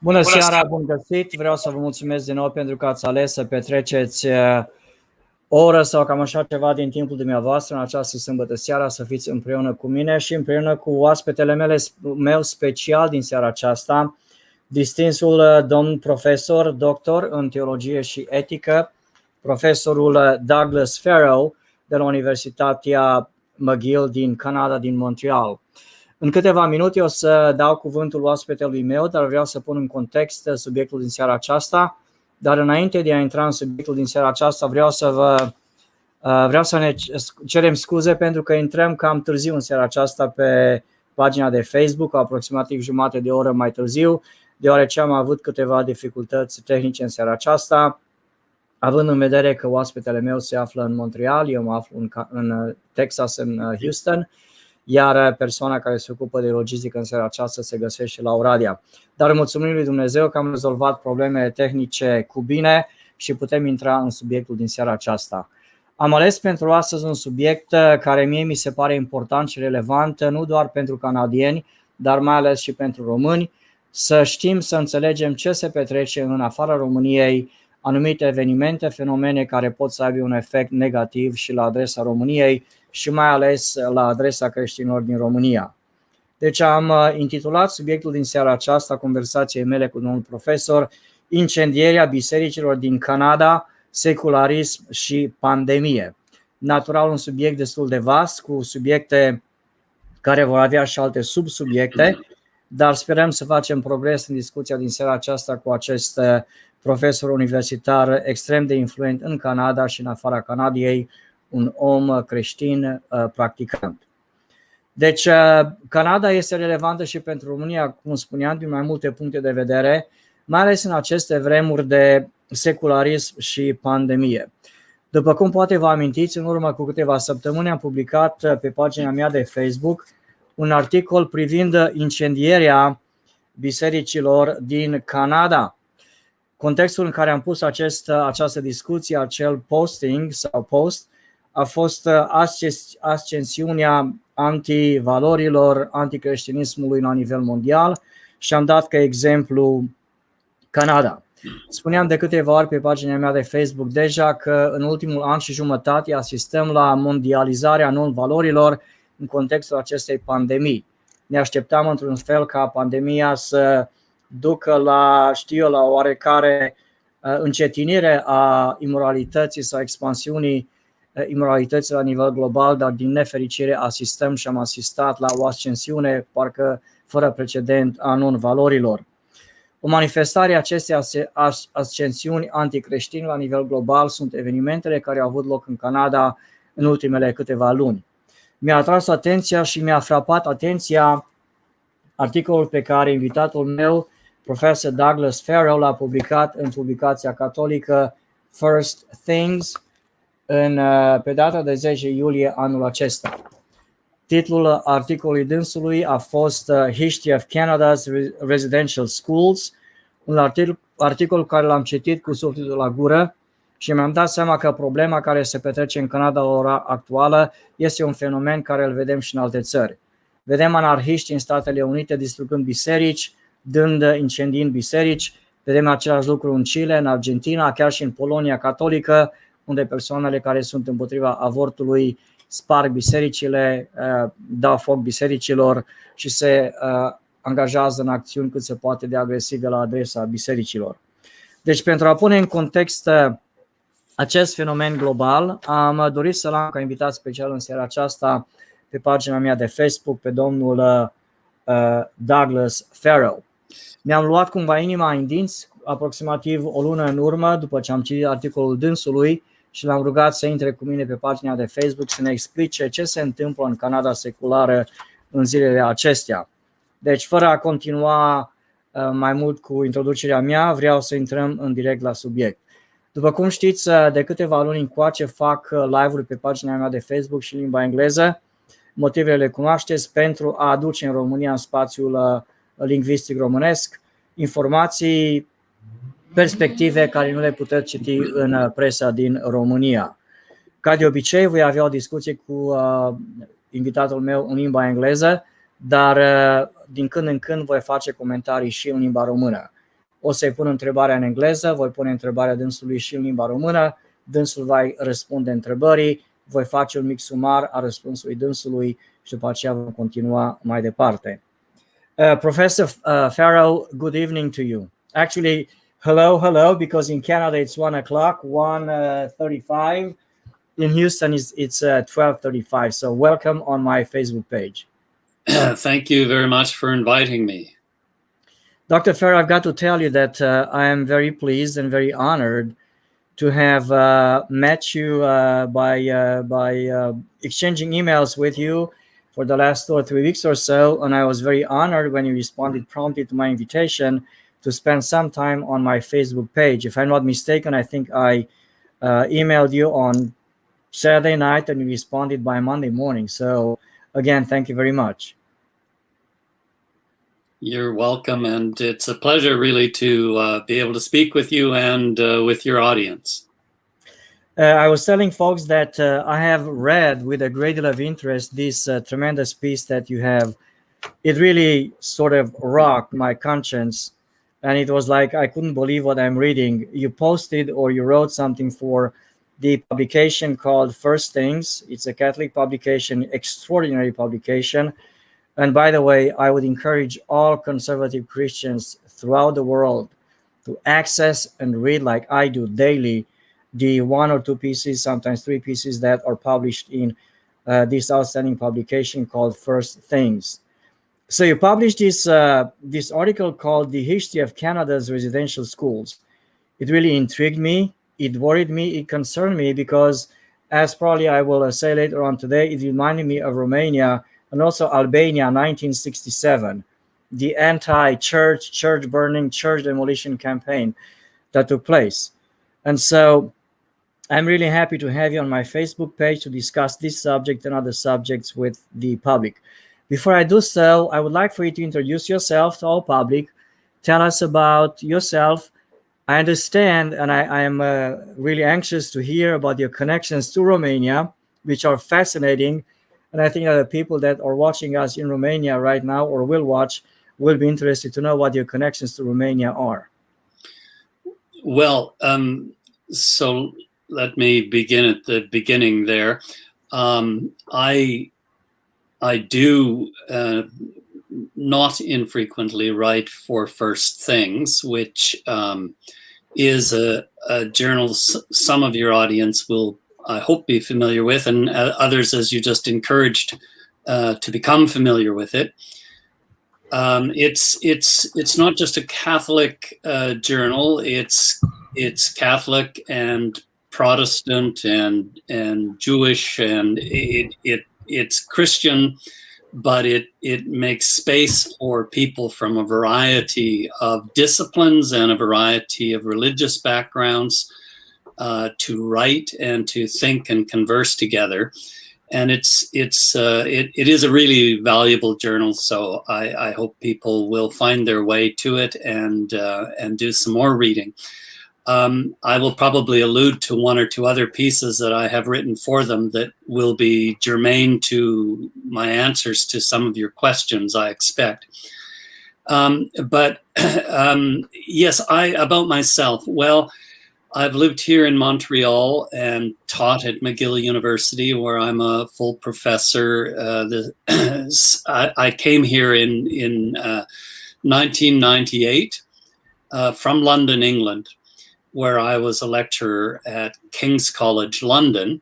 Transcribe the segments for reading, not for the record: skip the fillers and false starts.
Bună seara, bun găsit! Vreau să vă mulțumesc din nou pentru că ați ales să petreceți o oră sau cam așa ceva din timpul dumneavoastră în această sâmbătă seara, să fiți împreună cu mine și împreună cu oaspetele meu special din seara aceasta, distinsul domn profesor, doctor în teologie și etică, profesorul Douglas Farrow de la Universitatea McGill din Canada, din Montreal. În câteva minute o să dau cuvântul oaspetelui meu, dar vreau să pun în context subiectul din seara aceasta. Dar înainte de a intra în subiectul din seara aceasta, vreau să ne cerem scuze pentru că intrăm cam târziu în seara aceasta pe pagina de Facebook, aproximativ jumătate de oră mai târziu, deoarece am avut câteva dificultăți tehnice în seara aceasta, având în vedere că oaspetele meu se află în Montreal, eu mă aflu în Texas, în Houston, iar persoana care se ocupă de logistică în seara aceasta se găsește la Oradea. Dar mulțumim lui Dumnezeu că am rezolvat probleme tehnice cu bine și putem intra în subiectul din seara aceasta. Am ales pentru astăzi un subiect care mie mi se pare important și relevant, nu doar pentru canadieni, dar mai ales și pentru români, să știm, să înțelegem ce se petrece în afara României, anumite evenimente, fenomene care pot să aibă un efect negativ și la adresa României și mai ales la adresa creștinilor din România. Deci am intitulat subiectul din seara aceasta, conversației mele cu domnul profesor, Incendierea bisericilor din Canada, secularism și pandemie. Natural, un subiect destul de vast, cu subiecte care vor avea și alte subsubiecte, dar sperăm să facem progres în discuția din seara aceasta cu acest profesor universitar extrem de influent în Canada și în afara Canadiei, un om creștin practicant. Deci Canada este relevantă și pentru România, cum spuneam, din mai multe puncte de vedere, mai ales în aceste vremuri de secularism și pandemie. După cum poate vă amintiți, în urmă cu câteva săptămâni am publicat pe pagina mea de Facebook un articol privind incendierea bisericilor din Canada. Contextul în care am pus această discuție, acel posting sau post, a fost ascensiunea antivalorilor, anticreștinismului la nivel mondial și am dat ca exemplu Canada. Spuneam de câteva ori pe pagina mea de Facebook deja că în ultimul an și jumătate asistăm la mondializarea non-valorilor în contextul acestei pandemii. Ne așteptam într-un fel ca pandemia să ducă la oarecare încetinire a imoralității sau expansiunii imoralității la nivel global, dar din nefericire asistăm și am asistat la o ascensiune parcă fără precedent a non-valorilor. O manifestare a acestei ascensiuni anticreștine la nivel global sunt evenimentele care au avut loc în Canada în ultimele câteva luni. Mi-a atras atenția și mi-a frapat atenția articolul pe care invitatul meu, Profesor Douglas Farrow, l-a publicat în publicația catolică First Things pe data de 10 iulie anul acesta. Titlul articolului dânsului a fost History of Canada's Residential Schools, un articol care l-am citit cu sufletul la gură și mi-am dat seama că problema care se petrece în Canada la ora actuală este un fenomen care îl vedem și în alte țări. Vedem anarhiști în Statele Unite distrugând biserici, incendiind biserici, vedem același lucru în Chile, în Argentina, chiar și în Polonia catolică, unde persoanele care sunt împotriva avortului sparg bisericile, dau foc bisericilor și se angajează în acțiuni cât se poate de agresive la adresa bisericilor. Deci, pentru a pune în context acest fenomen global, am dorit să l-am ca invitat special în seara aceasta pe pagina mea de Facebook pe domnul Douglas Farrow. Mi-am luat cumva inima în dinți aproximativ o lună în urmă, după ce am citit articolul dânsului, și l-am rugat să intre cu mine pe pagina de Facebook să ne explice ce se întâmplă în Canada seculară în zilele acestea. Deci, fără a continua mai mult cu introducerea mea, vreau să intrăm în direct la subiect. După cum știți, de câteva luni încoace fac live-uri pe pagina mea de Facebook și în limba engleză. Motivele le cunoașteți, pentru a aduce în România, în spațiul lingvistic românesc, informații, perspective care nu le puteți citi în presa din România. Ca de obicei, voi avea o discuție cu invitatul meu în limba engleză, dar din când în când voi face comentarii și în limba română. O să-i pun întrebarea în engleză, voi pune întrebarea dânsului și în limba română, dânsul va răspunde întrebării, voi face un mic sumar a răspunsului dânsului și după aceea vom continua mai departe. Professor Farrow, good evening to you. Actually, hello, because in Canada it's 1 o'clock, 1:35. In Houston it's 12:35. So welcome on my Facebook page. Thank you very much for inviting me. Dr. Farrow, I've got to tell you that I am very pleased and very honored to have met you by exchanging emails with you for the last 2 or 3 weeks or so, and I was very honored when you responded promptly to my invitation to spend some time on my Facebook page. If I'm not mistaken, I think I emailed you on Saturday night and you responded by Monday morning. So again, thank you very much. You're welcome, and it's a pleasure really to be able to speak with you and with your audience. I was telling folks that I have read with a great deal of interest this tremendous piece that you have. It really sort of rocked my conscience, and it was like I couldn't believe what I'm reading. You posted or you wrote something for the publication called First Things. It's a Catholic publication, extraordinary publication. And by the way, I would encourage all conservative Christians throughout the world to access and read, like I do daily, the 1 or 2 pieces, sometimes 3 pieces that are published in this outstanding publication called First Things. So you published this article called The History of Canada's Residential Schools. It really intrigued me, it worried me, it concerned me, because as probably I will say later on today, it reminded me of Romania and also Albania, 1967, the anti-church, church burning, church demolition campaign that took place. And so I'm really happy to have you on my Facebook page to discuss this subject and other subjects with the public. Before I do so, I would like for you to introduce yourself to our public. Tell us about yourself. I understand, and I am really anxious to hear about your connections to Romania, which are fascinating. And I think that the people that are watching us in Romania right now or will watch will be interested to know what your connections to Romania are. Well, so let me begin at the beginning there. I do not infrequently write for First Things, which is a journal some of your audience will, I hope, be familiar with, and others, as you just encouraged, to become familiar with it. It's not just a Catholic journal. It's Catholic and Protestant and Jewish, and it's Christian, but it makes space for people from a variety of disciplines and a variety of religious backgrounds to write and to think and converse together. And it is a really valuable journal. So I hope people will find their way to it and do some more reading. I will probably allude to 1 or 2 other pieces that I have written for them that will be germane to my answers to some of your questions, I expect. Yes, about myself. Well, I've lived here in Montreal and taught at McGill University, where I'm a full professor. I came here in 1998 from London, England, where I was a lecturer at King's College London,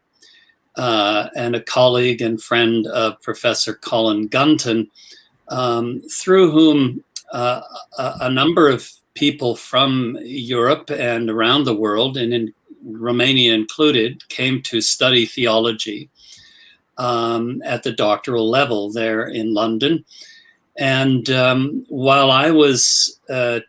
and a colleague and friend of Professor Colin Gunton, through whom a number of people from Europe and around the world, and in Romania included, came to study theology at the doctoral level there in London. And while I was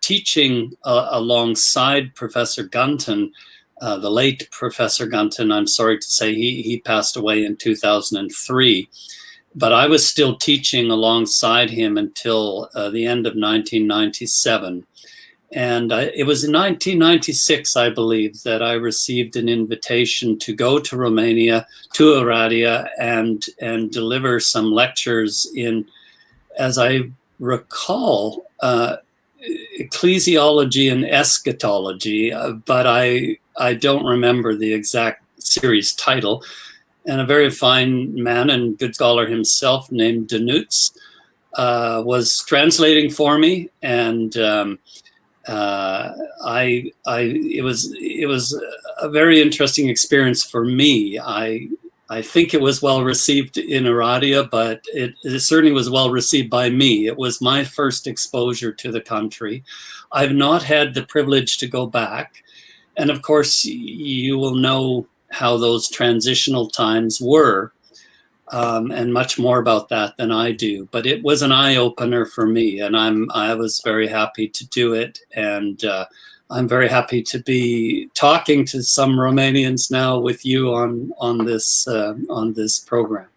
teaching alongside Professor Gunton, the late Professor Gunton, I'm sorry to say he passed away in 2003, but I was still teaching alongside him until the end of 1997. And it was in 1996, I believe, that I received an invitation to go to Romania, to Oradea, and deliver some lectures in, as I recall, ecclesiology and eschatology, but I don't remember the exact series title. And a very fine man and good scholar himself named Denutz was translating for me, and it was a very interesting experience for me. I think it was well received in Oradea, but it certainly was well received by me. It was my first exposure to the country. I've not had the privilege to go back, and of course, you will know how those transitional times were. And much more about that than I do. But it was an eye-opener for me, and I was very happy to do it. And I'm very happy to be talking to some Romanians now with you on this program.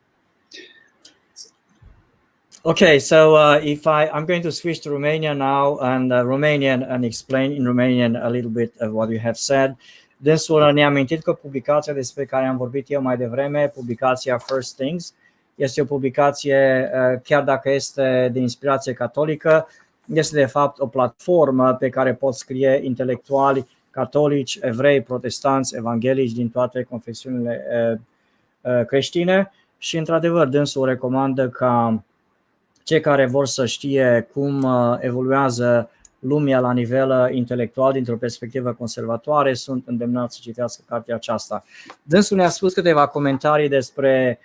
Okay, so if I'm going to switch to Romanian now, and Romanian, and explain in Romanian a little bit of what you have said. Dânsul ne-a amintit că publicația despre care am vorbit eu mai devreme, publicația First Things, este o publicație, chiar dacă este de inspirație catolică, este de fapt o platformă pe care pot scrie intelectuali catolici, evrei, protestanți, evanghelici din toate confesiunile creștine și, într-adevăr, dânsul recomandă ca cei care vor să știe cum evoluează lumea la nivel intelectual dintr-o perspectivă conservatoare sunt îndemnați să citească cartea aceasta. Dânsul ne-a spus câteva comentarii despre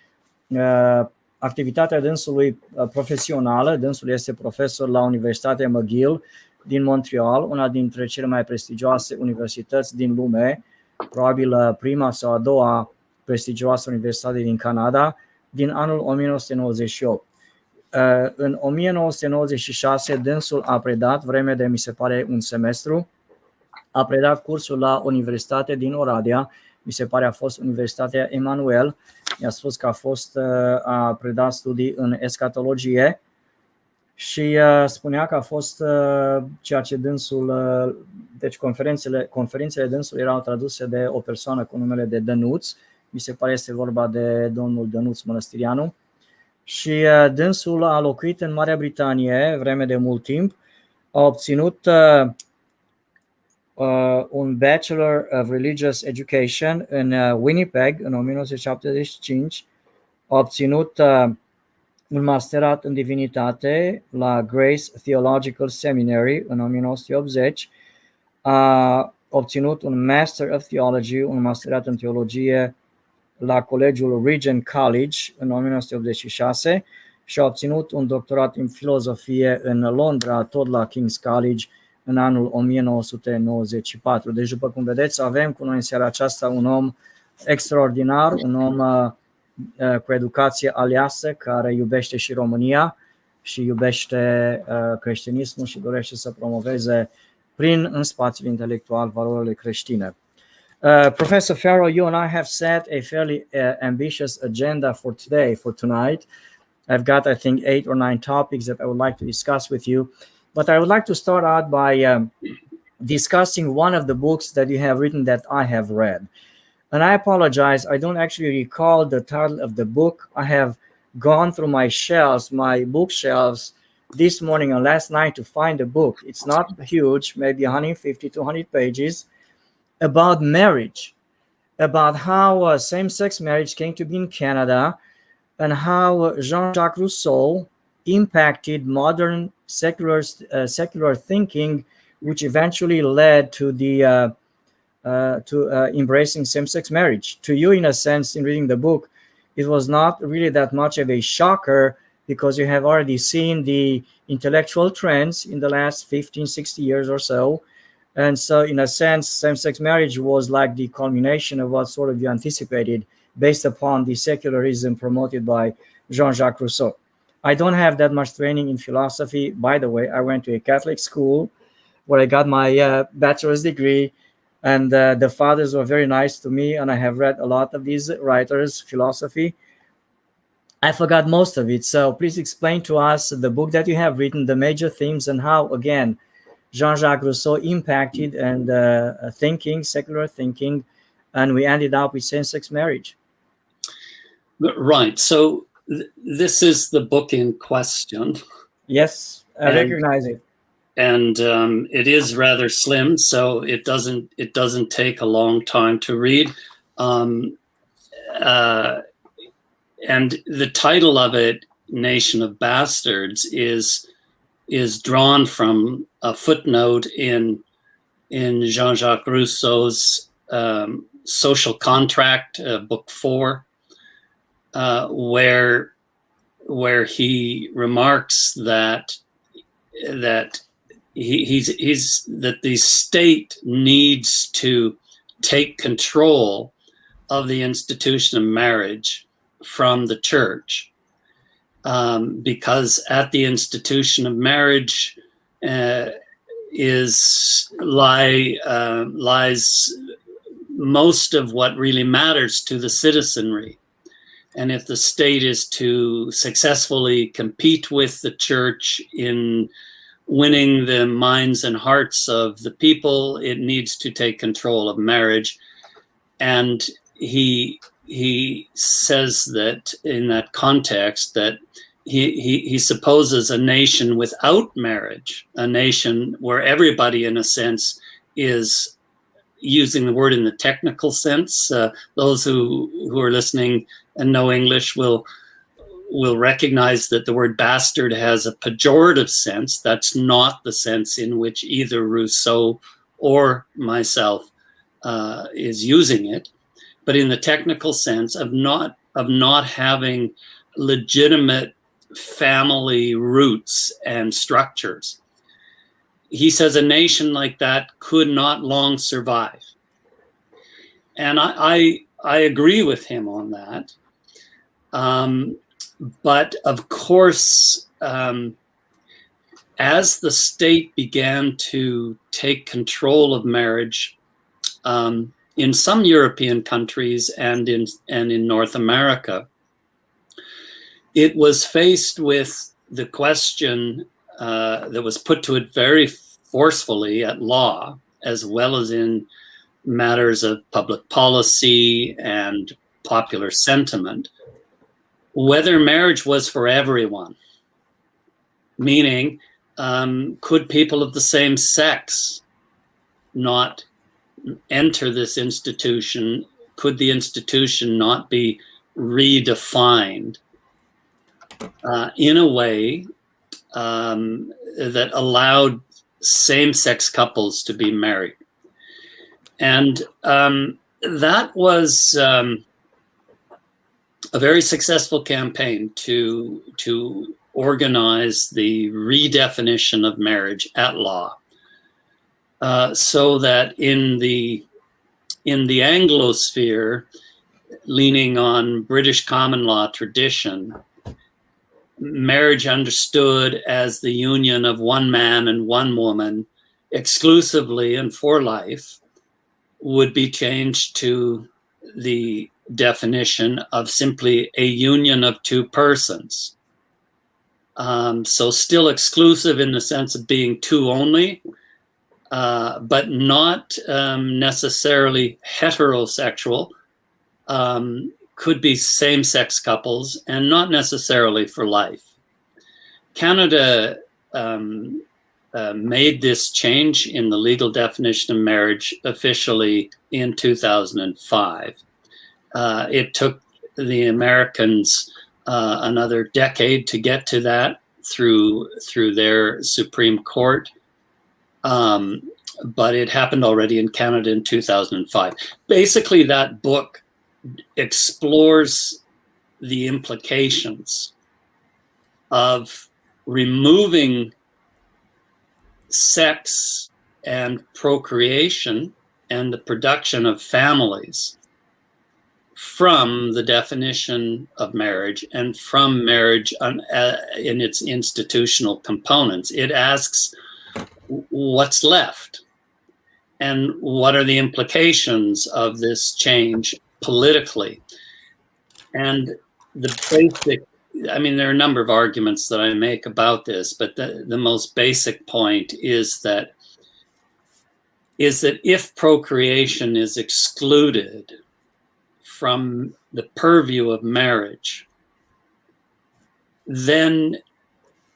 activitatea dânsului profesională. Dânsul este profesor la Universitatea McGill din Montreal, una dintre cele mai prestigioase universități din lume, probabil prima sau a doua prestigioasă universitate din Canada, din anul 1998. În 1996 dânsul a predat, vreme de, mi se pare, un semestru, a predat cursul la Universitatea din Oradea, mi se pare a fost Universitatea Emanuel, i-a spus că a predat studii în eschatologie și spunea că a fost ceea ce dânsul, deci conferințele dânsului erau traduse de o persoană cu numele de Dănuț, mi se pare este vorba de domnul Dănuț Mănăstirianu. Și dânsul a locuit în Marea Britanie vreme de mult timp, a obținut un Bachelor of Religious Education în Winnipeg în 1975, a obținut un masterat în divinitate la Grace Theological Seminary în 1980, a obținut un Master of Theology, un masterat în teologie la Colegiul Regent College în 1986 și a obținut un doctorat în filozofie în Londra, tot la King's College, în anul 1994. Deci, după cum vedeți, avem cu noi în seara aceasta un om extraordinar, un om cu educație aleasă, care iubește și România și iubește creștinismul și dorește să promoveze în spațiul intelectual valorile creștine. Professor Farrow, you and I have set a fairly ambitious agenda for today, for tonight. I've got, I think, 8 or 9 topics that I would like to discuss with you. But I would like to start out by discussing one of the books that you have written that I have read. And I apologize, I don't actually recall the title of the book. I have gone through my shelves, my bookshelves, this morning and last night to find the book. It's not huge, maybe 150 to 100 pages. About marriage, about how same-sex marriage came to be in Canada, and how Jean-Jacques Rousseau impacted modern secular thinking, which eventually led to the embracing same-sex marriage. To you, in a sense, in reading the book, it was not really that much of a shocker because you have already seen the intellectual trends in the last 15, 60 years or so. And so, in a sense, same-sex marriage was like the culmination of what sort of you anticipated based upon the secularism promoted by Jean-Jacques Rousseau. I don't have that much training in philosophy. By the way, I went to a Catholic school where I got my bachelor's degree, and the fathers were very nice to me, and I have read a lot of these writers' philosophy. I forgot most of it, so please explain to us the book that you have written, the major themes, and how, again, Jean-Jacques Rousseau impacted and thinking, secular thinking, and we ended up with same-sex marriage. Right. So this is the book in question. Yes, I recognize it. it is rather slim, so it doesn't take a long time to read. And the title of it, Nation of Bastards, is drawn from a footnote in Jean-Jacques Rousseau's Social Contract, book 4, where he remarks that the state needs to take control of the institution of marriage from the church, because at the institution of marriage lies most of what really matters to the citizenry. And if the state is to successfully compete with the church in winning the minds and hearts of the people, it needs to take control of marriage. And he says that in that context that he supposes a nation without marriage, a nation where everybody in a sense is, using the word in the technical sense, those who are listening and know English will recognize that the word bastard has a pejorative sense. That's not the sense in which either Rousseau or myself is using it, but in the technical sense of not having legitimate family roots and structures. He says a nation like that could not long survive. And I agree with him on that. But of course, as the state began to take control of marriage in some European countries and in North America, it was faced with the question that was put to it very forcefully at law, as well as in matters of public policy and popular sentiment, whether marriage was for everyone. Meaning, could people of the same sex not enter this institution? Could the institution not be redefined in a way that allowed same-sex couples to be married? And that was a very successful campaign to organize the redefinition of marriage at law, so that in the Anglosphere, leaning on British common law tradition, marriage understood as the union of one man and one woman exclusively and for life would be changed to the definition of simply a union of two persons. So still exclusive in the sense of being two only, but not necessarily heterosexual. Could be same-sex couples and not necessarily for life. Canada made this change in the legal definition of marriage officially in 2005. It took the Americans another decade to get to that through their Supreme Court, but it happened already in Canada in 2005. Basically, that book explores the implications of removing sex and procreation and the production of families from the definition of marriage and from marriage in its institutional components. It asks what's left and what are the implications of this change politically. And the basic, I mean, there are a number of arguments that I make about this, but the most basic point is that if procreation is excluded from the purview of marriage, then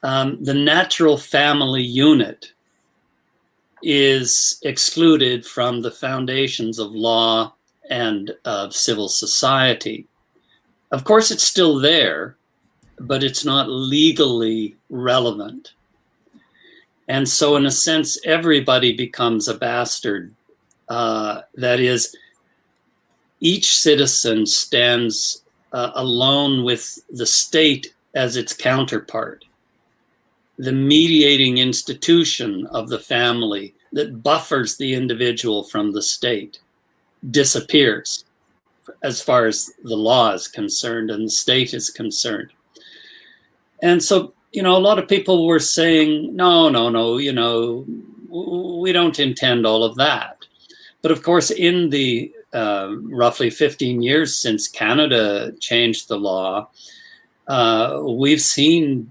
the natural family unit is excluded from the foundations of law and of civil society. Of course, it's still there, but it's not legally relevant. And so in a sense, everybody becomes a bastard. That is, each citizen stands alone with the state as its counterpart. The mediating institution of the family that buffers the individual from the state disappears as far as the law is concerned and the state is concerned. And so, a lot of people were saying, no, we don't intend all of that. But of course, in the roughly 15 years since Canada changed the law, we've seen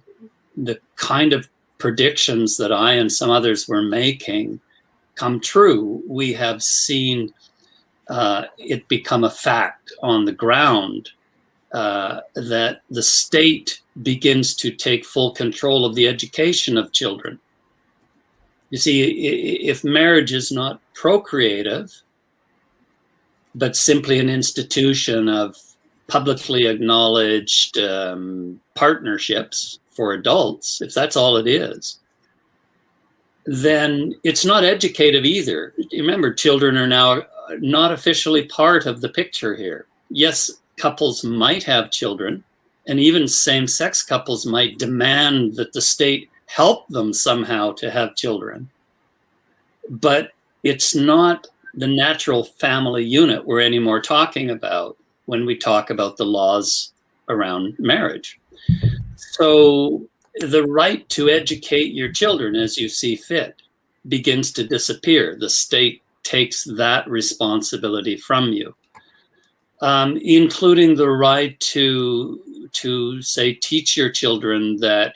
the kind of predictions that I and some others were making come true. We have seen it become a fact on the ground that the state begins to take full control of the education of children. You see, if marriage is not procreative, but simply an institution of publicly acknowledged partnerships for adults, if that's all it is, then it's not educative either. Remember, children are now not officially part of the picture here. Yes, couples might have children, and even same-sex couples might demand that the state help them somehow to have children. But it's not the natural family unit we're anymore talking about when we talk about the laws around marriage. So the right to educate your children as you see fit begins to disappear. The state takes that responsibility from you, including the right to say, teach your children that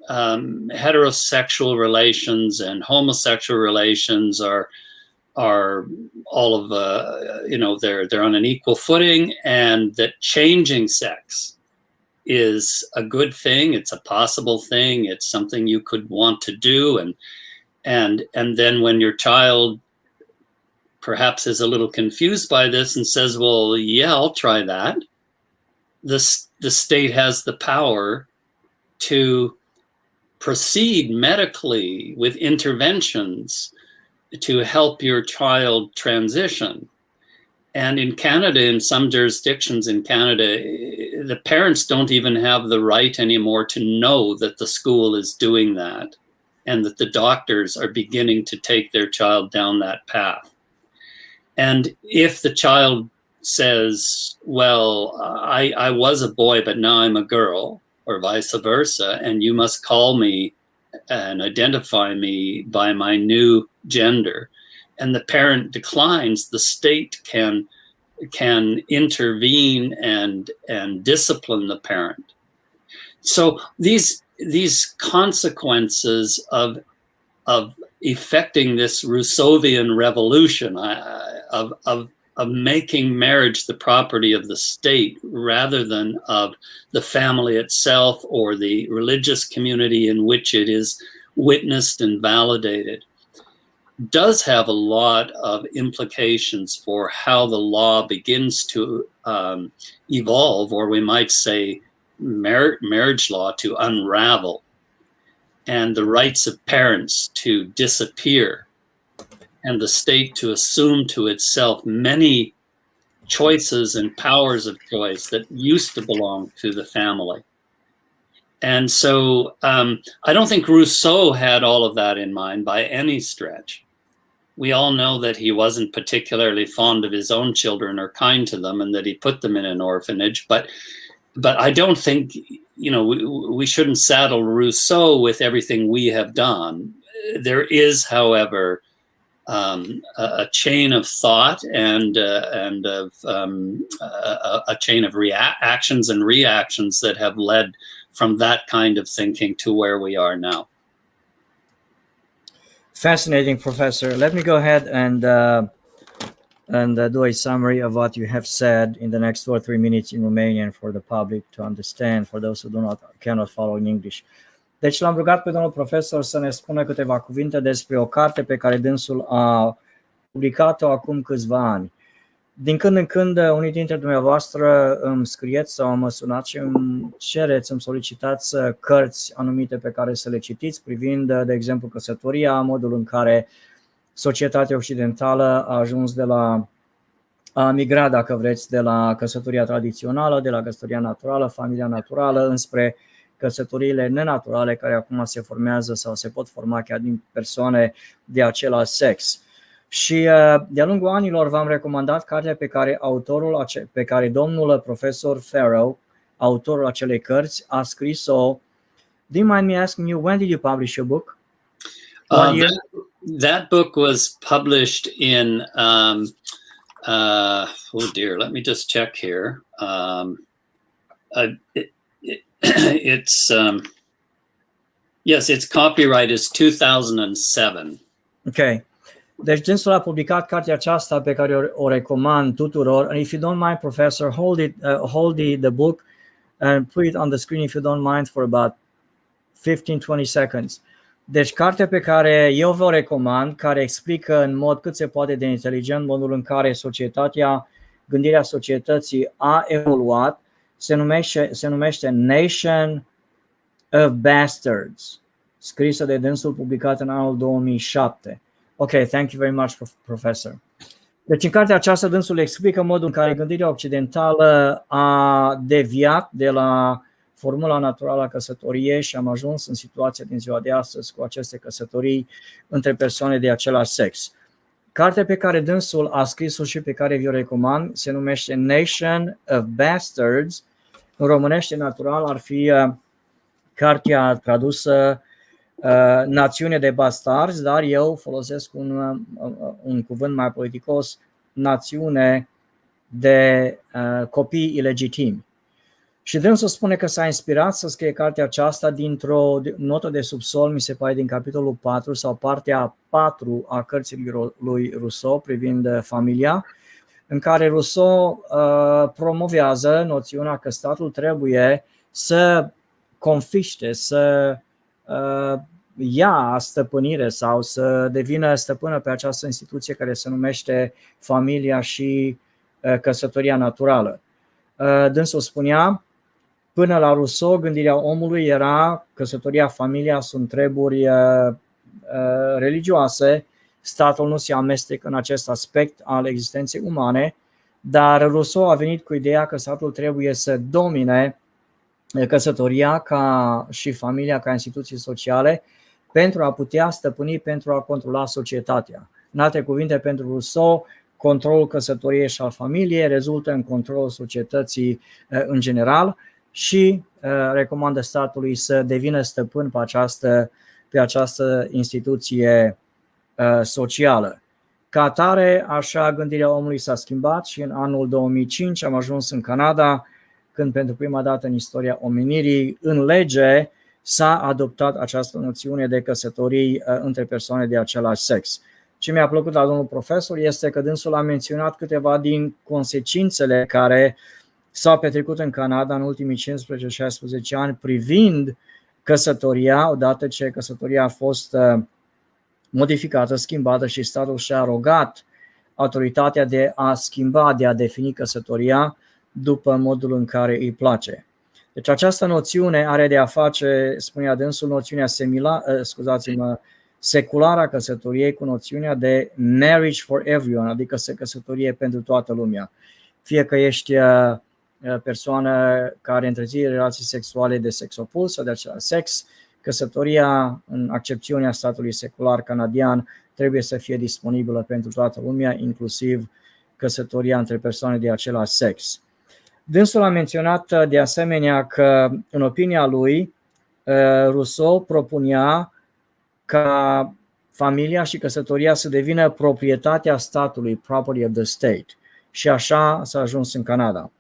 heterosexual relations and homosexual relations are all of they're on an equal footing, and that changing sex is a good thing. It's a possible thing. It's something you could want to do, and then when your child perhaps is a little confused by this and says, well, yeah, I'll try that, the state has the power to proceed medically with interventions to help your child transition. And in Canada, in some jurisdictions in Canada, the parents don't even have the right anymore to know that the school is doing that and that the doctors are beginning to take their child down that path. And if the child says, well, I was a boy, but now I'm a girl, or vice versa, and you must call me and identify me by my new gender, and the parent declines, the state can intervene and discipline the parent. So these consequences of effecting this Rousseauian revolution of making marriage the property of the state rather than of the family itself or the religious community in which it is witnessed and validated, does have a lot of implications for how the law begins to evolve, or we might say marriage law to unravel, and the rights of parents to disappear, and the state to assume to itself many choices and powers of choice that used to belong to the family. And so I don't think Rousseau had all of that in mind by any stretch. We all know that he wasn't particularly fond of his own children or kind to them, and that he put them in an orphanage. But I don't think, we shouldn't saddle Rousseau with everything we have done. There is, however, a chain of thought and of a chain of actions and reactions that have led from that kind of thinking to where we are now. Fascinating, Professor. Let me go ahead and do a summary of what you have said in the next 2 or 3 minutes in Romanian for the public to understand, for those who cannot follow in English. Deci l-am rugat pe domnul profesor să ne spună câteva cuvinte despre o carte pe care dânsul a publicat-o acum câțiva ani. Din când în când, unii dintre dumneavoastră îmi scrieți sau mă sunați și îmi cereți, îmi solicitați cărți anumite pe care să le citiți, privind, de exemplu, căsătoria, modul în care societatea occidentală a ajuns a migrat, dacă vreți, de la căsătoria tradițională, de la căsătoria naturală, familia naturală, înspre căsătoriile nenaturale care acum se formează sau se pot forma chiar din persoane de același sex. Și de-a lungul anilor v-am recomandat cartea pe care domnul profesor Farrow, autorul acelei cărți, a scris-o. Do you mind me asking you, when did you publish your book? That book was published in oh dear, let me just check here. Its copyright is 2007. Okay. Deci dânsul a publicat cartea aceasta pe care o recomand tuturor. And if you don't mind, Professor, hold the book and put it on the screen if you don't mind for about 15-20 seconds. Deci cartea pe care eu vă recomand, care explică în mod cât se poate de inteligent modul în care gândirea societății a evoluat, se numește Nation of Bastards, scrisă de dânsul, publicat în anul 2007. Ok, thank you very much, Professor. Deci în cartea aceasta dânsul explică modul în care gândirea occidentală a deviat de la formula naturală a căsătoriei și am ajuns în situația din ziua de astăzi cu aceste căsătorii între persoane de același sex. Cartea pe care dânsul a scris-o și pe care vi-o recomand se numește Nation of Bastards. În românește natural ar fi cartea tradusă Națiune de bastarzi, dar eu folosesc un cuvânt mai politicos, națiune de copii ilegitimi. Și dânsul spune că s-a inspirat să scrie cartea aceasta dintr-o notă de subsol, mi se pare din capitolul 4 sau partea 4 a cărții lui Rousseau privind familia, în care Rousseau promovează noțiunea că statul trebuie să confiște, să ia stăpânire sau să devină stăpână pe această instituție care se numește familia și căsătoria naturală. Dânsul spunea, până la Rousseau, gândirea omului era căsătoria, familia sunt treburi religioase, statul nu se amestecă în acest aspect al existenței umane, dar Rousseau a venit cu ideea că statul trebuie să domine căsătoria și familia ca instituții sociale pentru a putea stăpâni, pentru a controla societatea. În alte cuvinte, pentru Rousseau, controlul căsătoriei și al familiei rezultă în controlul societății în general și recomandă statului să devină stăpân pe această instituție socială. Ca atare, așa gândirea omului s-a schimbat și în anul 2005 am ajuns în Canada, când pentru prima dată în istoria omenirii, în lege, s-a adoptat această noțiune de căsătorii între persoane de același sex. Ce mi-a plăcut la domnul profesor este că dânsul a menționat câteva din consecințele care s-au petrecut în Canada în ultimii 15-16 ani privind căsătoria, odată ce căsătoria a fost modificată, schimbată și statul și-a arogat autoritatea de a schimba, de a defini căsătoria după modul în care îi place. Deci această noțiune are de a face, spunea dânsul, noțiunea seculară a căsătoriei cu noțiunea de marriage for everyone, adică căsătorie pentru toată lumea. Fie că ești persoană care întreține relații sexuale de sex opus sau de același sex, căsătoria, în accepțiunea statului secular canadian, trebuie să fie disponibilă pentru toată lumea, inclusiv căsătoria între persoane de același sex. Dânsul a menționat de asemenea că, în opinia lui, Rousseau propunea ca familia și căsătoria să devină proprietatea statului, property of the state. Și așa s-a ajuns în Canada.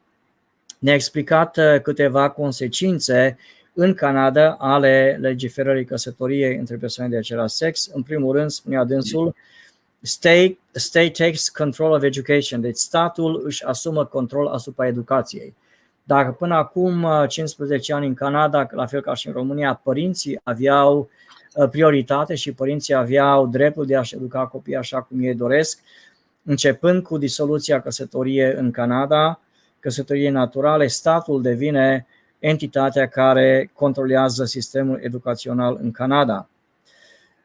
Ne-a explicat câteva consecințe în Canada ale legiferării căsătoriei între persoane de același sex. În primul rând, spunea dânsul, state takes control of education, deci statul își asumă control asupra educației. Dacă până acum 15 ani în Canada, la fel ca și în România, părinții aveau prioritate și părinții aveau dreptul de a-și educa copiii așa cum ei doresc, începând cu disoluția căsătoriei în Canada, căsătoriei naturale, statul devine entitatea care controlează sistemul educațional în Canada.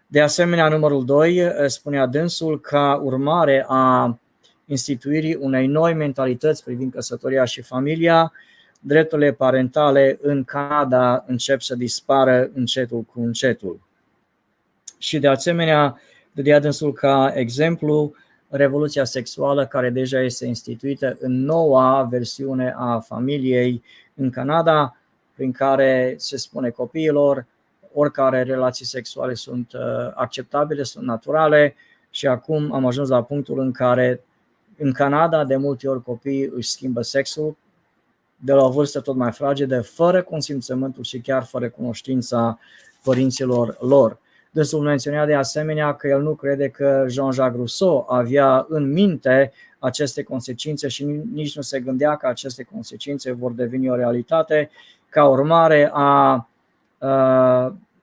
De asemenea, numărul 2, spunea dânsul, ca urmare a instituirii unei noi mentalități privind căsătoria și familia, drepturile parentale în Canada încep să dispară încetul cu încetul. Și de asemenea, dădea dânsul ca exemplu revoluția sexuală care deja este instituită în noua versiune a familiei în Canada, prin care se spune copiilor oricare relații sexuale sunt acceptabile, sunt naturale și acum am ajuns la punctul în care în Canada de multe ori copiii își schimbă sexul de la o vârstă tot mai fragedă, fără consimțământul și chiar fără cunoștința părinților lor. Dânsul menționa de asemenea că el nu crede că Jean-Jacques Rousseau avea în minte aceste consecințe și nici nu se gândea că aceste consecințe vor deveni o realitate ca urmare a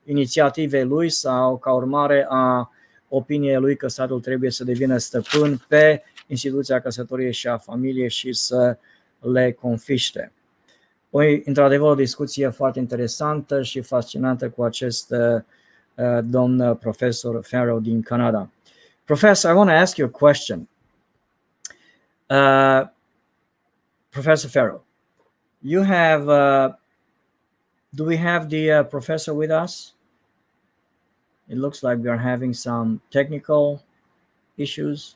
inițiativei lui sau ca urmare a opiniei lui că statul trebuie să devină stăpân pe instituția căsătoriei și a familiei și să le confiște. Într-adevăr, o discuție foarte interesantă și fascinantă cu acest domn profesor Farrow din Canada. Professor, I want to ask you a question. Professor Farrow, you have, do we have the professor with us? It looks like we are having some technical issues.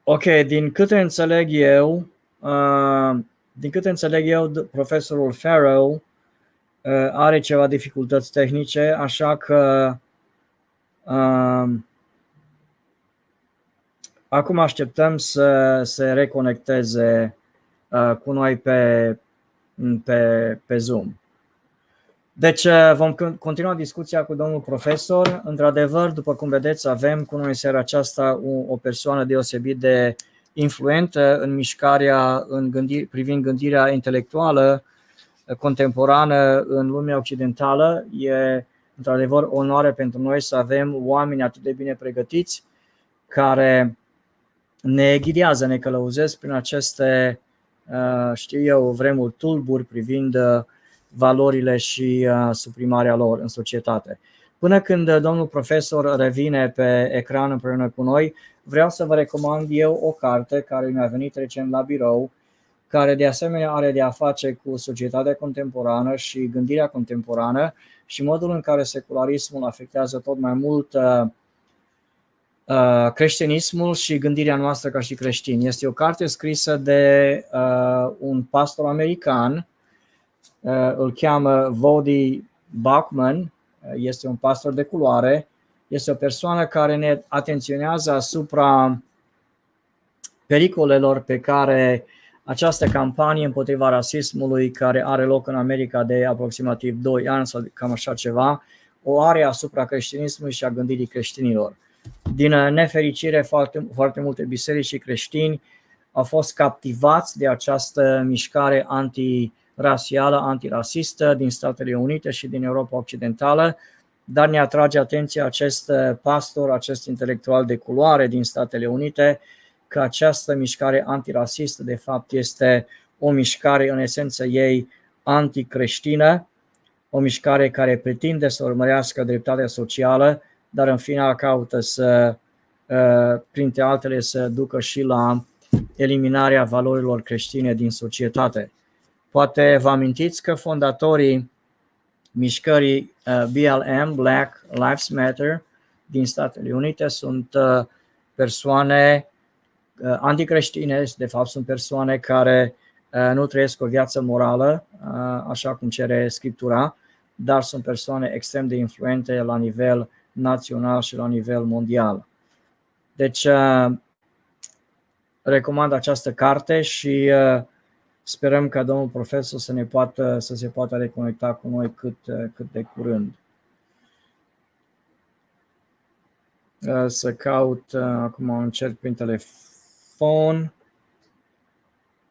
Ok, din câte înțeleg eu, profesorul Farrow are ceva dificultăți tehnice, așa că acum așteptăm să se reconecteze cu noi pe Zoom. Deci vom continua discuția cu domnul profesor. Într-adevăr, după cum vedeți, avem cu noi în seara aceasta o persoană deosebit de influentă în mișcarea privind gândirea intelectuală contemporană în lumea occidentală. E într-adevăr o onoare pentru noi să avem oameni atât de bine pregătiți care ne ghidează, ne călăuzesc prin aceste, vremuri tulburi privind valorile și suprimarea lor în societate. Până când domnul profesor revine pe ecran împreună cu noi, vreau să vă recomand eu o carte care mi-a venit recent la birou, care de asemenea are de a face cu societatea contemporană și gândirea contemporană și modul în care secularismul afectează tot mai mult creștinismul și gândirea noastră ca și creștini. Este o carte scrisă de un pastor american, îl cheamă Voddie Baucham, este un pastor de culoare, este o persoană care ne atenționează asupra pericolelor pe care această campanie împotriva rasismului care are loc în America de aproximativ 2 ani sau cam așa ceva, o are asupra creștinismului și a gândirii creștinilor. Din nefericire, foarte multe biserici și creștini au fost captivați de această mișcare antirasială, antirasistă din Statele Unite și din Europa Occidentală, dar ne atrage atenția acest pastor, acest intelectual de culoare din Statele Unite, că această mișcare antirasistă de fapt este o mișcare în esență ei anticreștină, o mișcare care pretinde să urmărească dreptatea socială, dar în final caută să, printre altele, să ducă și la eliminarea valorilor creștine din societate. Poate vă amintiți că fondatorii mișcării BLM, Black Lives Matter, din Statele Unite sunt persoane anticreștine, de fapt sunt persoane care nu trăiesc o viață morală, așa cum cere Scriptura, dar sunt persoane extrem de influente la nivel național și la nivel mondial. Deci recomand această carte și sperăm ca domnul profesor să se poată reconecta cu noi cât de curând. Să caut, acum încerc prin telefon.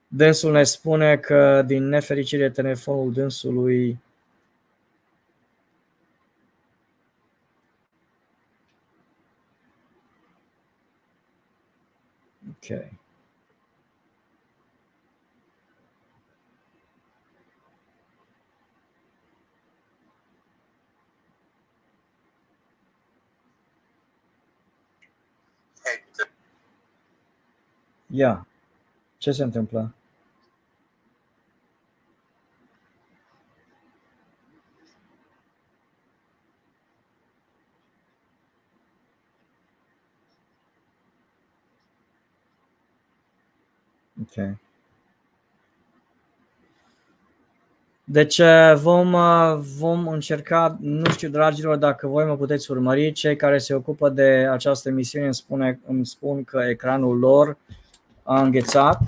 Dânsul ne spune că din nefericire telefonul dânsului ok. Ia. Ce se întâmplă? Ok. Deci vom încerca, nu știu, dragilor, dacă voi mă puteți urmări, cei care se ocupă de această emisiune îmi spun că ecranul lor a înghețat.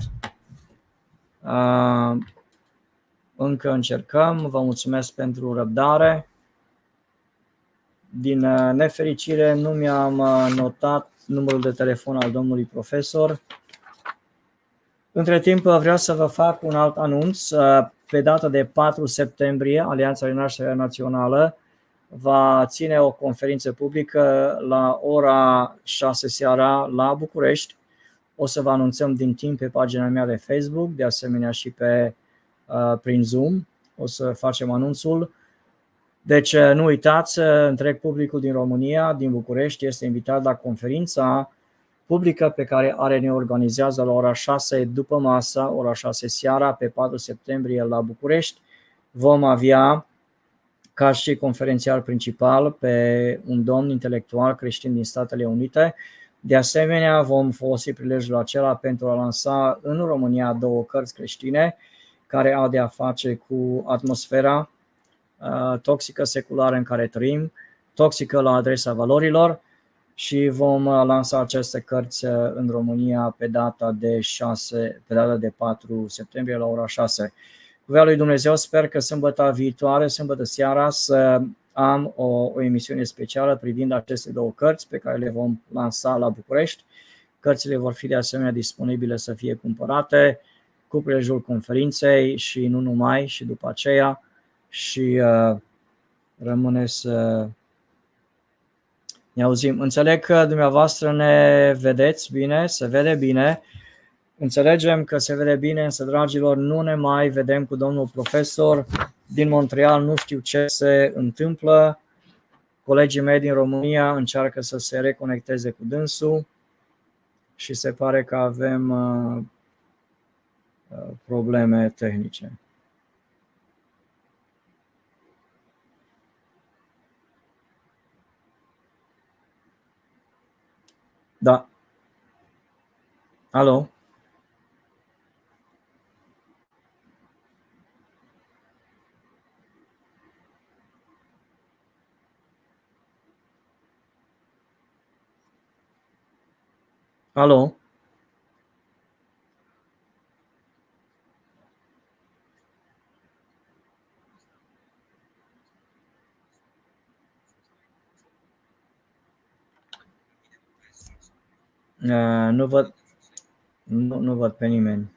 Încă încercăm, vă mulțumesc pentru răbdare. Din nefericire nu mi-am notat numărul de telefon al domnului profesor. Între timp vreau să vă fac un alt anunț. Pe data de 4 septembrie, Alianța Renașterea Națională va ține o conferință publică la ora 6 seara la București. O să vă anunțăm din timp pe pagina mea de Facebook, de asemenea și prin Zoom. O să facem anunțul. Deci nu uitați, întreg publicul din România, din București, este invitat la conferința publică pe care ne organizează la ora 6 după masa, ora 6 seara, pe 4 septembrie la București. Vom avea ca și conferențiar principal pe un domn intelectual creștin din Statele Unite. De asemenea, vom folosi prilejul acela pentru a lansa în România 2 cărți creștine care au de a face cu atmosfera toxică seculară în care trăim, toxică la adresa valorilor, și vom lansa aceste cărți în România pe data de 4 septembrie la ora 6. Cu voia lui Dumnezeu sper că sâmbătă viitoare, sâmbătă seara, să am o emisiune specială privind aceste 2 cărți pe care le vom lansa la București. Cărțile vor fi de asemenea disponibile să fie cumpărate cu prilejul conferinței și nu numai, și după aceea, și rămâne să ne auzim. Înțeleg că dumneavoastră ne vedeți bine, se vede bine. Înțelegem că se vede bine, însă, dragilor, nu ne mai vedem cu domnul profesor din Montreal. Nu știu ce se întâmplă. Colegii mei din România încearcă să se reconecteze cu dânsul și se pare că avem probleme tehnice. Da. Alo? Alo? Nu văd pe nimeni.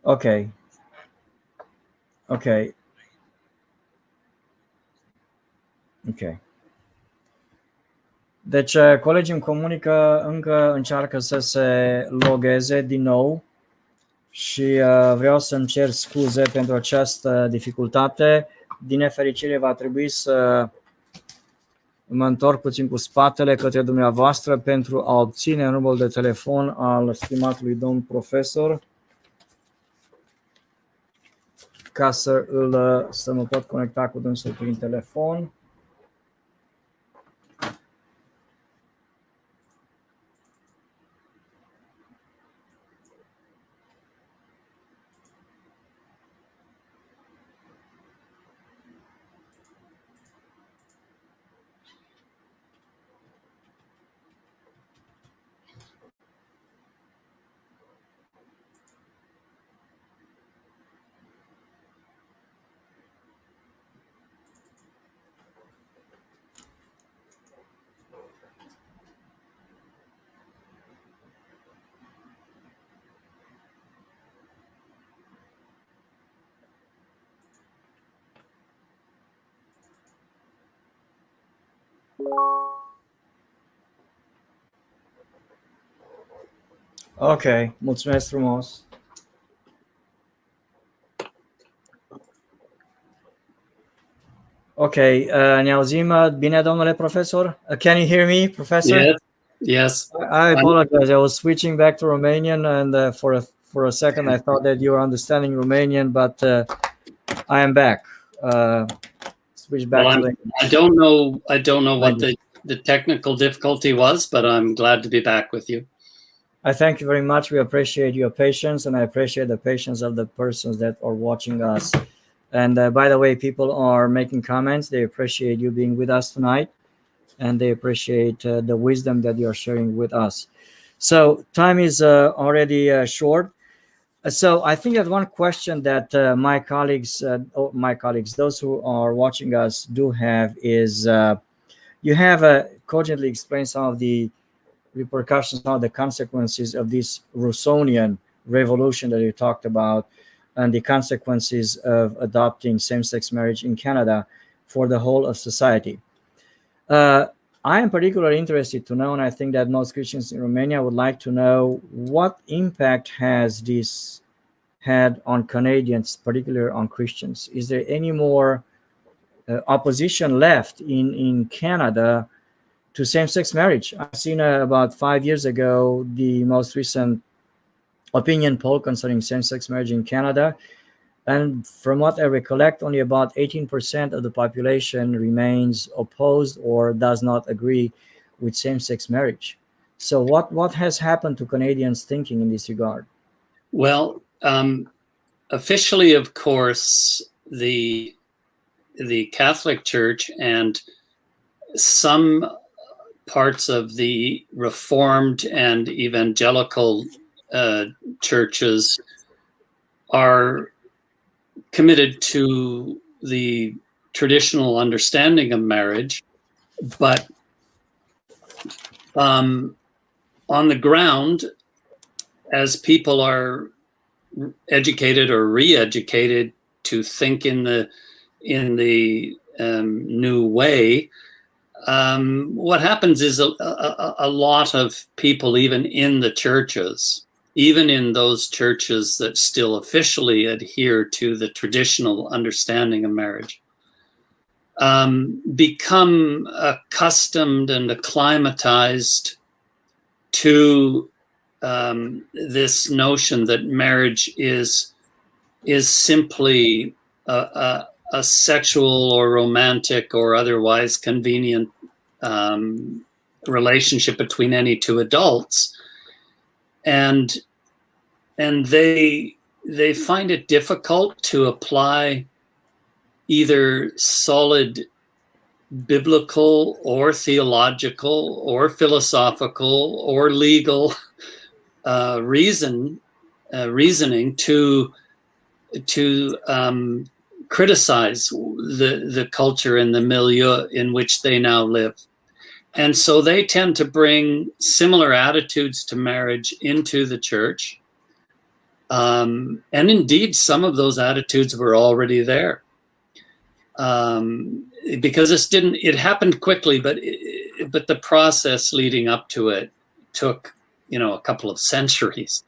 Ok. Deci colegii îmi comunică, încă încearcă să se logheze din nou și vreau să-mi cer scuze pentru această dificultate. Din nefericire va trebui să mă întorc puțin cu spatele către dumneavoastră pentru a obține numărul de telefon al stimatului domn profesor. ca să mă pot conecta cu dânsul prin telefon. Ok, mulțumesc frumos. Ok, ne auzim bine, domnule profesor? Can you hear me, professor? Yes. Yes. I apologize. I was switching back to Romanian, and for a second I thought that you were understanding Romanian, but I am back. Switch back to English. I don't know what the technical difficulty was, but I'm glad to be back with you. I thank you very much. We appreciate your patience, and I appreciate the patience of the persons that are watching us. And by the way, people are making comments. They appreciate you being with us tonight, and they appreciate the wisdom that you're sharing with us. So time is already short. So I think that one question that my colleagues, those who are watching us do have is, you have cogently explained some of the repercussions, some of the consequences of this Rousseauian revolution that you talked about, and the consequences of adopting same-sex marriage in Canada for the whole of society. I am particularly interested to know, and I think that most Christians in Romania would like to know, what impact has this had on Canadians, particularly on Christians? Is there any more opposition left in Canada to same-sex marriage? I've seen about 5 years ago the most recent opinion poll concerning same-sex marriage in Canada, and from what I recollect, only about 18% of the population remains opposed or does not agree with same-sex marriage. So what has happened to Canadians' thinking in this regard? Well, officially, of course, the Catholic Church and some parts of the Reformed and evangelical churches are committed to the traditional understanding of marriage, but on the ground, as people are educated or re-educated to think in the new way, what happens is a lot of people, even in the churches, even in those churches that still officially adhere to the traditional understanding of marriage, become accustomed and acclimatized to this notion that marriage is simply a sexual or romantic or otherwise convenient relationship between any two adults, and they find it difficult to apply either solid biblical or theological or philosophical or legal reasoning to criticize the culture and the milieu in which they now live. And so they tend to bring similar attitudes to marriage into the church. And indeed, some of those attitudes were already there. Because it happened quickly, but the process leading up to it took, a couple of centuries.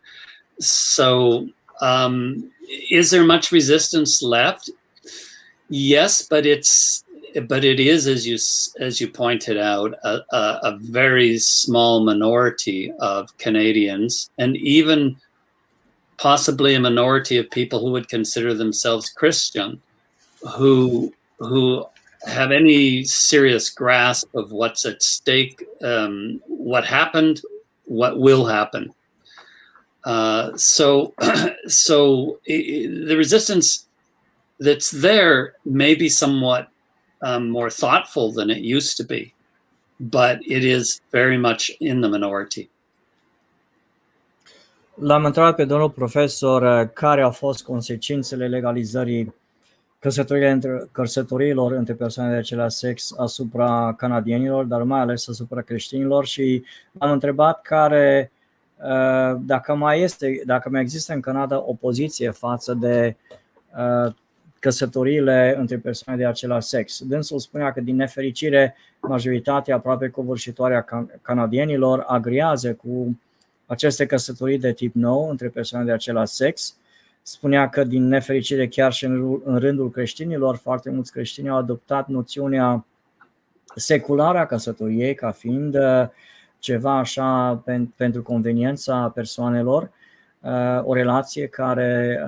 So is there much resistance left? Yes, but it is, as you pointed out, a very small minority of Canadians, and even possibly a minority of people who would consider themselves Christian, who have any serious grasp of what's at stake, what happened, what will happen. So the resistance that's there may be somewhat more thoughtful than it used to be, but it is very much in the minority. L-am întrebat pe domnul profesor care au fost consecințele legalizării căsătoriilor între persoane de același sex asupra canadienilor, dar mai ales asupra creștinilor, și am întrebat dacă mai există în Canada opoziție față de căsătoriile între persoane de același sex. Dânsul spunea că, din nefericire, majoritatea aproape covârșitoare a canadienilor agrează cu aceste căsătorii de tip nou între persoane de același sex. Spunea că, din nefericire, chiar și în rândul creștinilor, foarte mulți creștini au adoptat noțiunea seculară a căsătoriei ca fiind ceva așa pentru conveniența persoanelor, o relație care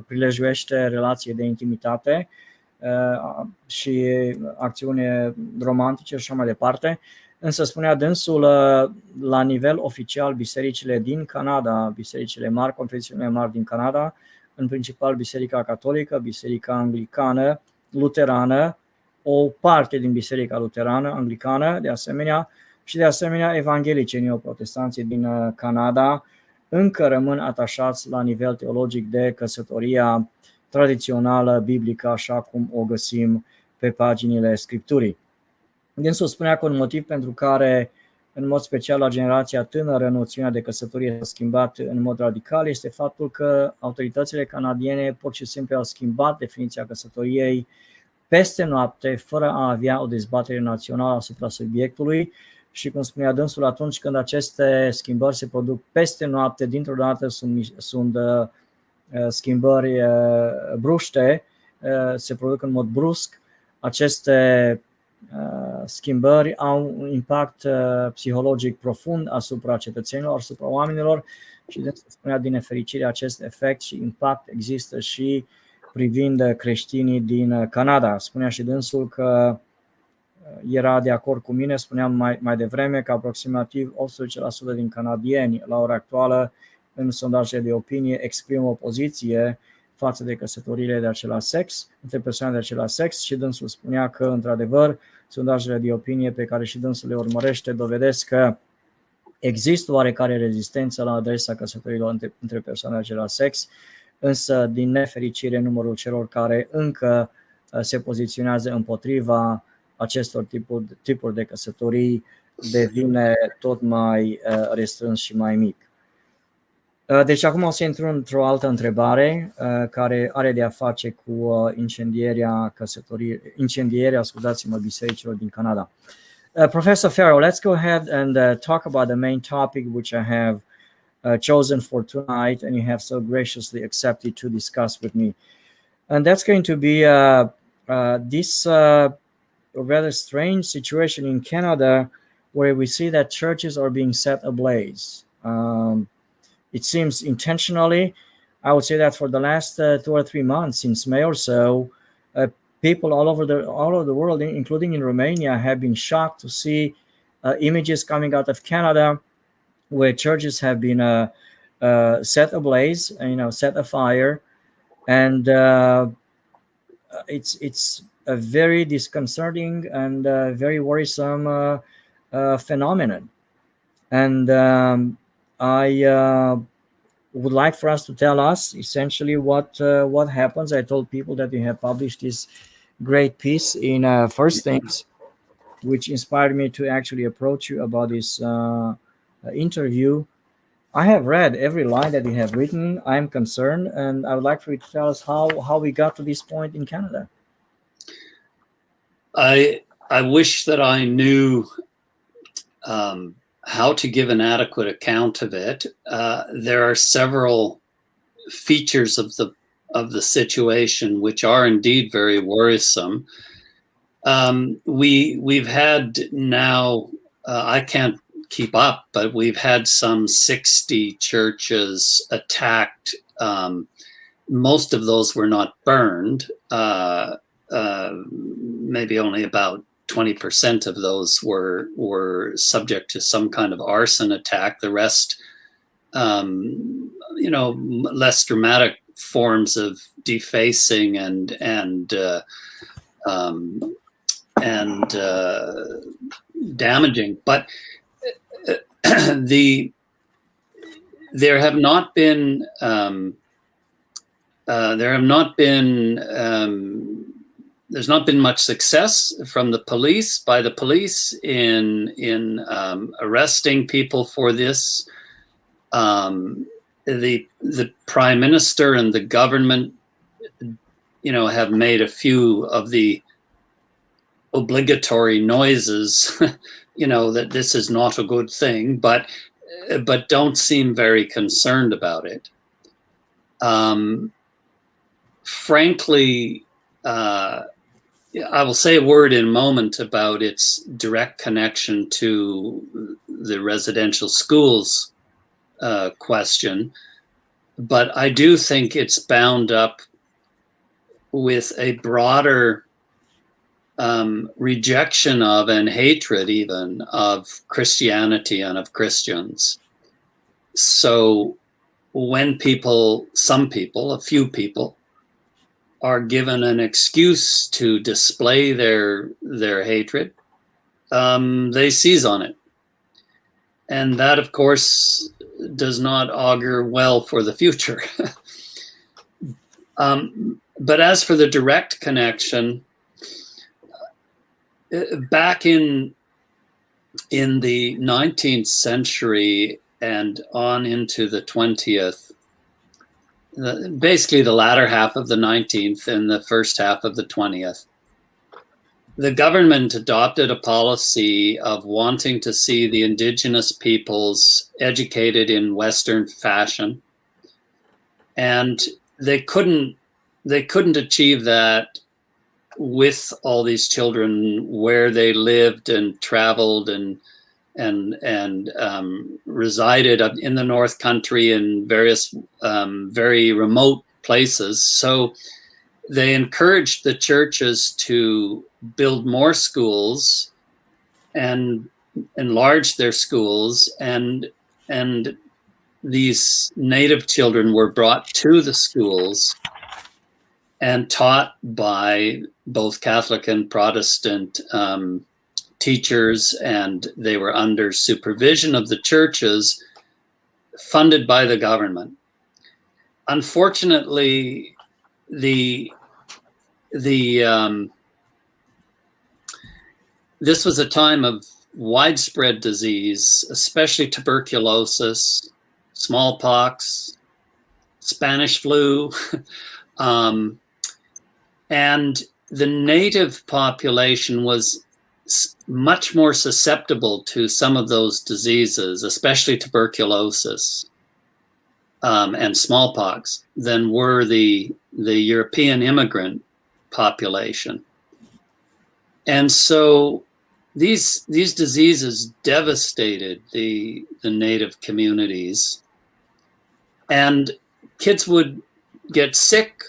prilejuiește relații de intimitate și acțiune romantice și așa mai departe. Însă, spunea dânsul, la nivel oficial, bisericile din Canada, bisericile mari, confesiunile mari din Canada, în principal Biserica Catolică, Biserica Anglicană, Luterană, o parte din Biserica Luterană, Anglicană, de asemenea evanghelici neoprotestanții din Canada, încă rămân atașați la nivel teologic de căsătoria tradițională biblică, așa cum o găsim pe paginile Scripturii. Dânsul spunea că un motiv pentru care, în mod special la generația tânără, noțiunea de căsătorie s-a schimbat în mod radical este faptul că autoritățile canadiene pur și simplu au schimbat definiția căsătoriei peste noapte, fără a avea o dezbatere națională asupra subiectului. Și, cum spunea dânsul, atunci când aceste schimbări se produc peste noapte, dintr-o dată sunt schimbări bruște, se produc în mod brusc, aceste schimbări au un impact psihologic profund asupra cetățenilor, asupra oamenilor, și dânsul spunea, din nefericire, acest efect și impact există și privind creștinii din Canada. Spunea și dânsul că era de acord cu mine, spuneam mai devreme că aproximativ 18% din canadieni la ora actuală în sondajele de opinie exprimă o poziție față de căsătoriile de același sex, între persoane de același sex, și dânsul spunea că, într-adevăr, sondajele de opinie pe care și dânsul le urmărește dovedesc că există oarecare rezistență la adresa căsătoriilor între persoane de același sex, însă, din nefericire, numărul celor care încă se poziționează împotriva acestor tipuri de căsătorii devine tot mai restrâns și mai mic. Deci acum o să intru într-o altă întrebare care are de a face cu incendierea, bisericilor din Canada. Professor Farrow, let's go ahead and talk about the main topic which I have chosen for tonight, and you have so graciously accepted to discuss with me. And that's going to be this rather strange situation in Canada where we see that churches are being set ablaze. It seems intentionally. I would say that for the last 2 or 3 months, since May or so, people all over the world, including in Romania, have been shocked to see images coming out of Canada where churches have been set ablaze, set afire, and it's a very disconcerting and very worrisome phenomenon. And I would like for us to tell us essentially what happens. I told people that you have published this great piece in First Things, which inspired me to actually approach you about this interview. I have read every line that you have written. I am concerned, and I would like for you to tell us how we got to this point in Canada. I wish that I knew how to give an adequate account of it. There are several features of the situation which are indeed very worrisome. We've had now, I can't keep up, but we've had some 60 churches attacked. Most of those were not burned. Maybe only about 20% of those were subject to some kind of arson attack. The rest, less dramatic forms of defacing and damaging. But there have not been there's not been much success from the police, by the police in arresting people for this. The prime minister and the government, have made a few of the obligatory noises, that this is not a good thing, but don't seem very concerned about it. Frankly, I will say a word in a moment about its direct connection to the residential schools question, but I do think it's bound up with a broader rejection of and hatred even of Christianity and of Christians. So when some people, a few people, are given an excuse to display their hatred, they seize on it. And that, of course, does not augur well for the future. But as for the direct connection, back in the 19th century and on into the 20th, basically the latter half of the 19th and the first half of the 20th, the government adopted a policy of wanting to see the indigenous peoples educated in Western fashion. And they couldn't achieve that with all these children where they lived and traveled and resided up in the North Country in various very remote places. So they encouraged the churches to build more schools and enlarge their schools, and these native children were brought to the schools and taught by both Catholic and Protestant teachers, and they were under supervision of the churches, funded by the government. Unfortunately, this was a time of widespread disease, especially tuberculosis, smallpox, Spanish flu, and the native population was much more susceptible to some of those diseases, especially tuberculosis and smallpox, than were the European immigrant population. And so these diseases devastated the native communities, and kids would get sick.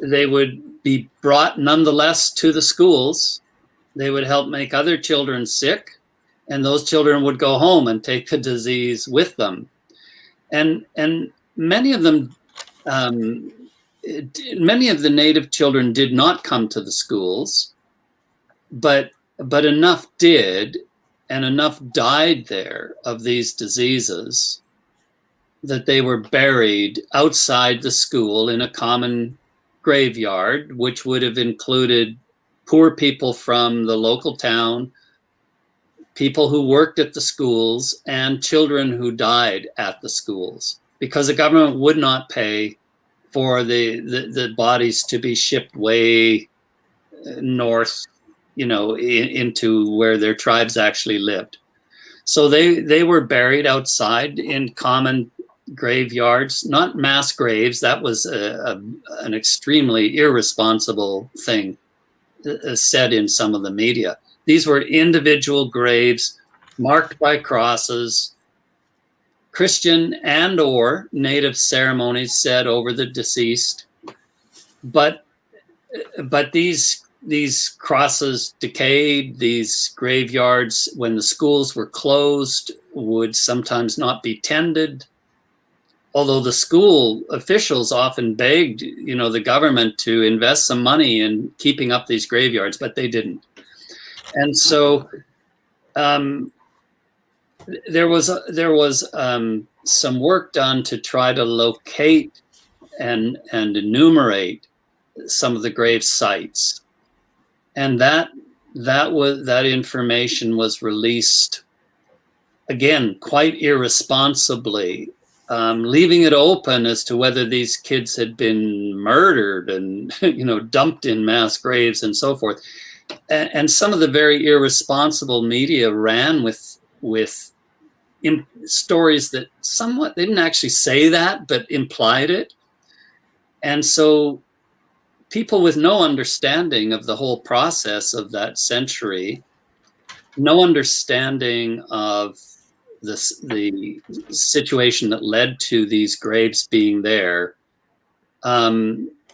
They would be brought nonetheless to the schools. They would help make other children sick, and those children would go home and take the disease with them. And many of them, many of the native children did not come to the schools, but enough did, and enough died there of these diseases that they were buried outside the school in a common graveyard, which would have included poor people from the local town, people who worked at the schools, and children who died at the schools, because the government would not pay for the bodies to be shipped way north, into where their tribes actually lived. So they were buried outside in common graveyards, not mass graves. That was an extremely irresponsible thing said in some of the media. These were individual graves marked by crosses, Christian and or native ceremonies said over the deceased, but these crosses decayed. These graveyards, when the schools were closed, would sometimes not be tended. Although the school officials often begged, the government to invest some money in keeping up these graveyards, but they didn't. And so there was some work done to try to locate and enumerate some of the grave sites, and that information was released again quite irresponsibly, leaving it open as to whether these kids had been murdered and dumped in mass graves and so forth. And some of the very irresponsible media ran with stories that somewhat, they didn't actually say that, but implied it. And so people with no understanding of the whole process of that century, no understanding of the situation that led to these graves being there,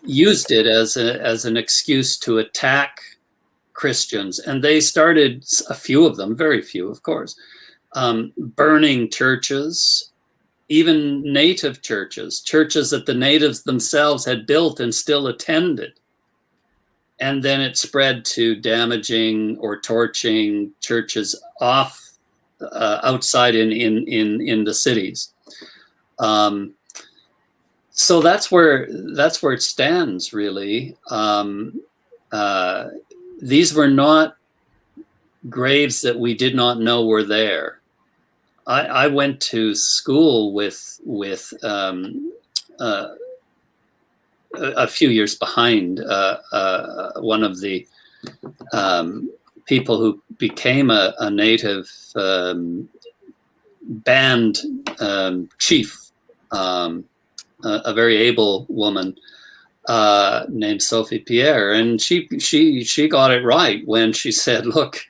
used it as an excuse to attack Christians. And they started, a few of them, very few, of course, burning churches, even native churches that the natives themselves had built and still attended. And then it spread to damaging or torching churches outside in the cities. So that's where it stands, really. These were not graves that we did not know were there. I went to school with a few years behind one of the people who became a native band chief, a very able woman named Sophie Pierre, and she got it right when she said, "Look,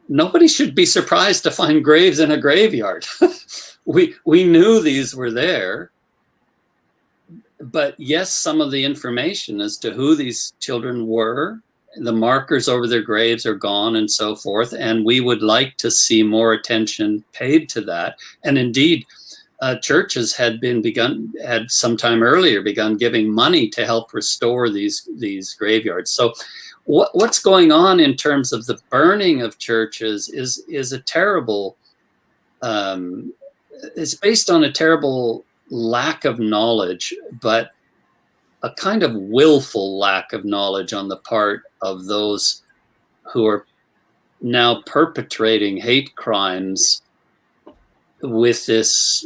nobody should be surprised to find graves in a graveyard. we knew these were there, but yes, some of the information as to who these children were, the markers over their graves are gone and so forth, and we would like to see more attention paid to that." And indeed, churches had sometime earlier begun giving money to help restore these graveyards. So what's going on in terms of the burning of churches is a terrible, it's based on a terrible lack of knowledge, but a kind of willful lack of knowledge on the part of those who are now perpetrating hate crimes with this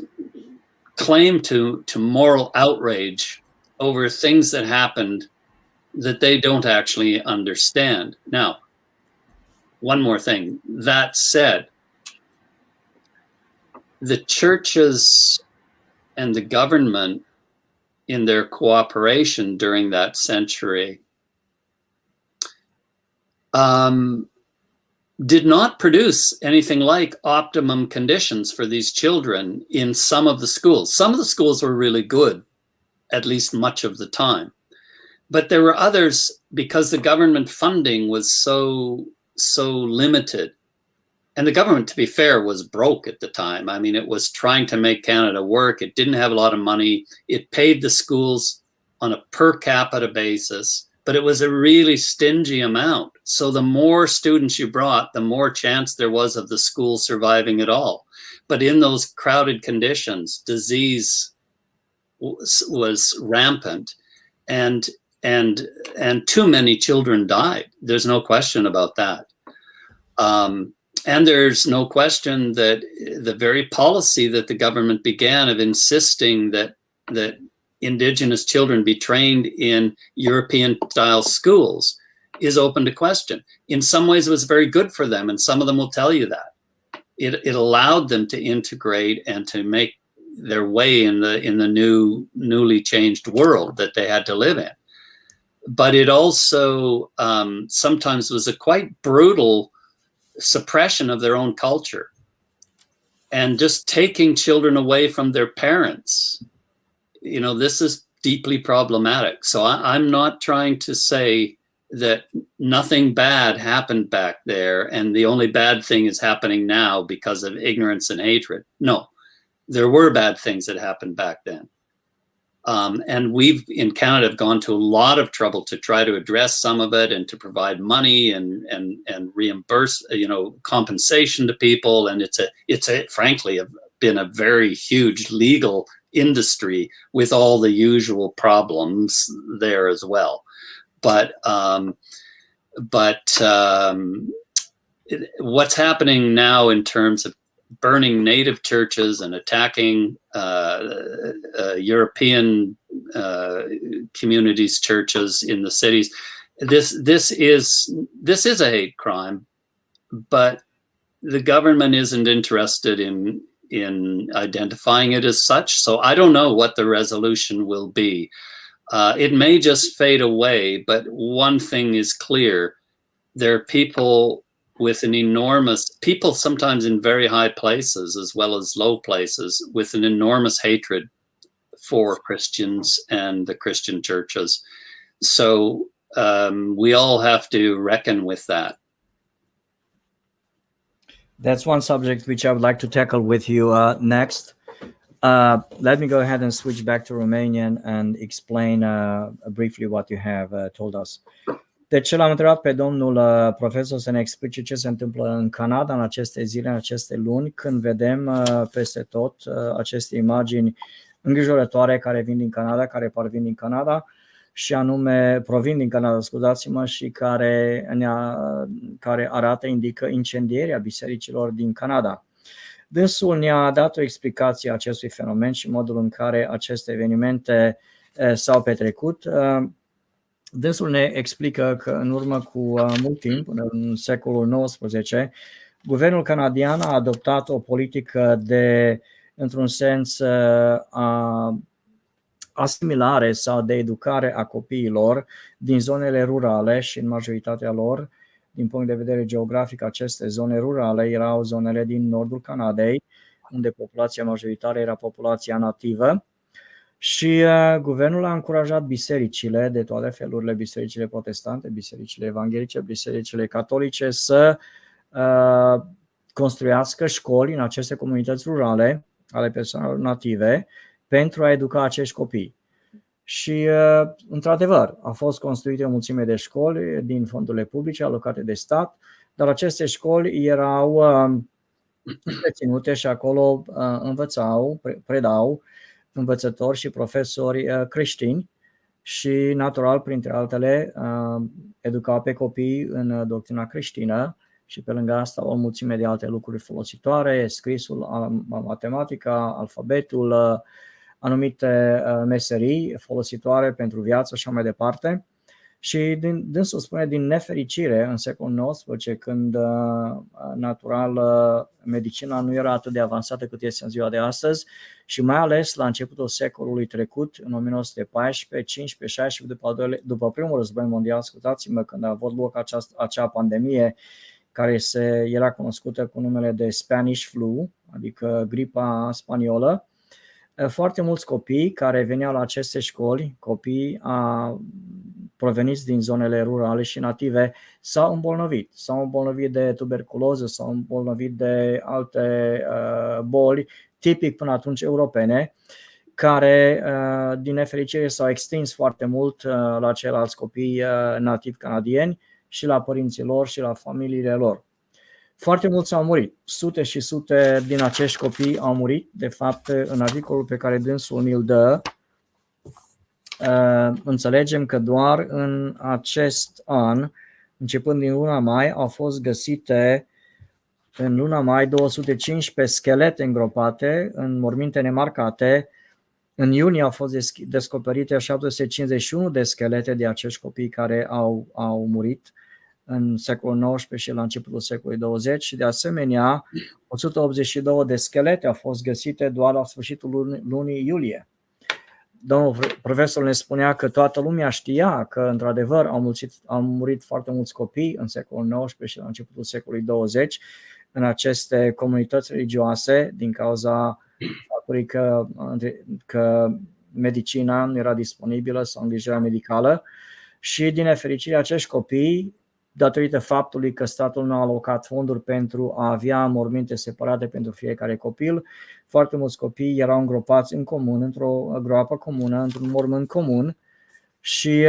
claim to moral outrage over things that happened that they don't actually understand. Now, one more thing. That said, the churches and the government, in their cooperation during that century, did not produce anything like optimum conditions for these children in some of the schools. Some of the schools were really good, at least much of the time. But there were others, because the government funding was so limited. And the government, to be fair, was broke at the time. I mean, it was trying to make Canada work. It didn't have a lot of money. It paid the schools on a per capita basis, but it was a really stingy amount. So the more students you brought, the more chance there was of the school surviving at all. But in those crowded conditions, disease was rampant, and too many children died. There's no question about that. And there's no question that the very policy that the government began of insisting that Indigenous children be trained in European-style schools is open to question. In some ways, it was very good for them, and some of them will tell you that. It allowed them to integrate and to make their way in the newly changed world that they had to live in. But it also sometimes was a quite brutal suppression of their own culture and just taking children away from their parents. This is deeply problematic. So I'm not trying to say that nothing bad happened back there and the only bad thing is happening now because of ignorance and hatred. No, there were bad things that happened back then. And we've in Canada have gone to a lot of trouble to try to address some of it and to provide money and reimburse, compensation to people. And it's frankly been a very huge legal industry with all the usual problems there as well. But what's happening now in terms of burning native churches and attacking European communities, churches in the cities, this is a hate crime, but the government isn't interested in identifying it as such. So I don't know what the resolution will be. It may just fade away, but one thing is clear. There are people sometimes in very high places as well as low places with an enormous hatred for Christians and the Christian churches. So we all have to reckon with that. That's one subject which I would like to tackle with you next. Let me go ahead and switch back to Romanian and explain briefly what you have told us. Deci l-am întrebat pe domnul profesor să ne explice ce se întâmplă în Canada în aceste zile, în aceste luni, când vedem peste tot aceste imagini îngrijorătoare care vin din Canada, care parvin din Canada și anume provin din Canada, scuzați-mă, și care arată, indică incendierea bisericilor din Canada. Dânsul ne-a dat o explicație a acestui fenomen și modul în care aceste evenimente s-au petrecut. Dânsul ne explică că în urmă cu mult timp, în secolul XIX, guvernul canadian a adoptat o politică de, într-un sens, asimilare sau de educare a copiilor din zonele rurale și în majoritatea lor, din punct de vedere geografic, aceste zone rurale erau zonele din nordul Canadei, unde populația majoritară era populația nativă. Și guvernul a încurajat bisericile de toate felurile, bisericile protestante, bisericile evanghelice, bisericile catolice să construiască școli în aceste comunități rurale ale persoanelor native pentru a educa acești copii. Și într-adevăr au fost construite o mulțime de școli din fondurile publice alocate de stat, dar aceste școli erau întreținute și acolo predau învățători și profesori creștini și natural, printre altele, educau pe copii în doctrina creștină și pe lângă asta o mulțime de alte lucruri folositoare, scrisul, matematica, alfabetul, anumite meserii folositoare pentru viață și așa mai departe. Și dânsul spune, din nefericire, în secolul XIX, când natural medicina nu era atât de avansată cât este în ziua de astăzi și mai ales la începutul secolului trecut, în 1914, 15, 16, după primul război mondial, scuzați-mă, când a avut loc acea pandemie care era cunoscută cu numele de Spanish flu, adică gripa spaniolă, foarte mulți copii care veneau la aceste școli, copii proveniți din zonele rurale și native, s-au îmbolnăvit de tuberculoză, s-au îmbolnăvit de alte boli, tipic până atunci europene, care din nefericire s-au extins foarte mult la ceilalți copii nativi canadieni și la părinții lor și la familiile lor. Foarte mulți au murit, sute și sute din acești copii au murit. De fapt, în articolul pe care dânsul mi-l dă, înțelegem că doar în acest an, începând din luna mai, au fost găsite în luna mai 215 schelete îngropate în morminte nemarcate. În iunie au fost descoperite 751 de schelete de acești copii care au murit în secolul XIX și la începutul secolului 20 și de asemenea 182 de schelete au fost găsite doar la sfârșitul lunii iulie. domnul profesor ne spunea că toată lumea știa că într-adevăr au murit foarte mulți copii în secolul XIX și la începutul secolului 20 în aceste comunități religioase din cauza faptului că medicina nu era disponibilă sau îngrijirea medicală și din nefericire acești copii, datorită faptului că statul nu a alocat fonduri pentru a avea morminte separate pentru fiecare copil, foarte mulți copii erau îngropați în comun, într-o groapă comună, într-un mormânt comun și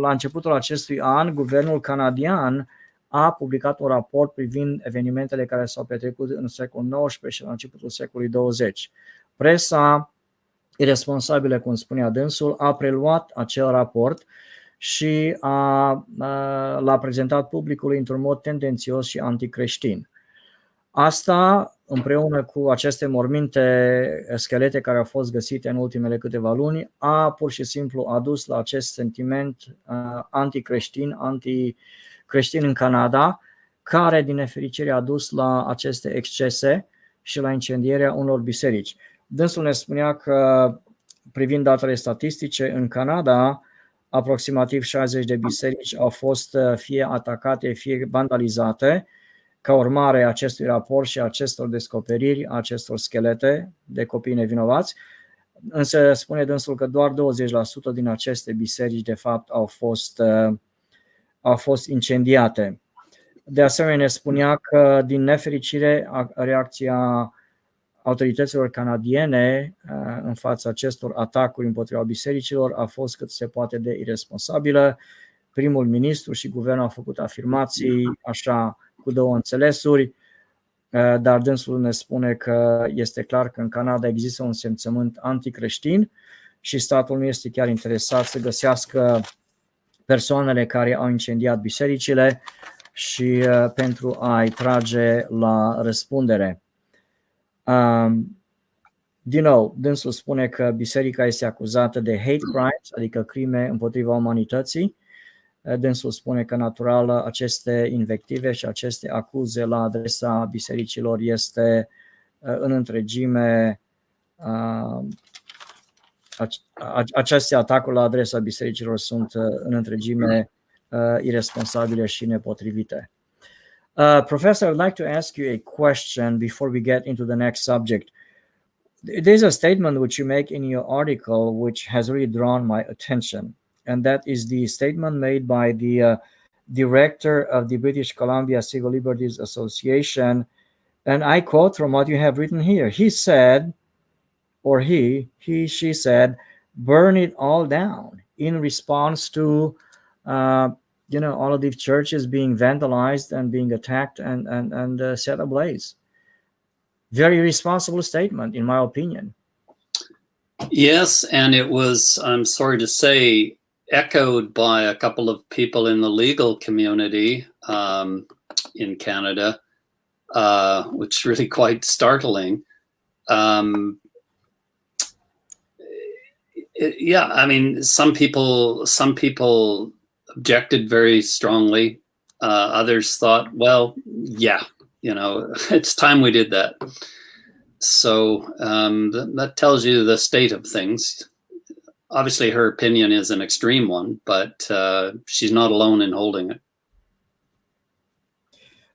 la începutul acestui an, guvernul canadian a publicat un raport privind evenimentele care s-au petrecut în secolul XIX și la începutul secolului 20. Presa irresponsabilă, cum spunea dânsul, a preluat acel raport și l-a prezentat publicului într-un mod tendențios și anticreștin. Asta, împreună cu aceste morminte, schelete care au fost găsite în ultimele câteva luni, a pur și simplu adus la acest sentiment anticreștin, anticreștin în Canada, care din nefericire a dus la aceste excese și la incendierea unor biserici. Dânsul ne spunea că, privind datele statistice, în Canada, aproximativ 60 de biserici au fost fie atacate, fie vandalizate, ca urmare a acestui raport și acestor descoperiri, acestor schelete de copii nevinovați, însă spune dânsul că doar 20% din aceste biserici de fapt au fost incendiate. De asemenea ne spunea că din nefericire reacția autorităților canadiene în fața acestor atacuri împotriva bisericilor a fost cât se poate de irresponsabilă. Primul ministru și guvernul au făcut afirmații așa cu două înțelesuri, dar dânsul ne spune că este clar că în Canada există un simțământ anticreștin și statul nu este chiar interesat să găsească persoanele care au incendiat bisericile și pentru a-i trage la răspundere. Din nou, dânsul spune că biserica este acuzată de hate crimes, adică crime împotriva umanității. Dânsul spune că natural aceste invective și aceste acuze la adresa bisericilor este în întregime, aceste atacuri la adresa bisericilor sunt în întregime irresponsabile și nepotrivite. Professor, I'd like to ask you a question before we get into the next subject. There's a statement which you make in your article which has really drawn my attention, and that is the statement made by the director of the British Columbia Civil Liberties Association, and I quote from what you have written here. He said, or she said, burn it all down, in response to all of these churches being vandalized and being attacked and set ablaze. Very responsible statement, in my opinion. Yes, and it was, I'm sorry to say, echoed by a couple of people in the legal community in Canada, which is really quite startling. Yeah, I mean, some people objected very strongly. Others thought, well, yeah, it's time we did that. So that tells you the state of things. Obviously, her opinion is an extreme one, but she's not alone in holding it.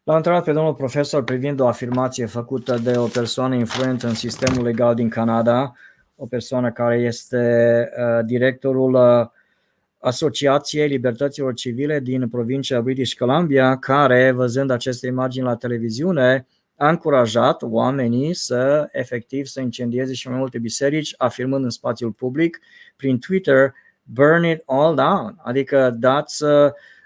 L-a întrebat pe domnul profesor privind o afirmație făcută de o persoană influentă în sistemul legal din Canada, o persoană care este directorul Asociației Libertăților Civile din provincia British Columbia, care, văzând aceste imagini la televiziune, a încurajat oamenii să incendieze și mai multe biserici, afirmând în spațiul public, prin Twitter, burn it all down, adică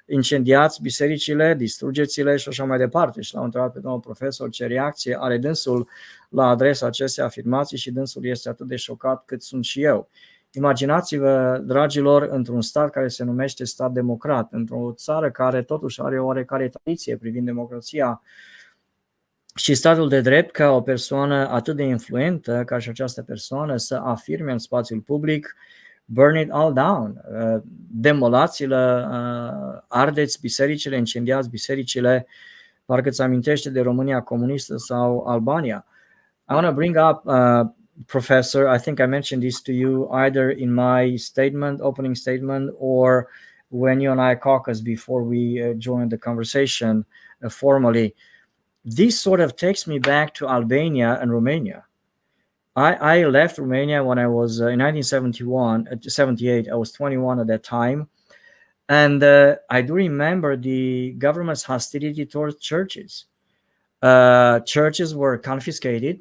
incendiați bisericile, distrugeți-le și așa mai departe. Și l-am întrebat pe domnul profesor ce reacție are dânsul la adresa acestei afirmații și dânsul este atât de șocat cât sunt și eu. Imaginați-vă, dragilor, într-un stat care se numește stat democrat, într-o țară care totuși are o oarecare tradiție privind democrația și statul de drept, ca o persoană atât de influentă ca și această persoană să afirme în spațiul public, burn it all down, demolați-le, ardeți bisericile, incendiați bisericile, parcă îți amintește de România comunistă sau Albania. I want to bring up Professor, I think I mentioned this to you either in my opening statement, or when you and I caucused before we joined the conversation formally. This sort of takes me back to Albania and Romania. I left Romania when I was in 78. I was 21 at that time. And I do remember the government's hostility towards churches. Churches were confiscated.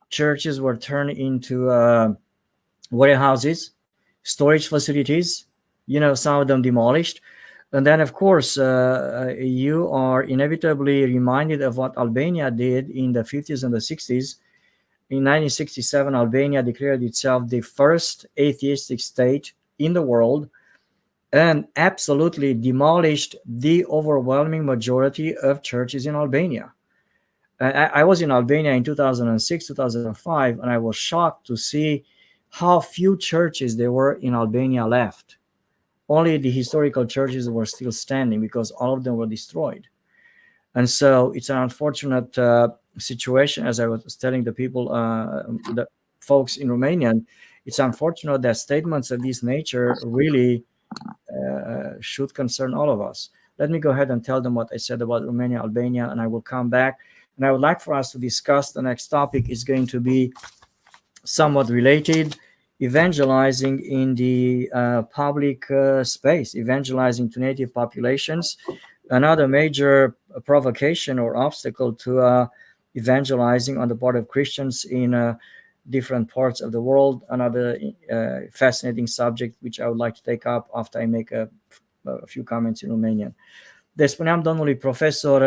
Churches were turned into warehouses, storage facilities, some of them demolished. And then, of course, you are inevitably reminded of what Albania did in the 50s and the 60s. In 1967, Albania declared itself the first atheistic state in the world and absolutely demolished the overwhelming majority of churches in Albania. I was in Albania in 2006, 2005, and I was shocked to see how few churches there were in Albania left. Only the historical churches were still standing because all of them were destroyed. And so it's an unfortunate situation, as I was telling the people, the folks in Romania. It's unfortunate that statements of this nature really should concern all of us. Let me go ahead and tell them what I said about Romania, Albania, and I will come back. And I would like for us to discuss the next topic. Is going to be somewhat related: evangelizing in the public space, evangelizing to native populations. Another major provocation or obstacle to evangelizing on the part of Christians in different parts of the world. Another fascinating subject which I would like to take up after I make a few comments in Romanian. Deci spuneam domnului profesor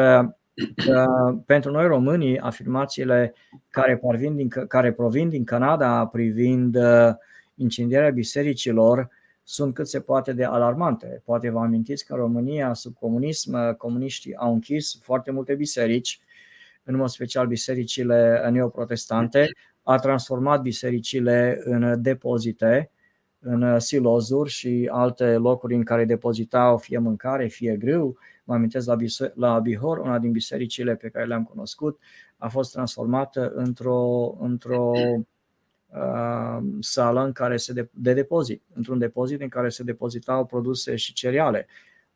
că pentru noi românii afirmațiile care provin din Canada privind incendierea bisericilor sunt cât se poate de alarmante. Poate vă amintiți că în România, sub comunism, comuniștii au închis foarte multe biserici, în mod special bisericile neoprotestante, a transformat bisericile în depozite, în silozuri și alte locuri în care depozitau fie mâncare, fie grâu. Mă amintesc la Bihor, una din bisericile pe care le-am cunoscut a fost transformată într-o sală în care de depozit, într-un depozit în care se depozitau produse și cereale.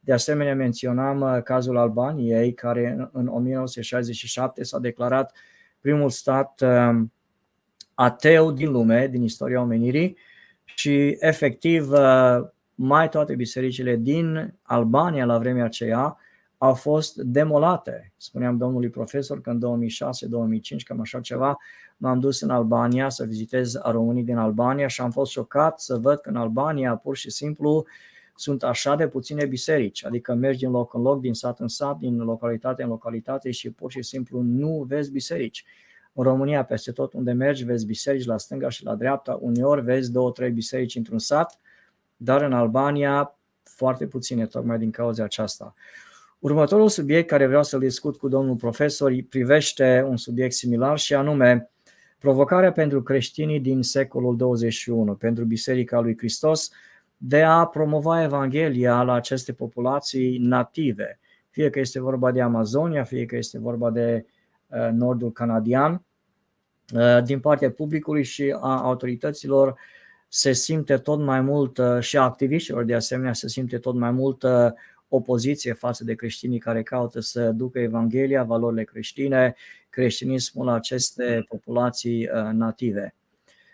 De asemenea, menționam cazul Albaniei, care în 1967 s-a declarat primul stat ateu din lume, din istoria omenirii, și efectiv mai toate bisericile din Albania la vremea aceea au fost demolate. Spuneam domnului profesor că în 2006-2005, cam așa ceva, m-am dus în Albania să vizitez românii din Albania și am fost șocat să văd că în Albania pur și simplu sunt așa de puține biserici, adică mergi din loc în loc, din sat în sat, din localitate în localitate și pur și simplu nu vezi biserici. În România, peste tot unde mergi, vezi biserici la stânga și la dreapta, uneori vezi 2-3 biserici într-un sat, dar în Albania foarte puține, tocmai din cauza aceasta. Următorul subiect care vreau să-l discut cu domnul profesor privește un subiect similar și anume provocarea pentru creștinii din secolul 21, pentru Biserica lui Hristos, de a promova Evanghelia la aceste populații native, fie că este vorba de Amazonia, fie că este vorba de nordul canadian. Din partea publicului și a autorităților se simte tot mai mult, și a activiștilor de asemenea, se simte tot mai multă opoziție față de creștinii care caută să ducă Evanghelia, valorile creștine, creștinismul la aceste populații native.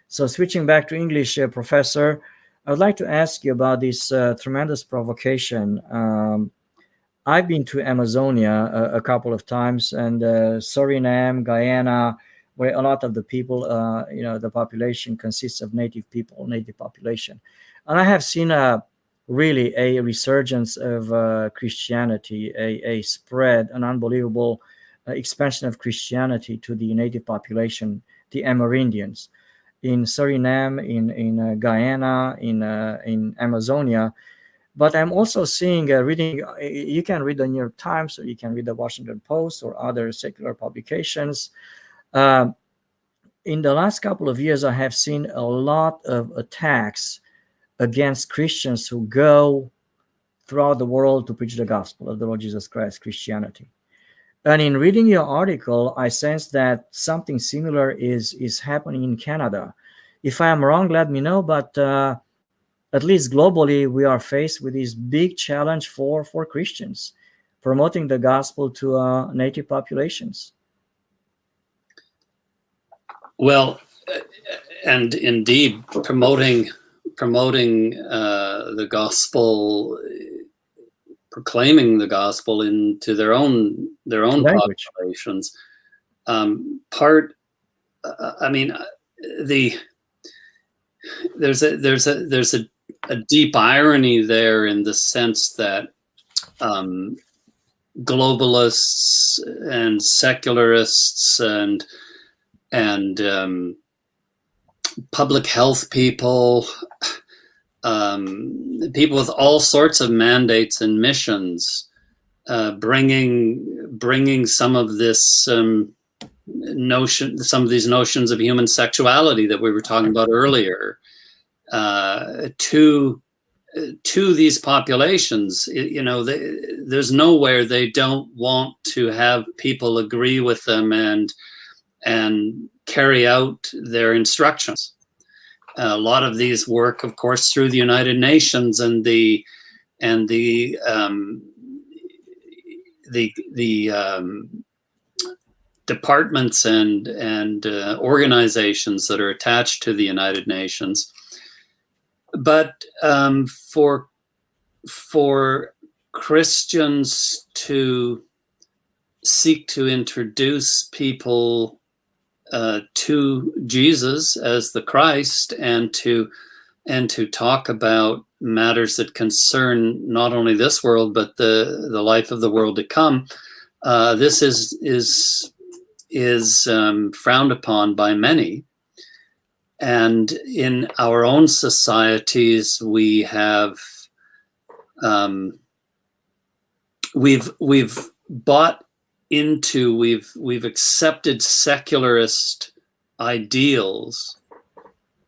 So switching back to English, Professor, I would like to ask you about this tremendous provocation. I've been to Amazonia a couple of times, and Suriname, Guyana, where a lot of the people, the population consists of native people, native population. And I have seen really a resurgence of Christianity, a spread, an unbelievable expansion of Christianity to the native population, the Amerindians. In Suriname, in Guyana, in Amazonia. But I'm also seeing, reading, you can read the New York Times or you can read the Washington Post or other secular publications. In the last couple of years, I have seen a lot of attacks against Christians who go throughout the world to preach the gospel of the Lord Jesus Christ, Christianity. And in reading your article, I sense that something similar is happening in Canada. If I am wrong, let me know, but at least globally, we are faced with this big challenge for Christians, promoting the gospel to native populations. Well, and indeed, promoting the gospel, proclaiming the gospel into their own Language. populations. There's a deep irony there, in the sense that globalists and secularists and public health people, people with all sorts of mandates and missions, bringing some of this some of these notions of human sexuality that we were talking about earlier, to these populations. There's nowhere they don't want to have people agree with them and carry out their instructions. A lot of these work, of course, through the United Nations and the departments and organizations that are attached to the United Nations. But for Christians to seek to introduce people to Jesus as the Christ, and to talk about matters that concern not only this world but the life of the world to come, this is frowned upon by many. And in our own societies, we have we've bought into, we've accepted secularist ideals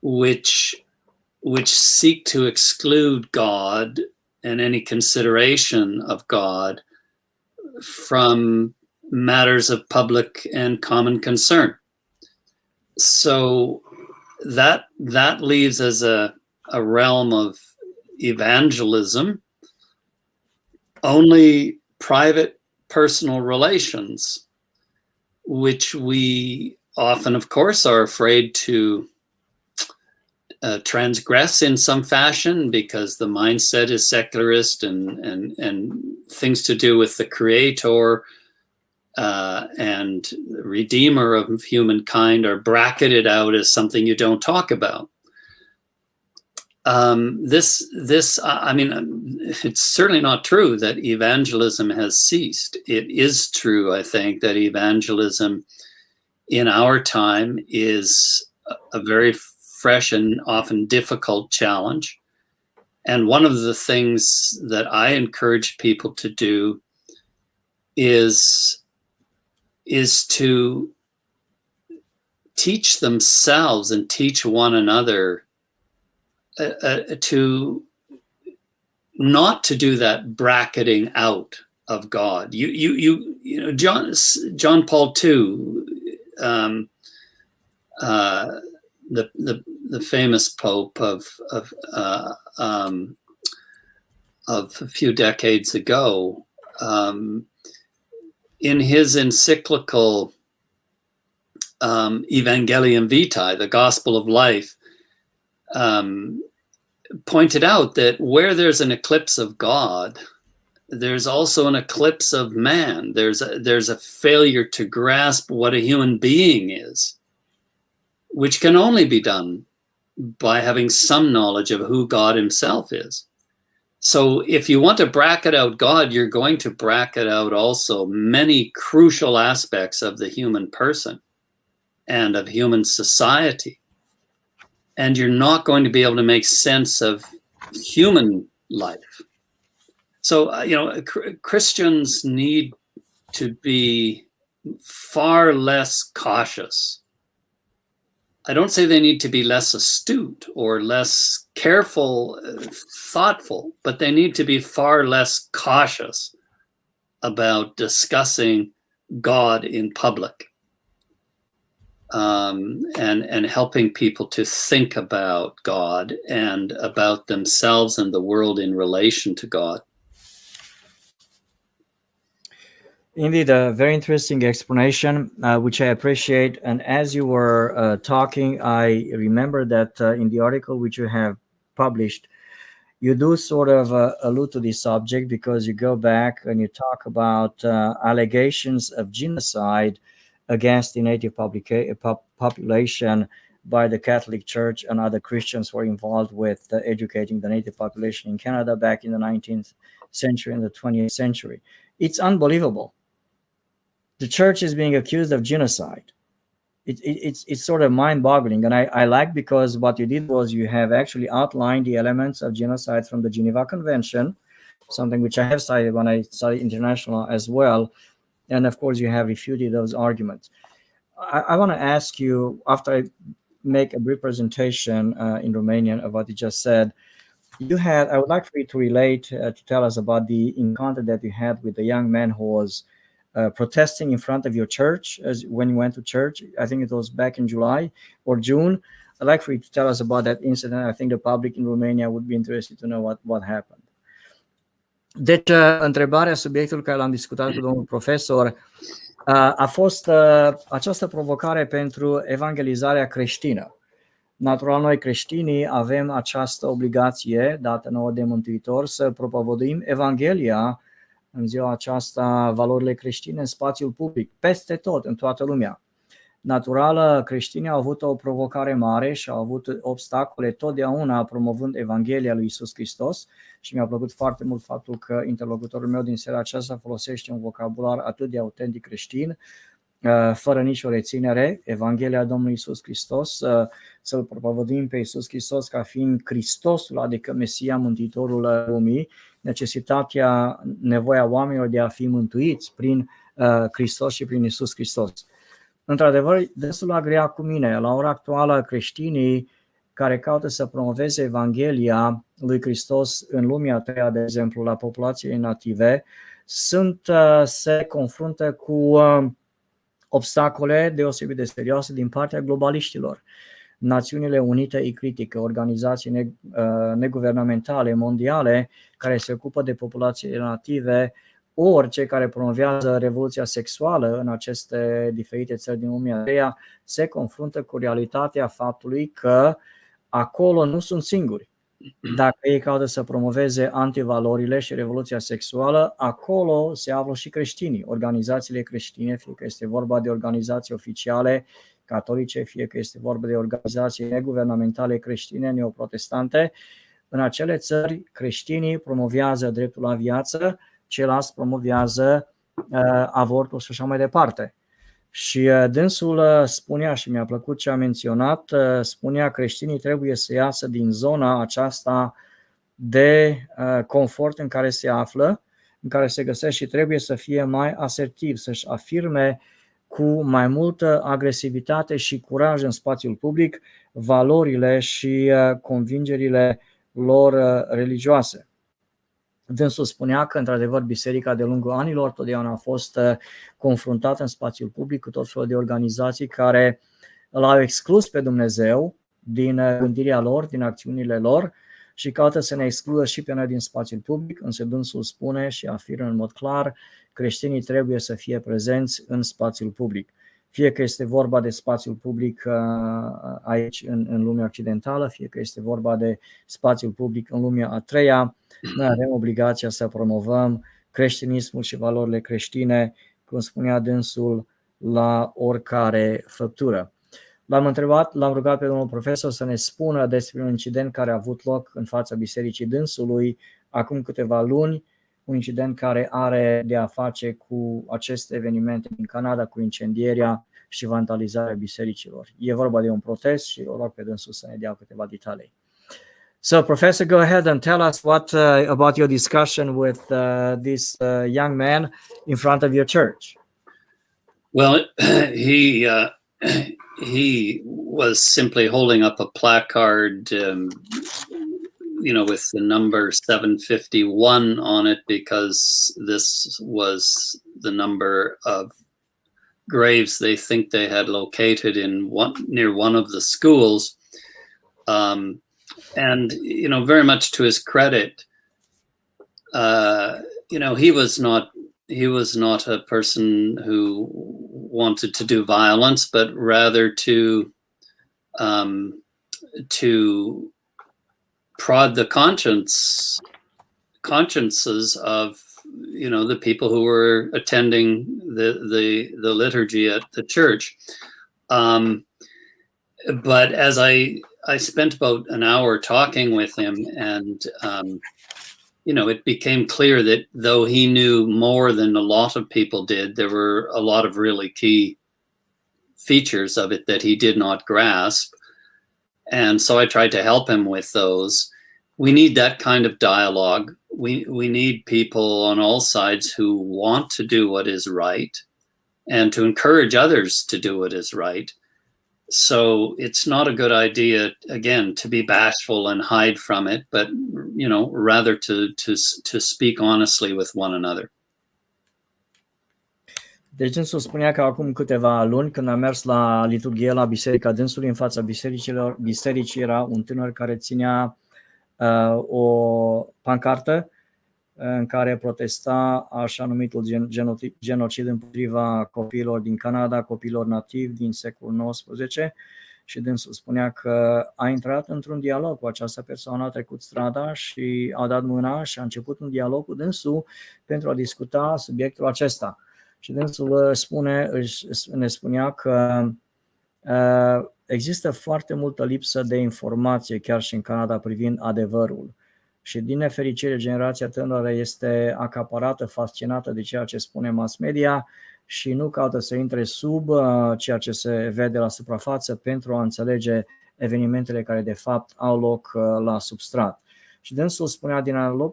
which seek to exclude God and any consideration of God from matters of public and common concern. So that leaves as a realm of evangelism only private personal relations, which we often, of course, are afraid to transgress in some fashion, because the mindset is secularist, and things to do with the Creator and Redeemer of humankind are bracketed out as something you don't talk about. I mean, it's certainly not true that evangelism has ceased. It is true, I think, that evangelism in our time is a very fresh and often difficult challenge. And one of the things that I encourage people to do is to teach themselves and teach one another to not to do that bracketing out of God. You know, John Paul II, the famous Pope of a few decades ago, in his encyclical Evangelium Vitae, the Gospel of Life, pointed out that where there's an eclipse of God, there's also an eclipse of man. There's a failure to grasp what a human being is, which can only be done by having some knowledge of who God himself is. So if you want to bracket out God, you're going to bracket out also many crucial aspects of the human person and of human society. And you're not going to be able to make sense of human life. So, you know, Christians need to be far less cautious. I don't say they need to be less astute or less careful, thoughtful, but they need to be far less cautious about discussing God in public, and helping people to think about God and about themselves and the world in relation to God. Indeed, a very interesting explanation, which I appreciate. And as you were talking, I remember that in the article which you have published, you do sort of allude to this subject, because you go back and you talk about allegations of genocide against the native population by the Catholic Church and other Christians who were involved with educating the native population in Canada back in the 19th century and the 20th century. It's unbelievable. The church is being accused of genocide. It's sort of mind-boggling, and I like, because what you did was you have actually outlined the elements of genocide from the Geneva Convention, something which I have studied when I studied international as well, and of course you have refuted those arguments. I want to ask you, after I make a brief presentation in Romanian of what you just said, I would like for you to relate, to tell us about the encounter that you had with the young man who was protesting in front of your church when you went to church. I think it was back in July or June. I'd like for you to tell us about that incident. I think the public in Romania would be interested to know what happened. Deci, întrebarea, subiectul care l-am discutat cu domnul profesor, a fost această provocare pentru evangelizarea creștină. Natural, noi creștinii avem această obligație dată nouă de Mântuitor să propovăduim Evanghelia în ziua aceasta, valorile creștine în spațiul public, peste tot, în toată lumea. Natural, creștinii au avut o provocare mare și au avut obstacole totdeauna promovând Evanghelia lui Iisus Hristos, și mi-a plăcut foarte mult faptul că interlocutorul meu din seara aceasta folosește un vocabular atât de autentic creștin, fără nicio reținere, Evanghelia Domnului Iisus Hristos, să-L propovăduim pe Iisus Hristos ca fiind Hristosul, adică Mesia, Mântuitorul lumii, necesitatea, nevoia oamenilor de a fi mântuiți prin Hristos și prin Iisus Hristos. Într-adevăr, destul agrea cu mine. La ora actuală, creștinii care caută să promoveze Evanghelia lui Hristos în lumea a treia, de exemplu, la populațiile native, se confruntă cu obstacole deosebit de serioase din partea globaliștilor. Națiunile Unite îi critică, organizații neguvernamentale mondiale care se ocupă de populațiile native, ori cei care promovează revoluția sexuală în aceste diferite țări din lumea a treia se confruntă cu realitatea faptului că acolo nu sunt singuri. Dacă ei caută să promoveze antivalorile și revoluția sexuală, acolo se află și creștinii, organizațiile creștine, fie că este vorba de organizații oficiale catolice, fie că este vorba de organizații neguvernamentale creștine, neoprotestante. În acele țări, creștinii promovează dreptul la viață, ceilalți promovează avortul și așa mai departe. Și dânsul spunea, și mi-a plăcut ce a menționat, spunea: creștinii trebuie să iasă din zona aceasta de confort în care se află, în care se găsesc, și trebuie să fie mai asertiv, să-și afirme cu mai multă agresivitate și curaj în spațiul public valorile și convingerile lor religioase. Dânsul spunea că, într-adevăr, biserica de lungul anilor totdeauna a fost confruntată în spațiul public cu tot felul de organizații care l-au exclus pe Dumnezeu din gândirea lor, din acțiunile lor, și caută să ne excludă și pe noi din spațiul public. Însă dânsul spune și afirmă în mod clar: creștinii trebuie să fie prezenți în spațiul public. Fie că este vorba de spațiul public aici în lumea occidentală, fie că este vorba de spațiul public în lumea a treia, noi avem obligația să promovăm creștinismul și valorile creștine, cum spunea dânsul, la oricare făptură. L-am rugat pe domnul profesor să ne spună despre un incident care a avut loc în fața bisericii dânsului acum câteva luni, un incident care are de a face cu aceste evenimente din Canada, cu incendierea și vandalizarea bisericilor. E vorba de un protest și o rog pe dânsul să ne dea câteva detalii. So, Professor, go ahead and tell us about your discussion with this young man in front of your church. Well, he was simply holding up a placard, with the number 751 on it, because this was the number of graves they think they had located near one of the schools. And, very much to his credit, he was not a person who wanted to do violence, but rather to prod the consciences of the people who were attending the liturgy at the church. But as I spent about an hour talking with him, and it became clear that though he knew more than a lot of people did, there were a lot of really key features of it that he did not grasp. And so I tried to help him with those. We need that kind of dialogue. We need people on all sides who want to do what is right and to encourage others to do what is right. So it's not a good idea, again, to be bashful and hide from it, but, rather to speak honestly with one another. Deci dânsul spunea că acum câteva luni, când am mers la liturghie la biserica dânsului, în fața bisericii era un tânăr care ținea o pancartă în care protesta așa numitul genocid împotriva copiilor din Canada, copiilor nativi din secolul XIX, și dânsul spunea că a intrat într-un dialog cu această persoană, a trecut strada și a dat mâna și a început un dialog cu dânsul pentru a discuta subiectul acesta. Și dânsul ne spunea că există foarte multă lipsă de informație chiar și în Canada privind adevărul. Și din nefericire, generația tânără este acaparată, fascinată de ceea ce spune mass media și nu caută să intre sub ceea ce se vede la suprafață pentru a înțelege evenimentele care de fapt au loc la substrat. Și dânsul spunea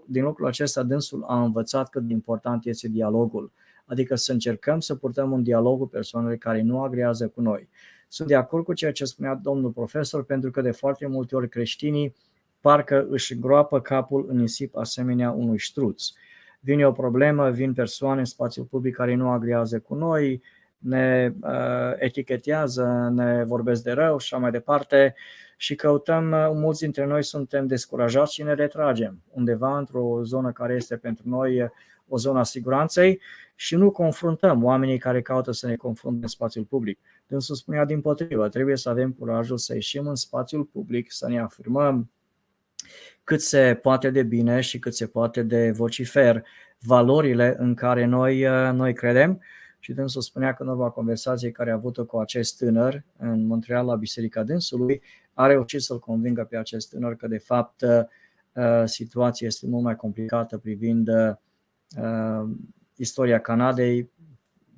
din lucrul acesta, dânsul a învățat cât de important este dialogul, adică să încercăm să purtăm un dialog cu persoanele care nu agrează cu noi. Sunt de acord cu ceea ce spunea domnul profesor, pentru că de foarte multe ori creștinii parcă își îngroapă capul în nisip asemenea unui ștruț. Vine o problemă, vin persoane în spațiul public care nu agrează cu noi, ne etichetează, ne vorbesc de rău și așa mai departe și căutăm, mulți dintre noi suntem descurajați și ne retragem undeva într-o zonă care este pentru noi o zonă a siguranței și nu confruntăm oamenii care caută să ne confrunte în spațiul public. Dânsul spunea dimpotrivă, trebuie să avem curajul să ieșim în spațiul public, să ne afirmăm cât se poate de bine și cât se poate de vocifer valorile în care noi credem. Și dânsul spunea că în urma conversației care a avut-o cu acest tânăr în Montreal la Biserica Dânsului, a reușit să-l convingă pe acest tânăr că de fapt situația este mult mai complicată privind istoria Canadei,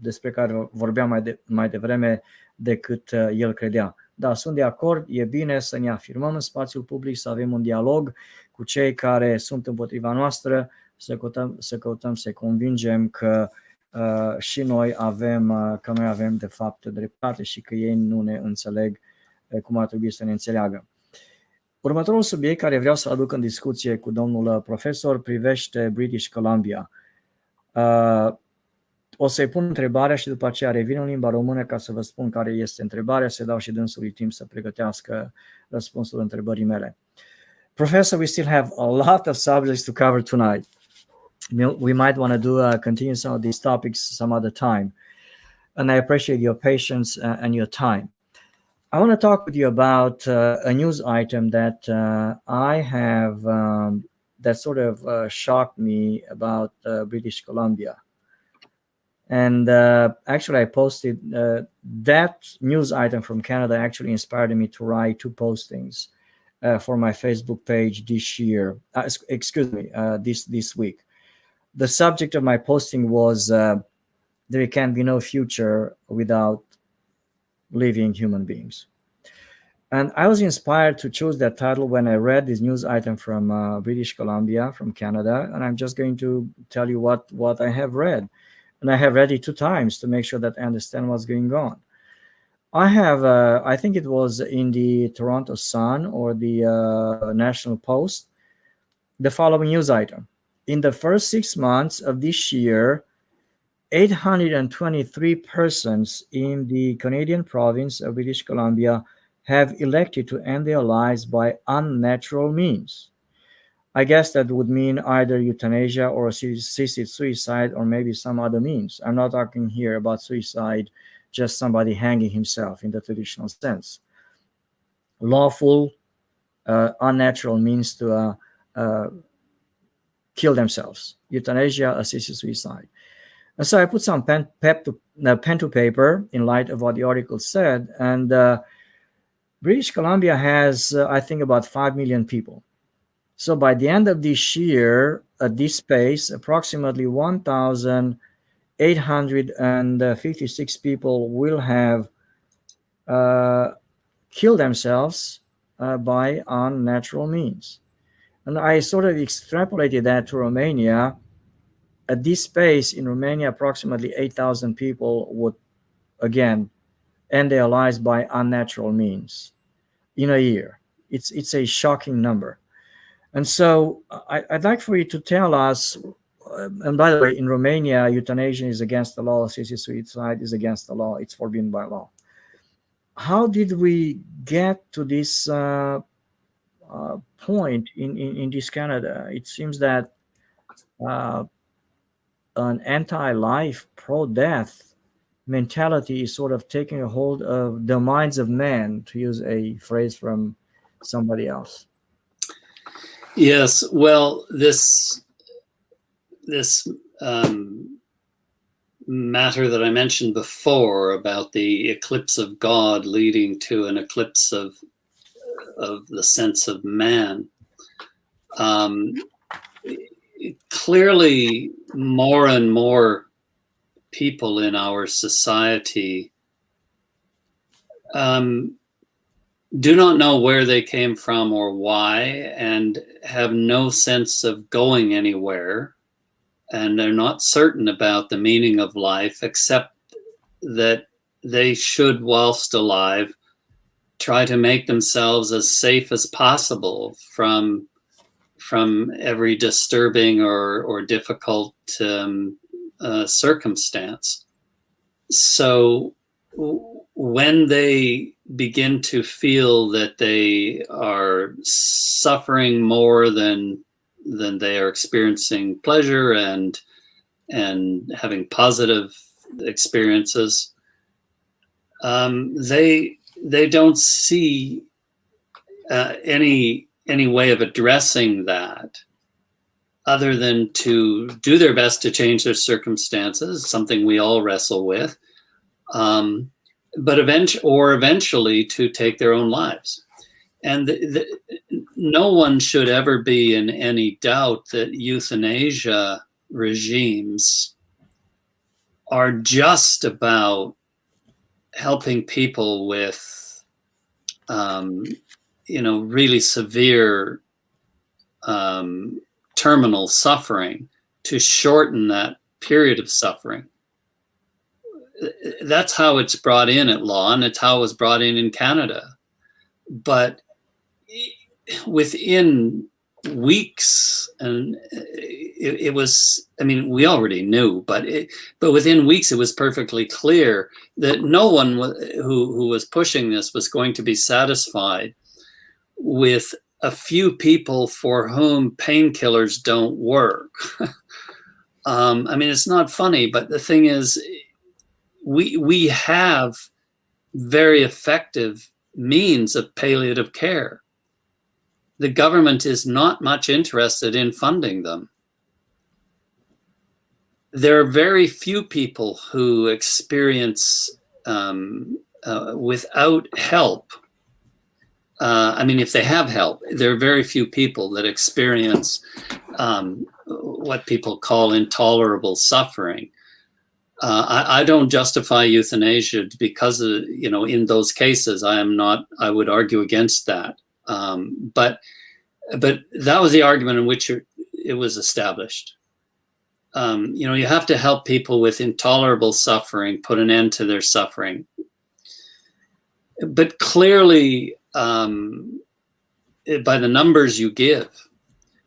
despre care vorbeam mai devreme, decât el credea. Da, sunt de acord, e bine să ne afirmăm în spațiul public, să avem un dialog cu cei care sunt împotriva noastră, să căutăm să convingem că și noi avem de fapt dreptate și că ei nu ne înțeleg cum ar trebui să ne înțeleagă. Următorul subiect care vreau să aduc în discuție cu domnul profesor privește British Columbia. O să-i pun întrebarea și după aceea revin în limba română ca să vă spun care este întrebarea, să dau și dânsului timp să pregătească răspunsul întrebării mele. Professor, we still have a lot of subjects to cover tonight. We might want to continue some of these topics some other time. And I appreciate your patience and your time. I want to talk with you about a news item that I have that sort of shocked me about British Columbia. And actually I posted that news item from Canada actually inspired me to write 2 postings for my Facebook page this year. This week. The subject of my posting was there can be no future without living human beings. And I was inspired to choose that title when I read this news item from British Columbia, from Canada, and I'm just going to tell you what I have read. And I have read it 2 times to make sure that I understand what's going on. I have, I think it was in the Toronto Sun or the National Post, the following news item. In the first 6 months of this year, 823 persons in the Canadian province of British Columbia have elected to end their lives by unnatural means. I guess that would mean either euthanasia or assisted suicide or maybe some other means. I'm not talking here about suicide, just somebody hanging himself in the traditional sense. Lawful, unnatural means to kill themselves. Euthanasia, assisted suicide. And so I put some pen to paper in light of what the article said. And British Columbia has, I think, about 5 million people. So by the end of this year, at this pace, approximately 1,856 people will have killed themselves by unnatural means. And I sort of extrapolated that to Romania. At this pace, in Romania, approximately 8,000 people would, again, end their lives by unnatural means in a year. It's a shocking number. And so I'd like for you to tell us, and by the way, in Romania, euthanasia is against the law, assisted suicide is against the law, it's forbidden by law. How did we get to this point in this Canada? It seems that an anti-life, pro-death mentality is sort of taking a hold of the minds of men, to use a phrase from somebody else. Yes, well, this matter that I mentioned before about the eclipse of God leading to an eclipse of the sense of man, clearly more and more people in our society do not know where they came from or why, and have no sense of going anywhere, and they're not certain about the meaning of life, except that they should, whilst alive, try to make themselves as safe as possible from every disturbing or difficult circumstance. So when they begin to feel that they are suffering more than they are experiencing pleasure and having positive experiences, they don't see any way of addressing that other than to do their best to change their circumstances, something we all wrestle with, but eventually to take their own lives. And no one should ever be in any doubt that euthanasia regimes are just about helping people with, really severe terminal suffering, to shorten that period of suffering. That's how it's brought in at law, and it's how it was brought in Canada. But within weeks, and it was, I mean, we already knew, but within weeks it was perfectly clear that no one who was pushing this was going to be satisfied with a few people for whom painkillers don't work. I mean, it's not funny, but the thing is, we have very effective means of palliative care. The government is not much interested in funding them. There are very few people who experience without help. I mean, if they have help, there are very few people that experience what people call intolerable suffering. I don't justify euthanasia because of, in those cases, I would argue against that. But that was the argument in which it was established. You have to help people with intolerable suffering, put an end to their suffering. But clearly, by the numbers you give,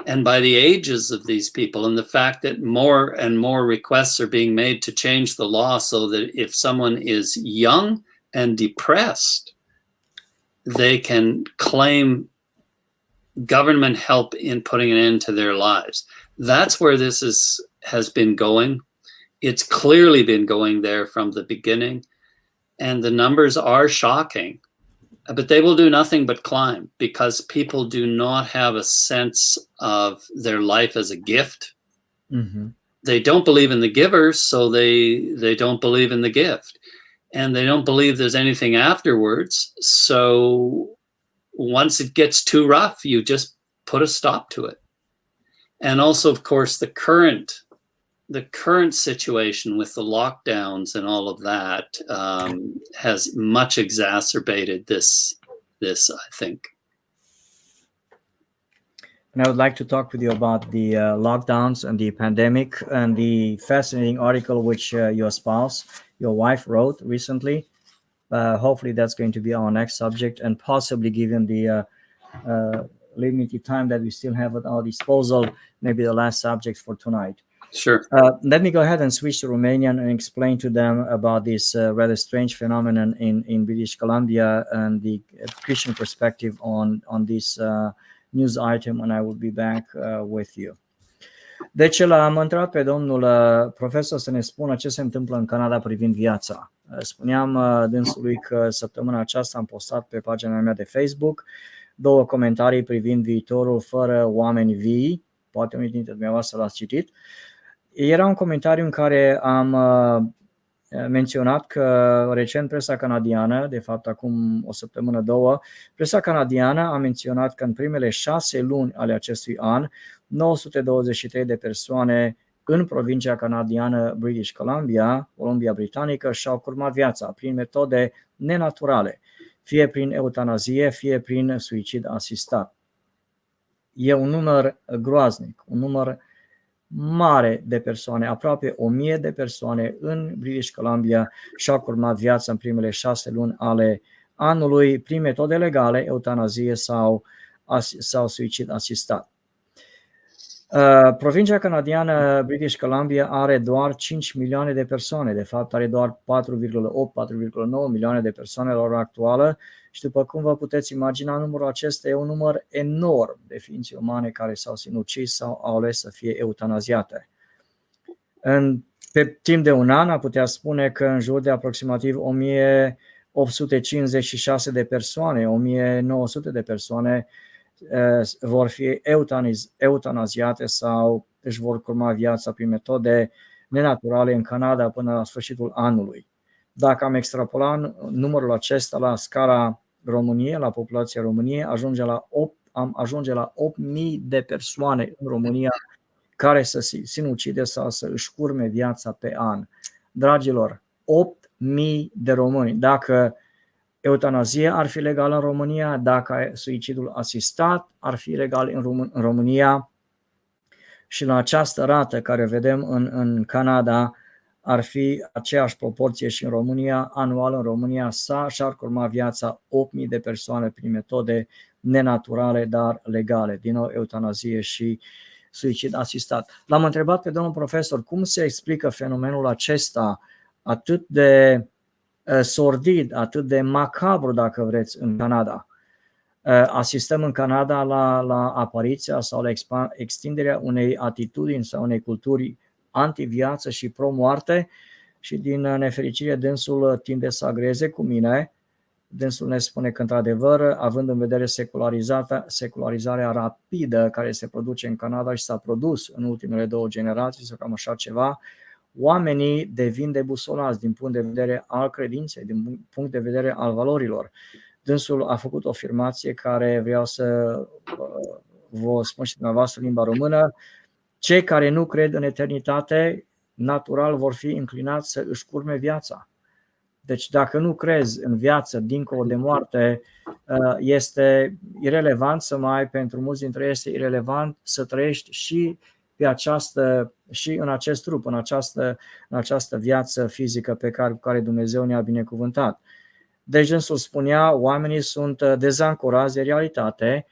and by the ages of these people, and the fact that more and more requests are being made to change the law so that if someone is young and depressed, they can claim government help in putting an end to their lives. That's where this has been going. It's clearly been going there from the beginning, and the numbers are shocking, but they will do nothing but climb because people do not have a sense of their life as a gift. Mm-hmm. They don't believe in the givers, so they don't believe in the gift, and they don't believe there's anything afterwards. So once it gets too rough, you just put a stop to it. And also, of course, the current situation with the lockdowns and all of that has much exacerbated this, I think. And I would like to talk with you about the lockdowns and the pandemic and the fascinating article which your spouse, your wife, wrote recently. Hopefully that's going to be our next subject, and possibly, given the limited time that we still have at our disposal, maybe the last subject for tonight. Sure. Let me go ahead and switch to Romanian and explain to them about this rather strange phenomenon in British Columbia and the Christian perspective on this news item, and I will be back with you. Deci l-am întrebat pe domnul profesor să ne spună ce se întâmplă în Canada privind viața. Spuneam dânsului că săptămâna aceasta am postat pe pagina mea de Facebook 2 comentarii privind viitorul fără oameni vii. Poate unii dintre dumneavoastră l-ați citit. Era un comentariu în care am menționat că recent presa canadiană, de fapt acum o săptămână, 2, presa canadiană a menționat că în primele 6 luni ale acestui an, 923 de persoane în provincia canadiană British Columbia, Columbia Britanică, și-au curmat viața prin metode nenaturale, fie prin eutanazie, fie prin suicid asistat. E un număr groaznic, un număr mare de persoane, aproape 1000 de persoane în British Columbia și-au curmat viața în primele 6 luni ale anului prin metode legale, eutanazie sau suicid asistat. Provincia canadiană British Columbia are doar 5 milioane de persoane, de fapt are doar 4,8-4,9 milioane de persoane la ora actuală și, după cum vă puteți imagina, numărul acesta e un număr enorm de ființe umane care s-au sinucis sau au ales să fie eutanaziate. Pe timp de un an am putea spune că în jur de aproximativ 1856 de persoane, 1900 de persoane vor fi eutanaziate sau își vor curma viața prin metode nenaturale în Canada până la sfârșitul anului. Dacă am extrapolat numărul acesta la scara României, la populația României, ajunge la 8.000 de persoane în România care să se sinucide sau să își curme viața pe an. Dragilor, 8.000 de români. Dacă eutanazia ar fi legală în România, dacă suicidul asistat ar fi legal în România și la această rată care vedem în Canada ar fi aceeași proporție și în România, anual în România și-ar curma viața 8.000 de persoane prin metode nenaturale, dar legale, din nou eutanazie și suicid asistat. L-am întrebat pe domnul profesor cum se explică fenomenul acesta atât de sordid, atât de macabru, dacă vreți, în Canada. Asistăm în Canada la apariția sau la extinderea unei atitudini sau unei culturi antiviață și pro-moarte și, din nefericire, dânsul tinde să agreze cu mine. Dânsul ne spune că, într-adevăr, având în vedere secularizarea rapidă care se produce în Canada și s-a produs în ultimele 2 generații sau cam așa ceva, oamenii devin debusolați din punct de vedere al credinței, din punct de vedere al valorilor. Dânsul a făcut o afirmație care vreau să vă spun și dumneavoastră în limba română. Cei care nu cred în eternitate, natural vor fi inclinați să își curme viața. Deci dacă nu crezi în viață dincolo de moarte, este irelevant să mai, pentru mulți dintre ei este irelevant să trăiești și în acest trup, în această viață fizică pe care Dumnezeu ne-a binecuvântat. Deci dânsul spunea, oamenii sunt dezancorați de realitate,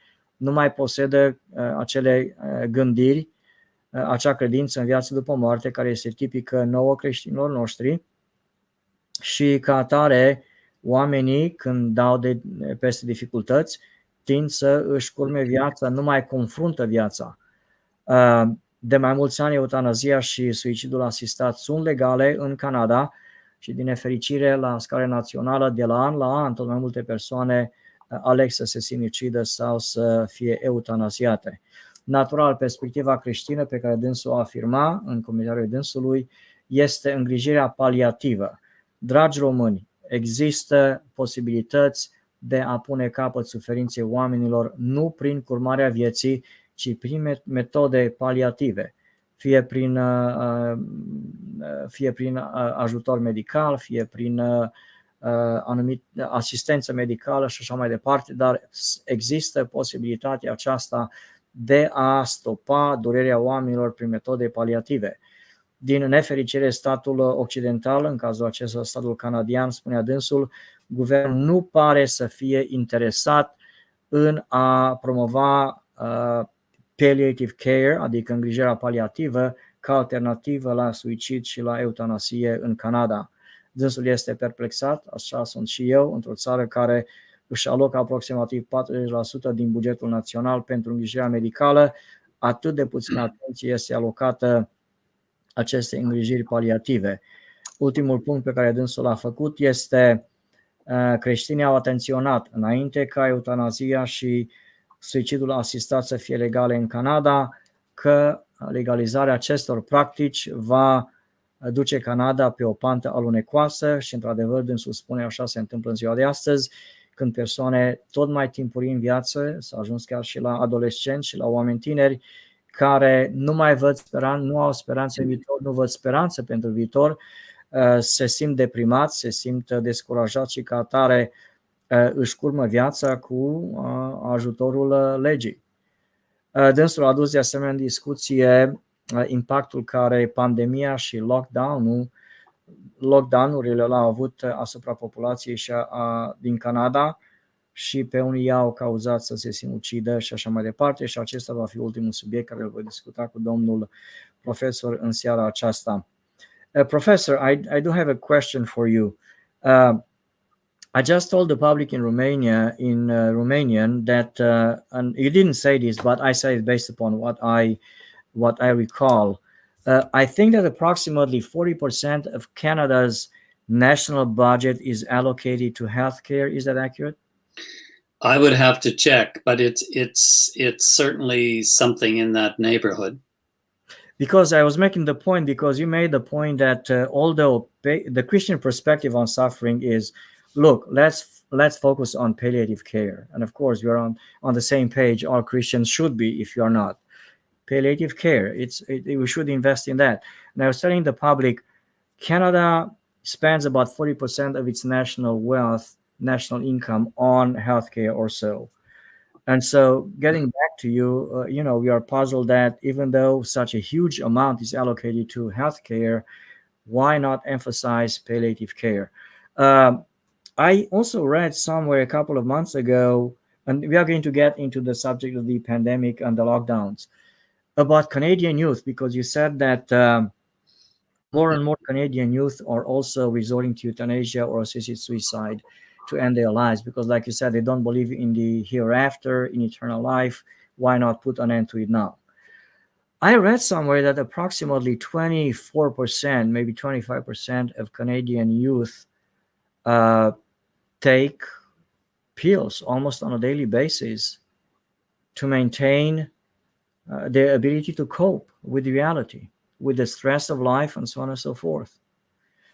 nu mai posedă acele gândiri, acea credință în viață după moarte care este tipică nouă creștinilor noștri și ca atare oamenii când dau peste dificultăți tind să își curme viața, nu mai confruntă viața. De mai mulți ani eutanazia și suicidul asistat sunt legale în Canada și din nefericire la scară națională de la an tot mai multe persoane aleg să se sinucidă sau să fie eutanasiate. Natural, perspectiva creștină pe care dânsul o afirma în comentariul dânsului este îngrijirea paliativă. Dragi români, există posibilități de a pune capăt suferinței oamenilor nu prin curmarea vieții, ci prin metode paliative, fie prin ajutor medical, fie prin asistență medicală și așa mai departe, dar există posibilitatea aceasta de a stopa durerea oamenilor prin metode paliative. Din nefericire, statul occidental, în cazul acesta statul canadian, spunea dânsul, guvernul nu pare să fie interesat în a promova palliative care, adică îngrijirea paliativă, ca alternativă la suicid și la eutanasie în Canada. Dânsul este perplexat, așa sunt și eu, într-o țară care își alocă aproximativ 40% din bugetul național pentru îngrijirea medicală, atât de puțină atenție este alocată aceste îngrijiri paliative. Ultimul punct pe care dânsul l-a făcut este creștinii au atenționat înainte ca eutanazia și suicidul asistat să fie legale în Canada, că legalizarea acestor practici va duce Canada pe o pantă alunecoasă și într-adevăr dânsul spune așa se întâmplă în ziua de astăzi, când persoane tot mai timpurii în viață, s-a ajuns chiar și la adolescenți și la oameni tineri, care nu mai văd speranță, nu au speranță în viitor, nu văd speranță pentru viitor, se simt deprimați, se simt descurajați și ca atare își curmă viața cu ajutorul legii. Dânsul a adus de asemenea în discuție impactul care pandemia și lockdown-urile l-au avut asupra populației din Canada și pe unii i-au cauzat să se sinucidă și așa mai departe și acesta va fi ultimul subiect care îl voi discuta cu domnul profesor în seara aceasta. Professor, I do have a question for you. I just told the public in Romania, in Romanian, that, and you didn't say this, but I say it based upon what I recall. I think that approximately 40% of Canada's national budget is allocated to healthcare. Is that accurate? I would have to check, but it's certainly something in that neighborhood. Because I was making the point, because you made the point that although the Christian perspective on suffering is, look, let's focus on palliative care, and of course we are on the same page. All Christians should be, if you are not. Palliative care, we should invest in that. And I was telling the public, Canada spends about 40% of its national wealth, national income on healthcare or so. And so getting back to you, we are puzzled that even though such a huge amount is allocated to healthcare, why not emphasize palliative care? I also read somewhere a couple of months ago, and we are going to get into the subject of the pandemic and the lockdowns, about Canadian youth, because you said that more and more Canadian youth are also resorting to euthanasia or assisted suicide to end their lives, because like you said, they don't believe in the hereafter, in eternal life. Why not put an end to it now? I read somewhere that approximately 24%, maybe 25% of Canadian youth take pills almost on a daily basis to maintain their ability to cope with reality, with the stress of life, and so on and so forth.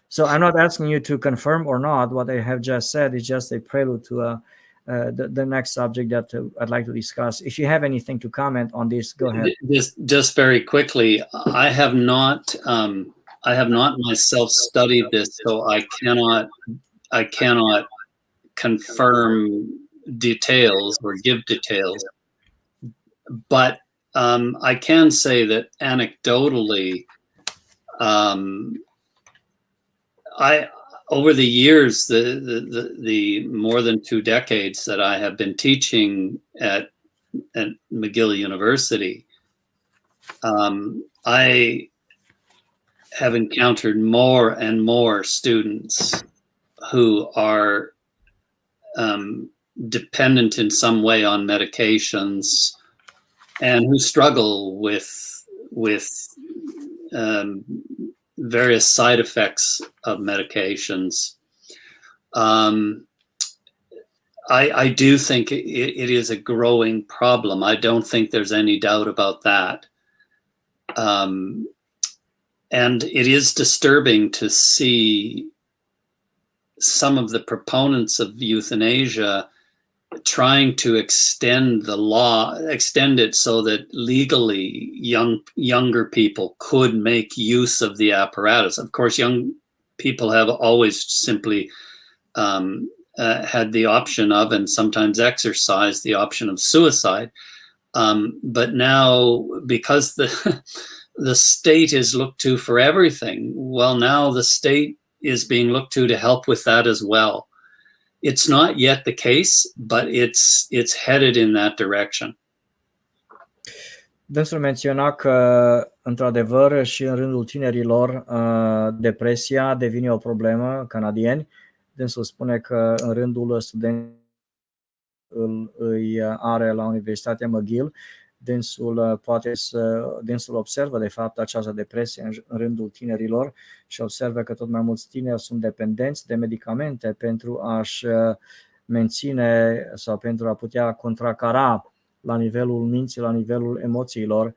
So I'm not asking you to confirm or not what I have just said. It's just a prelude to the next subject that I'd like to discuss. If you have anything to comment on this, go ahead. Just very quickly, I have not myself studied this, so I cannot confirm details or give details. But I can say that anecdotally, over the years, the more than 2 decades that I have been teaching at at McGill University, I have encountered more and more students who are dependent in some way on medications and who struggle with various side effects of medications. I do think it is a growing problem. I don't think there's any doubt about that. And it is disturbing to see some of the proponents of euthanasia trying to extend the law, extend it so that legally younger people could make use of the apparatus. Of course, young people have always simply had the option of, and sometimes exercised the option of suicide. But now, because the state is looked to for everything, well, now the state is being looked to help with that as well. It's not yet the case, but it's headed in that direction. Dânsul menționa că, într-adevăr, și în rândul tinerilor, depresia devine o problemă, canadieni. Dânsul spune că în rândul studenților îi are la Universitatea McGill. Dânsul observă de fapt această depresie în rândul tinerilor și observă că tot mai mulți tineri sunt dependenți de medicamente pentru a-și menține sau pentru a putea contracara la nivelul minții, la nivelul emoțiilor,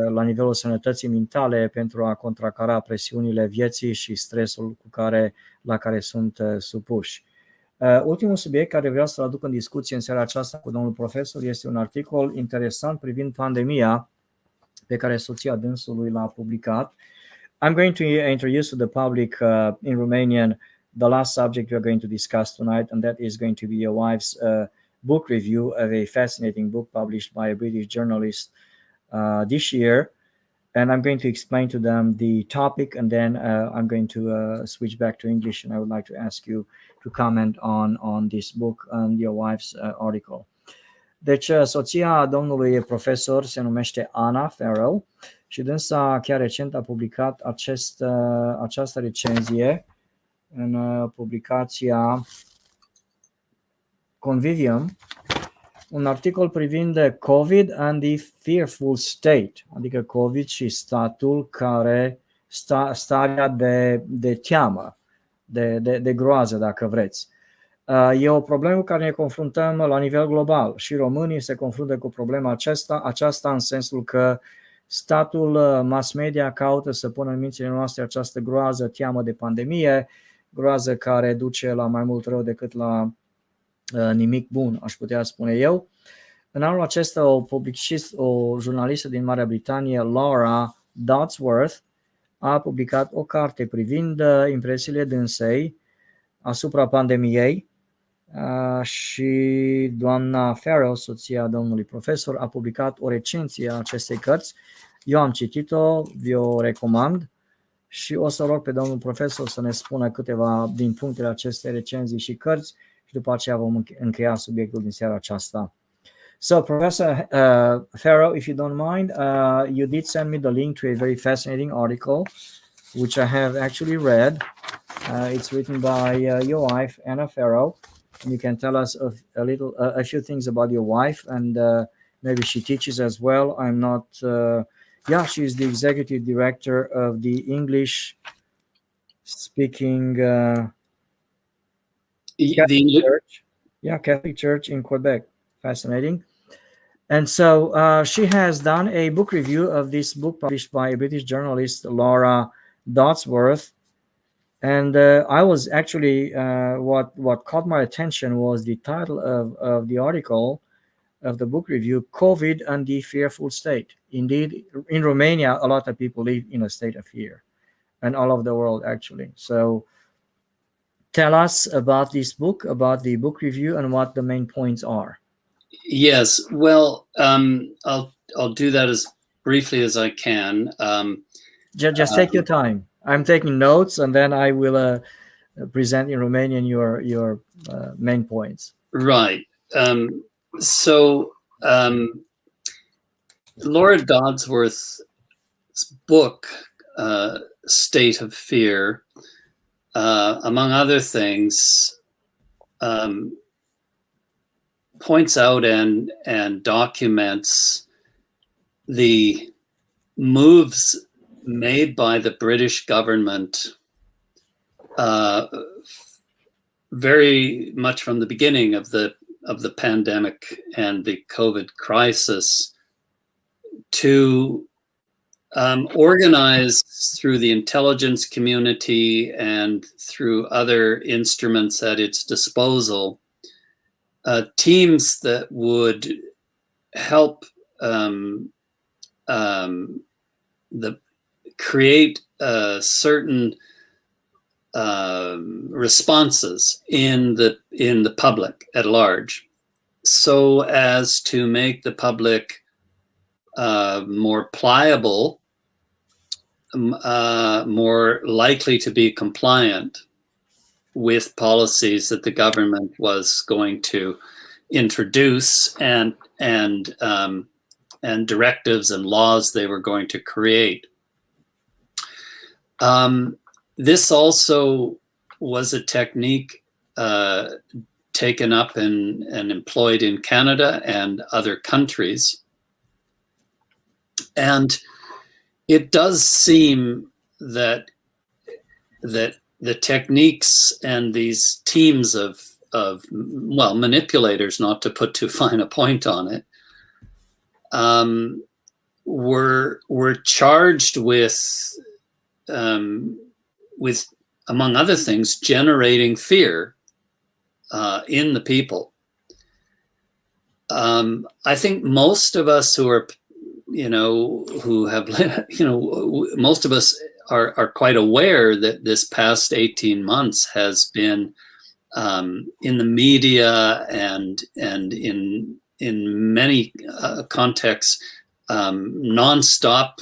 la nivelul sănătății mentale, pentru a contracara presiunile vieții și stresul la care sunt supuși. Ultimul subiect care vreau să-l aduc în discuție în seara aceasta cu domnul profesor este un articol interesant privind pandemia pe care soția dânsului l-a publicat. I'm going to introduce to the public in Romanian the last subject we are going to discuss tonight, and that is going to be your wife's book review of a fascinating book published by a British journalist this year. And I'm going to explain to them the topic, and then I'm going to switch back to English, and I would like to ask you to comment on this book and your wife's article. Deci, soția domnului profesor se numește Anna Farrow și dânsa chiar recent a publicat această recenzie în publicația 𝐂𝐈𝐕𝐄, un articol privind COVID and the fearful state, adică COVID și statul care starea de teamă, de groază, dacă vreți. E o problemă cu care ne confruntăm la nivel global și românii se confruntă cu problema aceasta în sensul că statul, mass media caută să pună în mințile noastre această groază, teamă de pandemie, groază care duce la mai mult rău decât la nimic bun, aș putea spune eu. În anul acesta o jurnalistă din Marea Britanie, Laura Dodsworth, a publicat o carte privind impresiile dânsei asupra pandemiei și doamna Farrow, soția domnului profesor, a publicat o recenzie a acestei cărți. Eu am citit-o, vi-o recomand și o să rog pe domnul profesor să ne spună câteva din punctele acestei recenzii și cărți și după aceea vom încheia subiectul din seara aceasta. So, Professor Farrow, if you don't mind, you did send me the link to a very fascinating article, which I have actually read. It's written by your wife, Anna Farrow, and you can tell us a few things about your wife, and maybe she teaches as well. I'm not. She is the executive director of the English-speaking Catholic Church. Yeah, Catholic Church in Quebec. Fascinating. And so she has done a book review of this book published by a British journalist, Laura Dodsworth. And I was actually, what caught my attention was the title of the article, of the book review, COVID and the Fearful State. Indeed, in Romania, a lot of people live in a state of fear, and all over the world, actually. So tell us about this book, about the book review, and what the main points are. Yes, well, I'll do that as briefly as I can. Just take your time. I'm taking notes, and then I will present in Romanian your main points. Right. So Laura Dodsworth's book, State of Fear, among other things, points out and documents the moves made by the British government very much from the beginning of the pandemic and the COVID crisis to organize through the intelligence community and through other instruments at its disposal, teams that would help create certain responses in the public at large, so as to make the public more pliable, more likely to be compliant with policies that the government was going to introduce and directives and laws they were going to create. This also was a technique taken up and employed in Canada and other countries. And it does seem that the techniques and these teams of manipulators, not to put too fine a point on it, were charged with among other things, generating fear in the people. I think most of us who are, who have, most of us are quite aware that this past 18 months has been in the media and in many contexts nonstop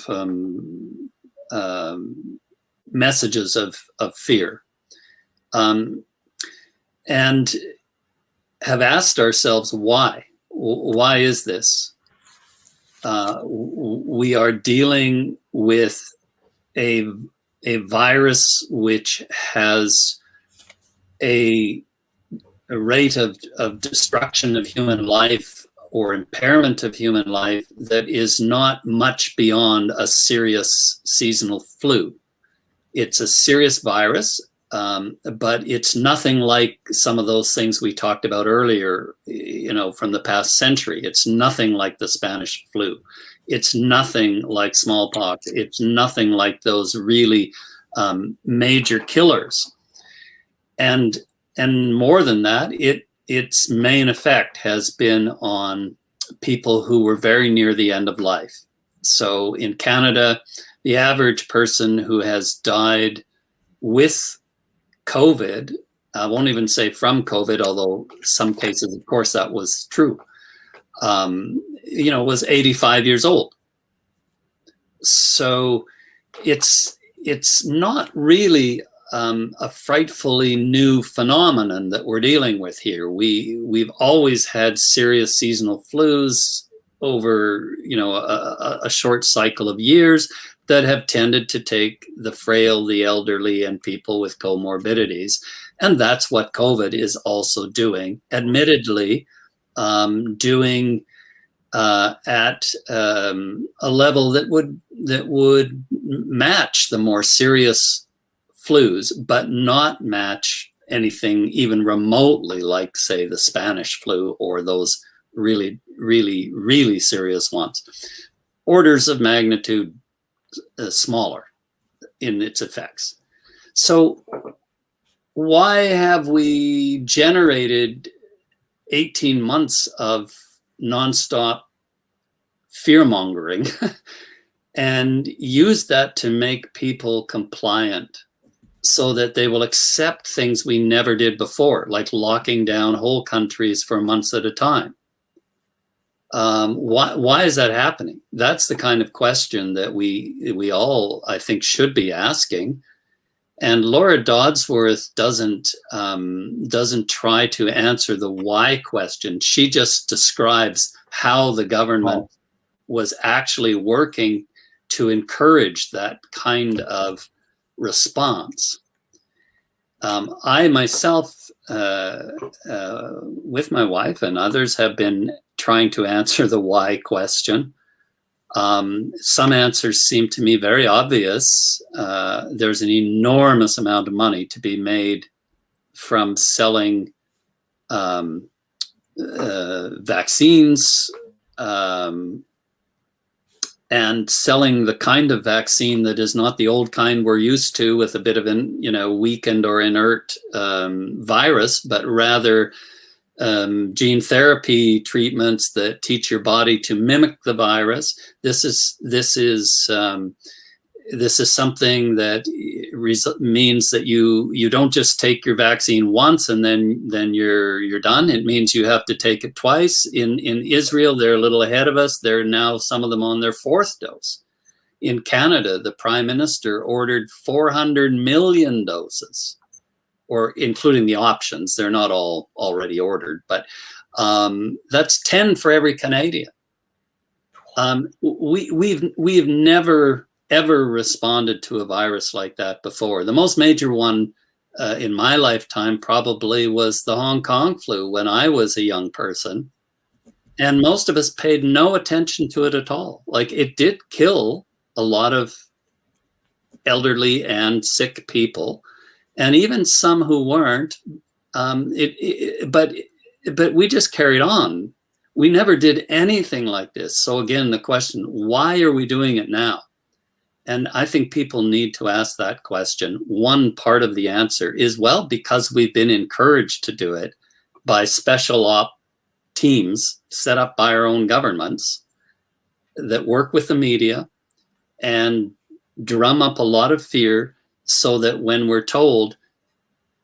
messages of fear, and have asked ourselves why. Why is this? We are dealing with a virus which has a rate of destruction of human life or impairment of human life that is not much beyond a serious seasonal flu. It's a serious virus, but it's nothing like some of those things we talked about earlier, from the past century. It's nothing like the Spanish flu. It's nothing like smallpox. It's nothing like those really major killers. And more than that, its main effect has been on people who were very near the end of life. So in Canada, the average person who has died with COVID, I won't even say from COVID, although some cases, of course, that was true, was 85 years old. So it's not really a frightfully new phenomenon that we're dealing with here. We've always had serious seasonal flus over a short cycle of years that have tended to take the frail, the elderly, and people with comorbidities. And that's what COVID is also doing, admittedly, doing at a level that would match the more serious flus, but not match anything even remotely like, say, the Spanish flu or those really, really, really serious ones. Orders of magnitude smaller in its effects. So why have we generated 18 months of nonstop fear-mongering and used that to make people compliant so that they will accept things we never did before, like locking down whole countries for months at a time? Why is that happening? That's the kind of question that we all, I think, should be asking. And Laura Dodsworth doesn't try to answer the why question. She just describes how the government was actually working to encourage that kind of response. I myself, with my wife and others, have been trying to answer the why question. Some answers seem to me very obvious. There's an enormous amount of money to be made from selling vaccines, and selling the kind of vaccine that is not the old kind we're used to, with a bit of an, weakened or inert virus, but rather gene therapy treatments that teach your body to mimic the virus. This is something that means that you don't just take your vaccine once and then you're done. It means you have to take it twice. In Israel, they're a little ahead of us. They're now, some of them, on their 4th dose. In Canada, the Prime Minister ordered 400 million doses, or including the options. They're not all already ordered, but that's 10 for every Canadian. We've never ever responded to a virus like that before. The most major one in my lifetime probably was the Hong Kong flu when I was a young person, and most of us paid no attention to it at all. Like, it did kill a lot of elderly and sick people, and even some who weren't. But we just carried on. We never did anything like this. So again, the question, why are we doing it now? And I think people need to ask that question. One part of the answer is, well, because we've been encouraged to do it by special op teams set up by our own governments that work with the media and drum up a lot of fear, so that when we're told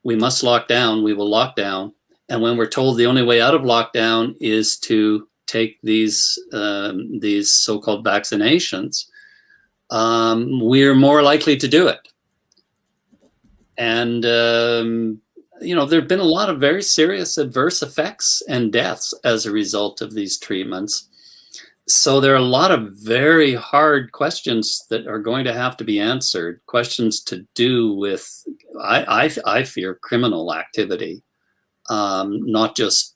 we must lock down, we will lock down. And when we're told the only way out of lockdown is to take these so-called vaccinations, we're more likely to do it. And, there have been a lot of very serious adverse effects and deaths as a result of these treatments. So there are a lot of very hard questions that are going to have to be answered, questions to do with, I fear, criminal activity, not just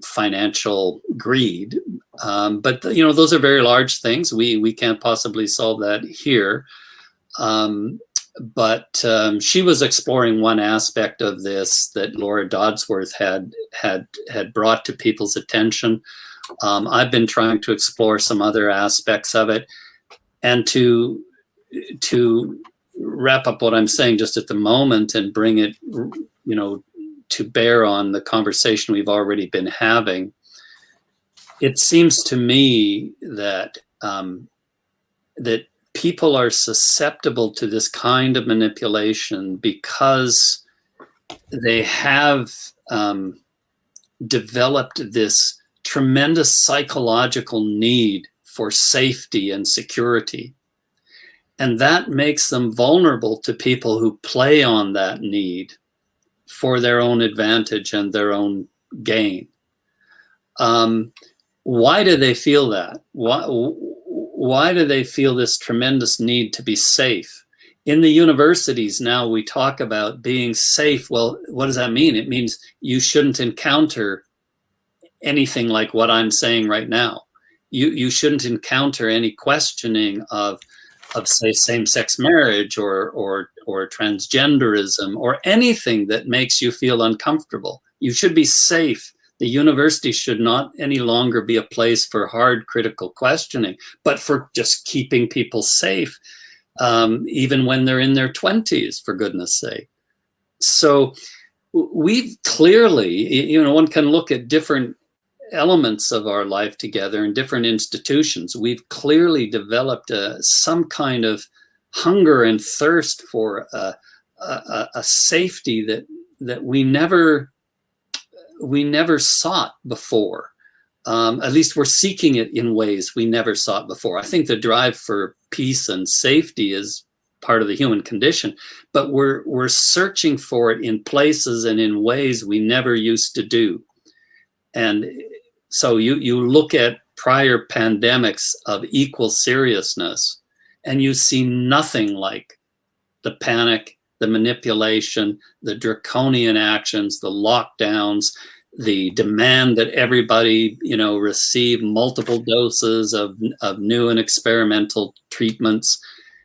financial greed. But those are very large things. We can't possibly solve that here. But she was exploring one aspect of this that Laura Dodsworth had brought to people's attention. I've been trying to explore some other aspects of it, and to wrap up what I'm saying just at the moment and bring it, to bear on the conversation we've already been having. It seems to me that that people are susceptible to this kind of manipulation because they have developed this tremendous psychological need for safety and security. And that makes them vulnerable to people who play on that need for their own advantage and their own gain. Why do they feel that? Why do they feel this tremendous need to be safe? In the universities now, we talk about being safe. Well, what does that mean? It means you shouldn't encounter anything like what I'm saying right now. You shouldn't encounter any questioning of say, same-sex marriage or transgenderism or anything that makes you feel uncomfortable. You should be safe. The university should not any longer be a place for hard critical questioning, but for just keeping people safe, even when they're in their 20s, for goodness sake. So we've clearly, one can look at different elements of our life together in different institutions. We've clearly developed some kind of hunger and thirst for a safety that we never sought before. At least we're seeking it in ways we never sought before. I think the drive for peace and safety is part of the human condition, but we're searching for it in places and in ways we never used to do. And so you look at prior pandemics of equal seriousness, and you see nothing like the panic, the manipulation, the draconian actions, the lockdowns, the demand that everybody, receive multiple doses of new and experimental treatments.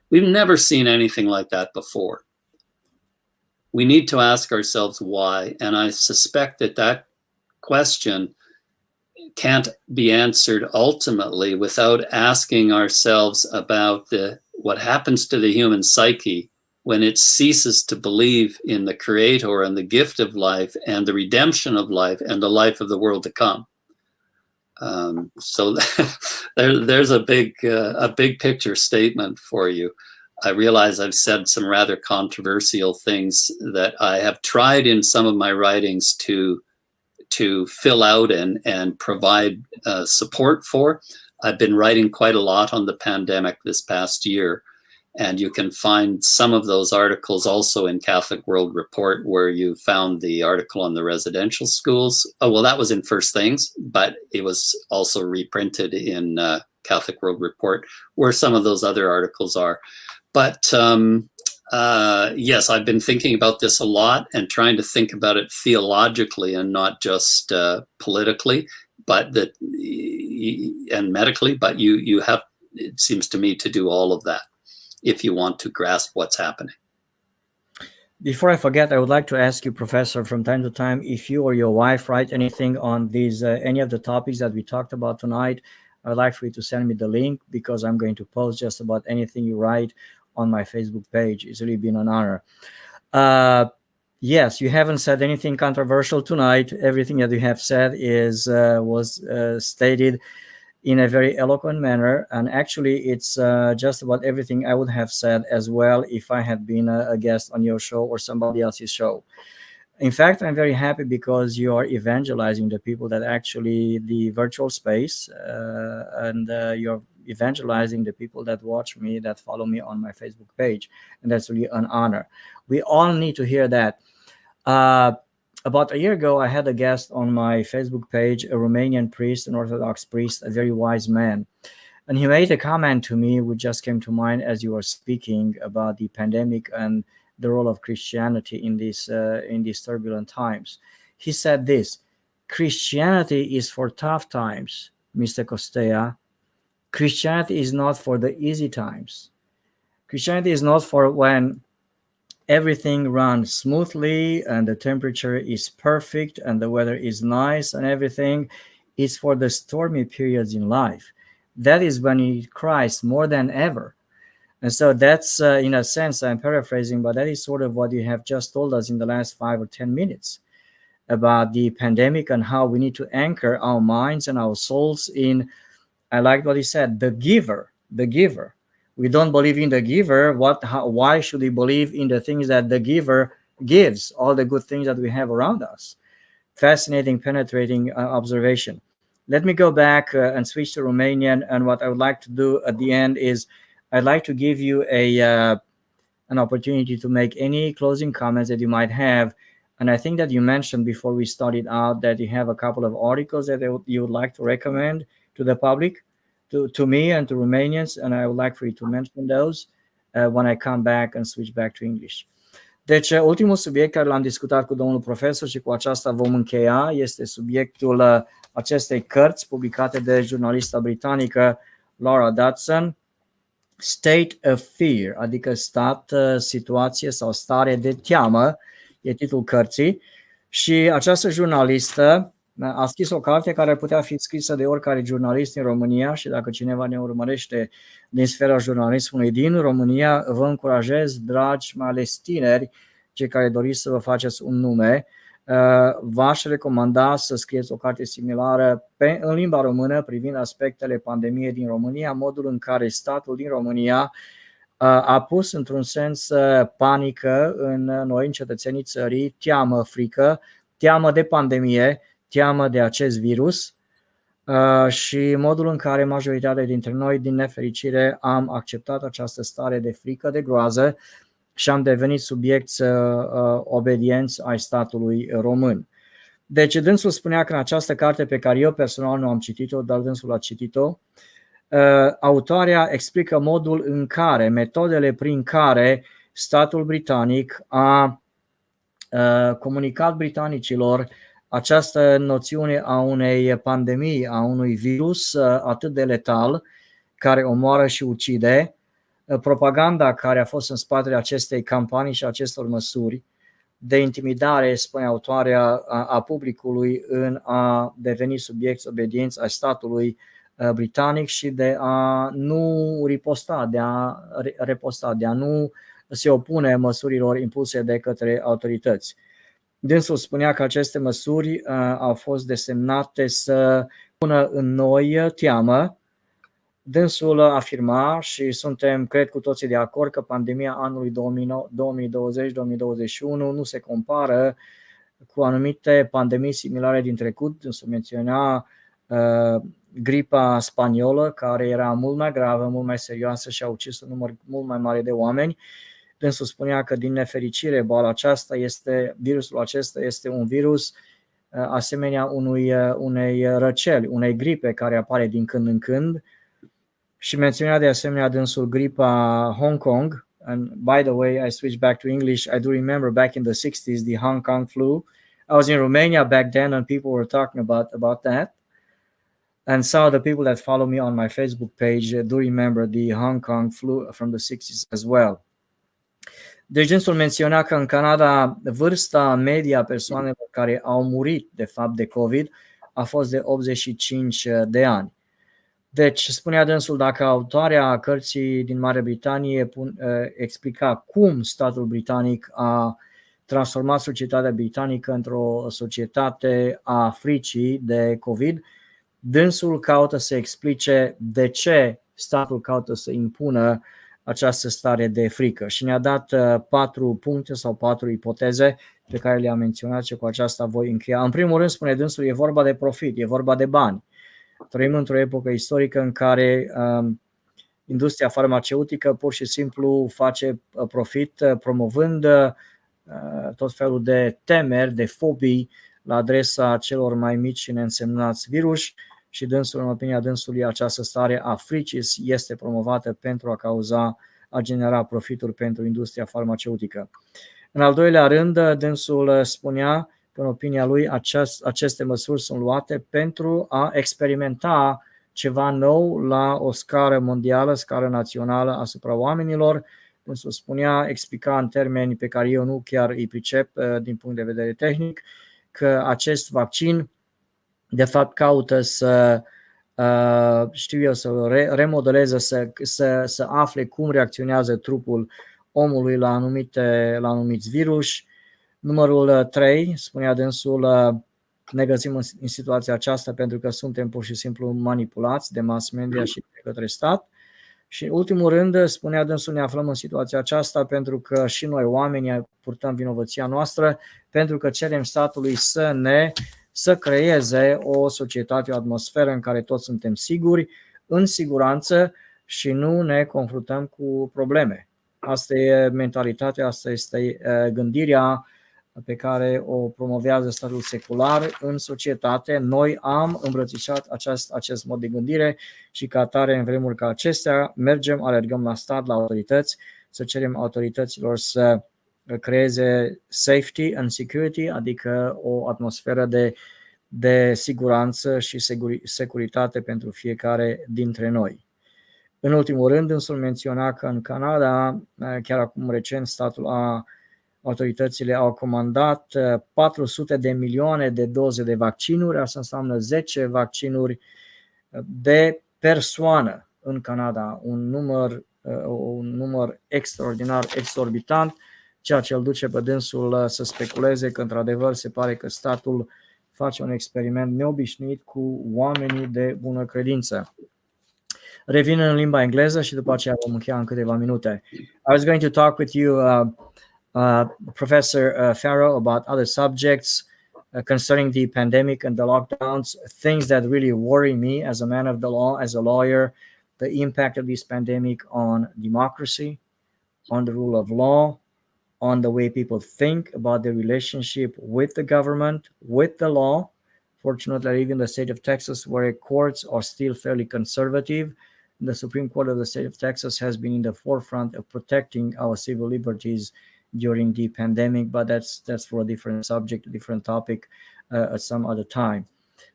We've never seen anything like that before. We need to ask ourselves why, and I suspect that question can't be answered ultimately without asking ourselves about what happens to the human psyche when it ceases to believe in the Creator and the gift of life and the redemption of life and the life of the world to come. So there's a big picture statement for you. I realize I've said some rather controversial things that I have tried in some of my writings to fill out and provide support for. I've been writing quite a lot on the pandemic this past year, and you can find some of those articles also in Catholic World Report, where you found the article on the residential schools. Oh, well, that was in First Things, but it was also reprinted in Catholic World Report, where some of those other articles are. But yes, I've been thinking about this a lot and trying to think about it theologically and not just politically, and medically. But you have, it seems to me, to do all of that if you want to grasp what's happening. Before I forget, I would like to ask you, Professor, from time to time, if you or your wife write anything on these any of the topics that we talked about tonight, I'd like for you to send me the link, because I'm going to post just about anything you write on my Facebook page. It's really been an honor. Yes, you haven't said anything controversial tonight. Everything that you have said was stated in a very eloquent manner, and actually it's just about everything I would have said as well if I had been a guest on your show or somebody else's show. In fact, I'm very happy because you are evangelizing the people that actually the virtual space, and you're evangelizing the people that watch me, that follow me on my Facebook page, and that's really an honor. We all need to hear that. About a year ago, I had a guest on my Facebook page, a Romanian priest, an Orthodox priest, a very wise man. And he made a comment to me, which just came to mind as you were speaking about the pandemic and the role of Christianity in these turbulent times. He said this: Christianity is for tough times, Mr. Costea. Christianity is not for the easy times. Christianity is not for when everything runs smoothly and the temperature is perfect and the weather is nice and everything. It's for the stormy periods in life. That is when you need Christ more than ever. And so that's, in a sense, I'm paraphrasing, but that is sort of what you have just told us in the last 5 or 10 minutes about the pandemic and how we need to anchor our minds and our souls in, I like what he said, the giver, the giver. We don't believe in the giver. Why should we believe in the things that the giver gives, all the good things that we have around us? Fascinating, penetrating observation. Let me go back and switch to Romanian. And what I would like to do at the end is I'd like to give you an opportunity to make any closing comments that you might have. And I think that you mentioned before we started out that you have a couple of articles that you would like to recommend to the public, to me and to Romanians, and I would like for you to mention those when I come back and switch back to English. Deci, ultimul subiect care l-am discutat cu domnul profesor și cu aceasta vom încheia este subiectul acestei cărți publicate de jurnalista britanică Laura Dodson, State of Fear, adică stat, situație sau stare de teamă, e titlul cărții. Și această jurnalistă a scris o carte care ar putea fi scrisă de oricare jurnalist din România, și dacă cineva ne urmărește din sfera jurnalismului din România, vă încurajez, dragi, mai ales tineri, cei care doriți să vă faceți un nume, v-aș recomanda să scrieți o carte similară în limba română privind aspectele pandemiei din România, modul în care statul din România a pus într-un sens panică în noi, în cetățenii țării, teamă, frică, teamă de pandemie, teamă de acest virus și modul în care majoritatea dintre noi, din nefericire, am acceptat această stare de frică, de groază și am devenit subiecți obedienți ai statului român. Deci dânsul spunea că în această carte, pe care eu personal nu am citit-o, dar dânsul a citit-o, autoarea explică modul în care, metodele prin care statul britanic a comunicat britanicilor această noțiune a unei pandemii, a unui virus atât de letal, care omoară și ucide, propaganda care a fost în spatele acestei campanii și acestor măsuri de intimidare, spune autoarea, a publicului în a deveni subiecti obedienți ai statului britanic și de a nu riposta, de a nu se opune măsurilor impuse de către autorități. Dânsul spunea că aceste măsuri au fost desemnate să pună în noi teamă. Dânsul afirma, și suntem, cred, cu toții de acord, că pandemia anului 2020-2021 nu se compară cu anumite pandemii similare din trecut. Dânsul menționa gripa spaniolă, care era mult mai gravă, mult mai serioasă și a ucis un număr mult mai mare de oameni. Dânsul spunea că, din nefericire, boala aceasta virusul acesta este un virus asemenea unei răceli, unei gripe care apare din când în când. Și menționa de asemenea dânsul gripa Hong Kong. And by the way, I switched back to English. I do remember back in the 60s, the Hong Kong flu. I was in Romania back then and people were talking about that. And some of the people that follow me on my Facebook page do remember the Hong Kong flu from the 60s as well. Deci dânsul menționa că în Canada vârsta media a persoanelor care au murit de fapt de COVID a fost de 85 de ani. Deci spunea dânsul, dacă autoarea cărții din Marea Britanie explica cum statul britanic a transformat societatea britanică într-o societate a fricii de COVID, dânsul caută să explice de ce statul caută să impună această stare de frică și ne-a dat 4 puncte sau 4 ipoteze pe care le-am menționat și cu aceasta voi încheia. În primul rând, spune dânsul, e vorba de profit, e vorba de bani. Trăim într-o epocă istorică în care industria farmaceutică pur și simplu face profit promovând tot felul de temeri, de fobii la adresa celor mai mici și neînsemnați virus și dânsul, în opinia dânsului, această stare a fricii este promovată pentru a genera profituri pentru industria farmaceutică. În al doilea rând, dânsul spunea că, în opinia lui, aceste măsuri sunt luate pentru a experimenta ceva nou la o scară mondială, scară națională asupra oamenilor. Dânsul spunea, explica în termeni pe care eu nu chiar îi pricep din punct de vedere tehnic, că acest vaccin de fapt caută să remodeleze, să afle cum reacționează trupul omului la anumiți virus. Numărul 3, spunea dânsul, ne găsim în situația aceasta pentru că suntem pur și simplu manipulați de mass media și de către stat. Și în ultimul rând, spunea dânsul, ne aflăm în situația aceasta pentru că și noi oamenii purtăm vinovăția noastră, pentru că cerem statului să creeze o societate, o atmosferă în care toți suntem siguri, în siguranță și nu ne confruntăm cu probleme. Asta e mentalitatea, asta este gândirea pe care o promovează statul secular în societate. Noi am îmbrățișat acest mod de gândire și ca atare, în vremuri ca acestea, alergăm la stat, la autorități, să cerem autorităților să creeze safety and security, adică o atmosferă de siguranță și securitate pentru fiecare dintre noi. În ultimul rând, însul menționa că în Canada, chiar acum recent, autoritățile au comandat 400 de milioane de doze de vaccinuri, asta înseamnă 10 vaccinuri de persoană în Canada, un număr extraordinar, exorbitant, ceea ce îl duce pe dânsul să speculeze că într-adevăr se pare că statul face un experiment neobișnuit cu oamenii de bună credință. Revin în limba engleză și după aceea vom încheia în câteva minute. I was going to talk with you, Professor Farrow, about other subjects concerning the pandemic and the lockdowns, things that really worry me as a man of the law, as a lawyer, the impact of this pandemic on democracy, on the rule of law, on the way people think about their relationship with the government, with the law. Fortunately, I live in the state of Texas, where courts are still fairly conservative. The Supreme Court of the state of Texas has been in the forefront of protecting our civil liberties during the pandemic, but that's for a different subject, a different topic at some other time.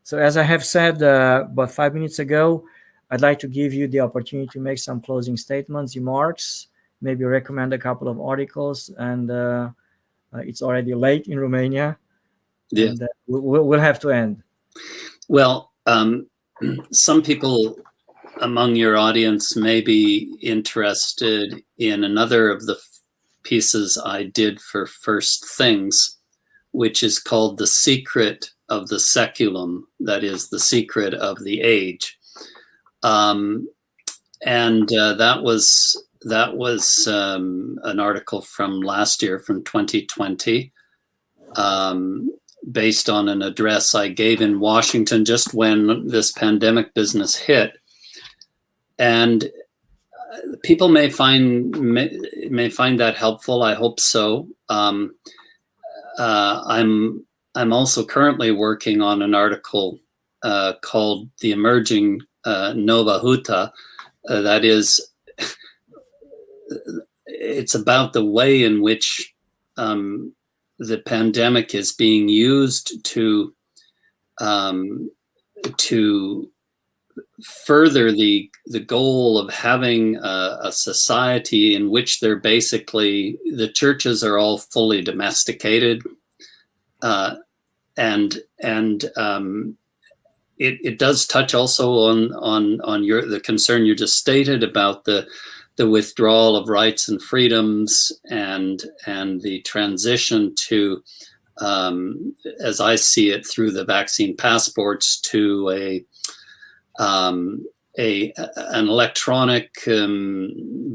So as I have said about 5 minutes ago, I'd like to give you the opportunity to make some closing statements, remarks, maybe recommend a couple of articles, and it's already late in Romania. Yeah. And we'll have to end. Well, some people among your audience may be interested in another of the pieces I did for First Things, which is called The Secret of the Seculum, that is, the secret of the age. That was an article from last year, from 2020, based on an address I gave in Washington just when this pandemic business hit. And people may find that helpful. I hope so. I'm also currently working on an article called "The Emerging Nova Huta." That is, it's about the way in which the pandemic is being used to further the goal of having a society in which they're basically, the churches are all fully domesticated, and it does touch also on the concern you just stated about the withdrawal of rights and freedoms and the transition to, as I see it, through the vaccine passports, to an electronic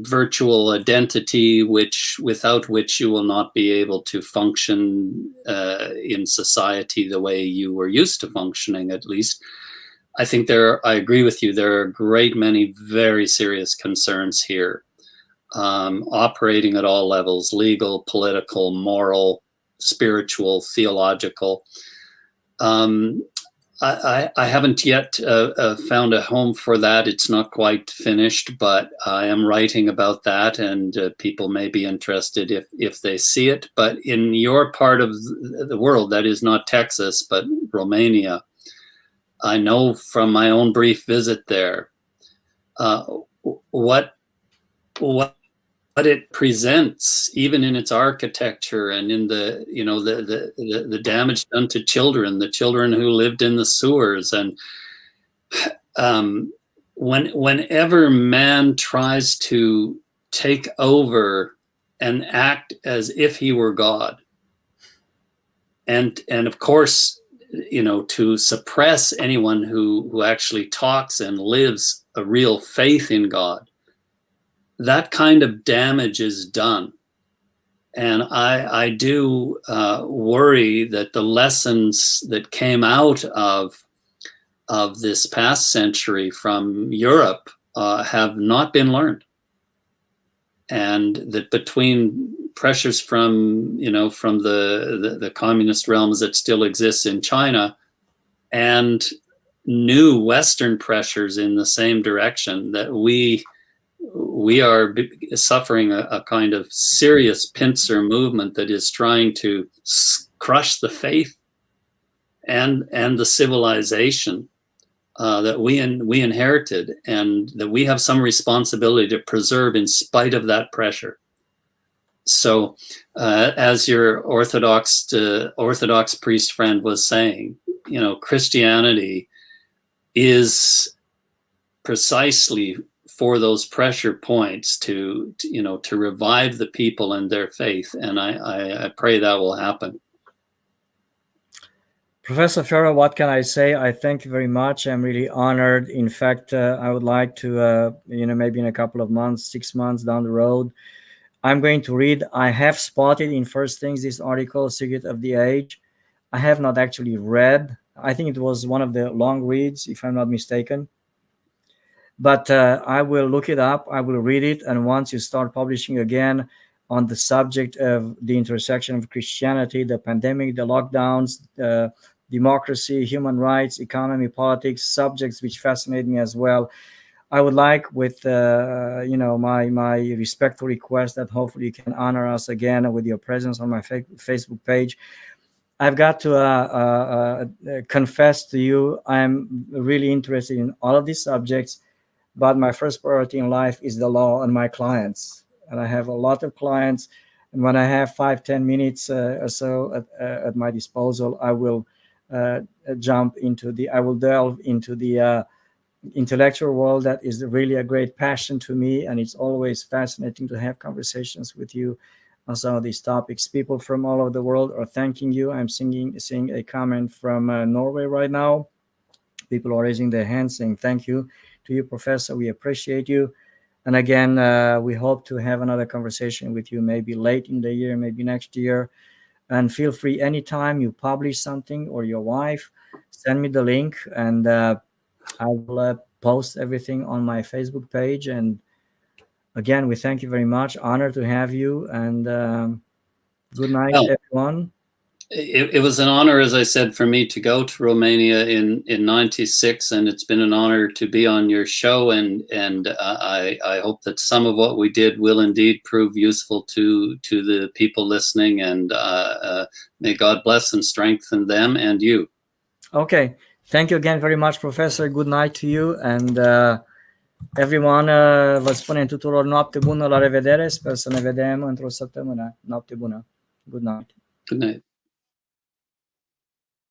virtual identity, without which you will not be able to function in society the way you were used to functioning, at least. I think I agree with you, there are a great many very serious concerns here, operating at all levels: legal, political, moral, spiritual, theological. I haven't yet found a home for that. It's not quite finished, but I am writing about that, and people may be interested if they see it. But in your part of the world, that is not Texas, but Romania, I know from my own brief visit there, what it presents, even in its architecture and in the damage done to children, the children who lived in the sewers, and whenever man tries to take over and act as if he were God, and of course, to suppress anyone who actually talks and lives a real faith in God, that kind of damage is done. And I do worry that the lessons that came out of this past century from Europe have not been learned, and that between pressures from the communist realms that still exists in China and new Western pressures in the same direction, that we are suffering a kind of serious pincer movement that is trying to crush the faith and the civilization that we inherited, and that we have some responsibility to preserve in spite of that pressure. So, as your Orthodox priest friend was saying, Christianity is precisely for those pressure points to revive the people and their faith, and I pray that will happen. Professor Farrow, what can I say? I thank you very much. I'm really honored. In fact, I would like to, maybe in a couple of months, 6 months down the road, I'm going to read. I have spotted in First Things this article, Secret of the Age. I have not actually read. I think it was one of the long reads, if I'm not mistaken. But I will look it up. I will read it. And once you start publishing again, on the subject of the intersection of Christianity, the pandemic, the lockdowns, democracy, human rights, economy, politics, subjects which fascinate me as well. I would like, with my respectful request, that hopefully you can honor us again with your presence on my Facebook page. I've got to confess to you, I'm really interested in all of these subjects, but my first priority in life is the law and my clients. And I have a lot of clients, and when I have 5-10 minutes or so at my disposal, I will delve into the intellectual world. That is really a great passion to me, and it's always fascinating to have conversations with you on some of these topics. People from all over the world are thanking you. I'm seeing a comment from Norway right now. People are raising their hands saying thank you to you, Professor. We appreciate you. And again, we hope to have another conversation with you maybe late in the year, maybe next year. And feel free, anytime you publish something or your wife, send me the link, and I will post everything on my Facebook page. And again, we thank you very much. Honored to have you, and good night, everyone. It was an honor, as I said, for me to go to Romania in '96, and it's been an honor to be on your show. And I hope that some of what we did will indeed prove useful to the people listening. And may God bless and strengthen them and you. Okay, thank you again very much, Professor. Good night to you, and everyone. Vă spunem tuturor noapte bună, la revedere. Sper să ne vedem într-o săptămână. Noapte bună. Good night. Good night.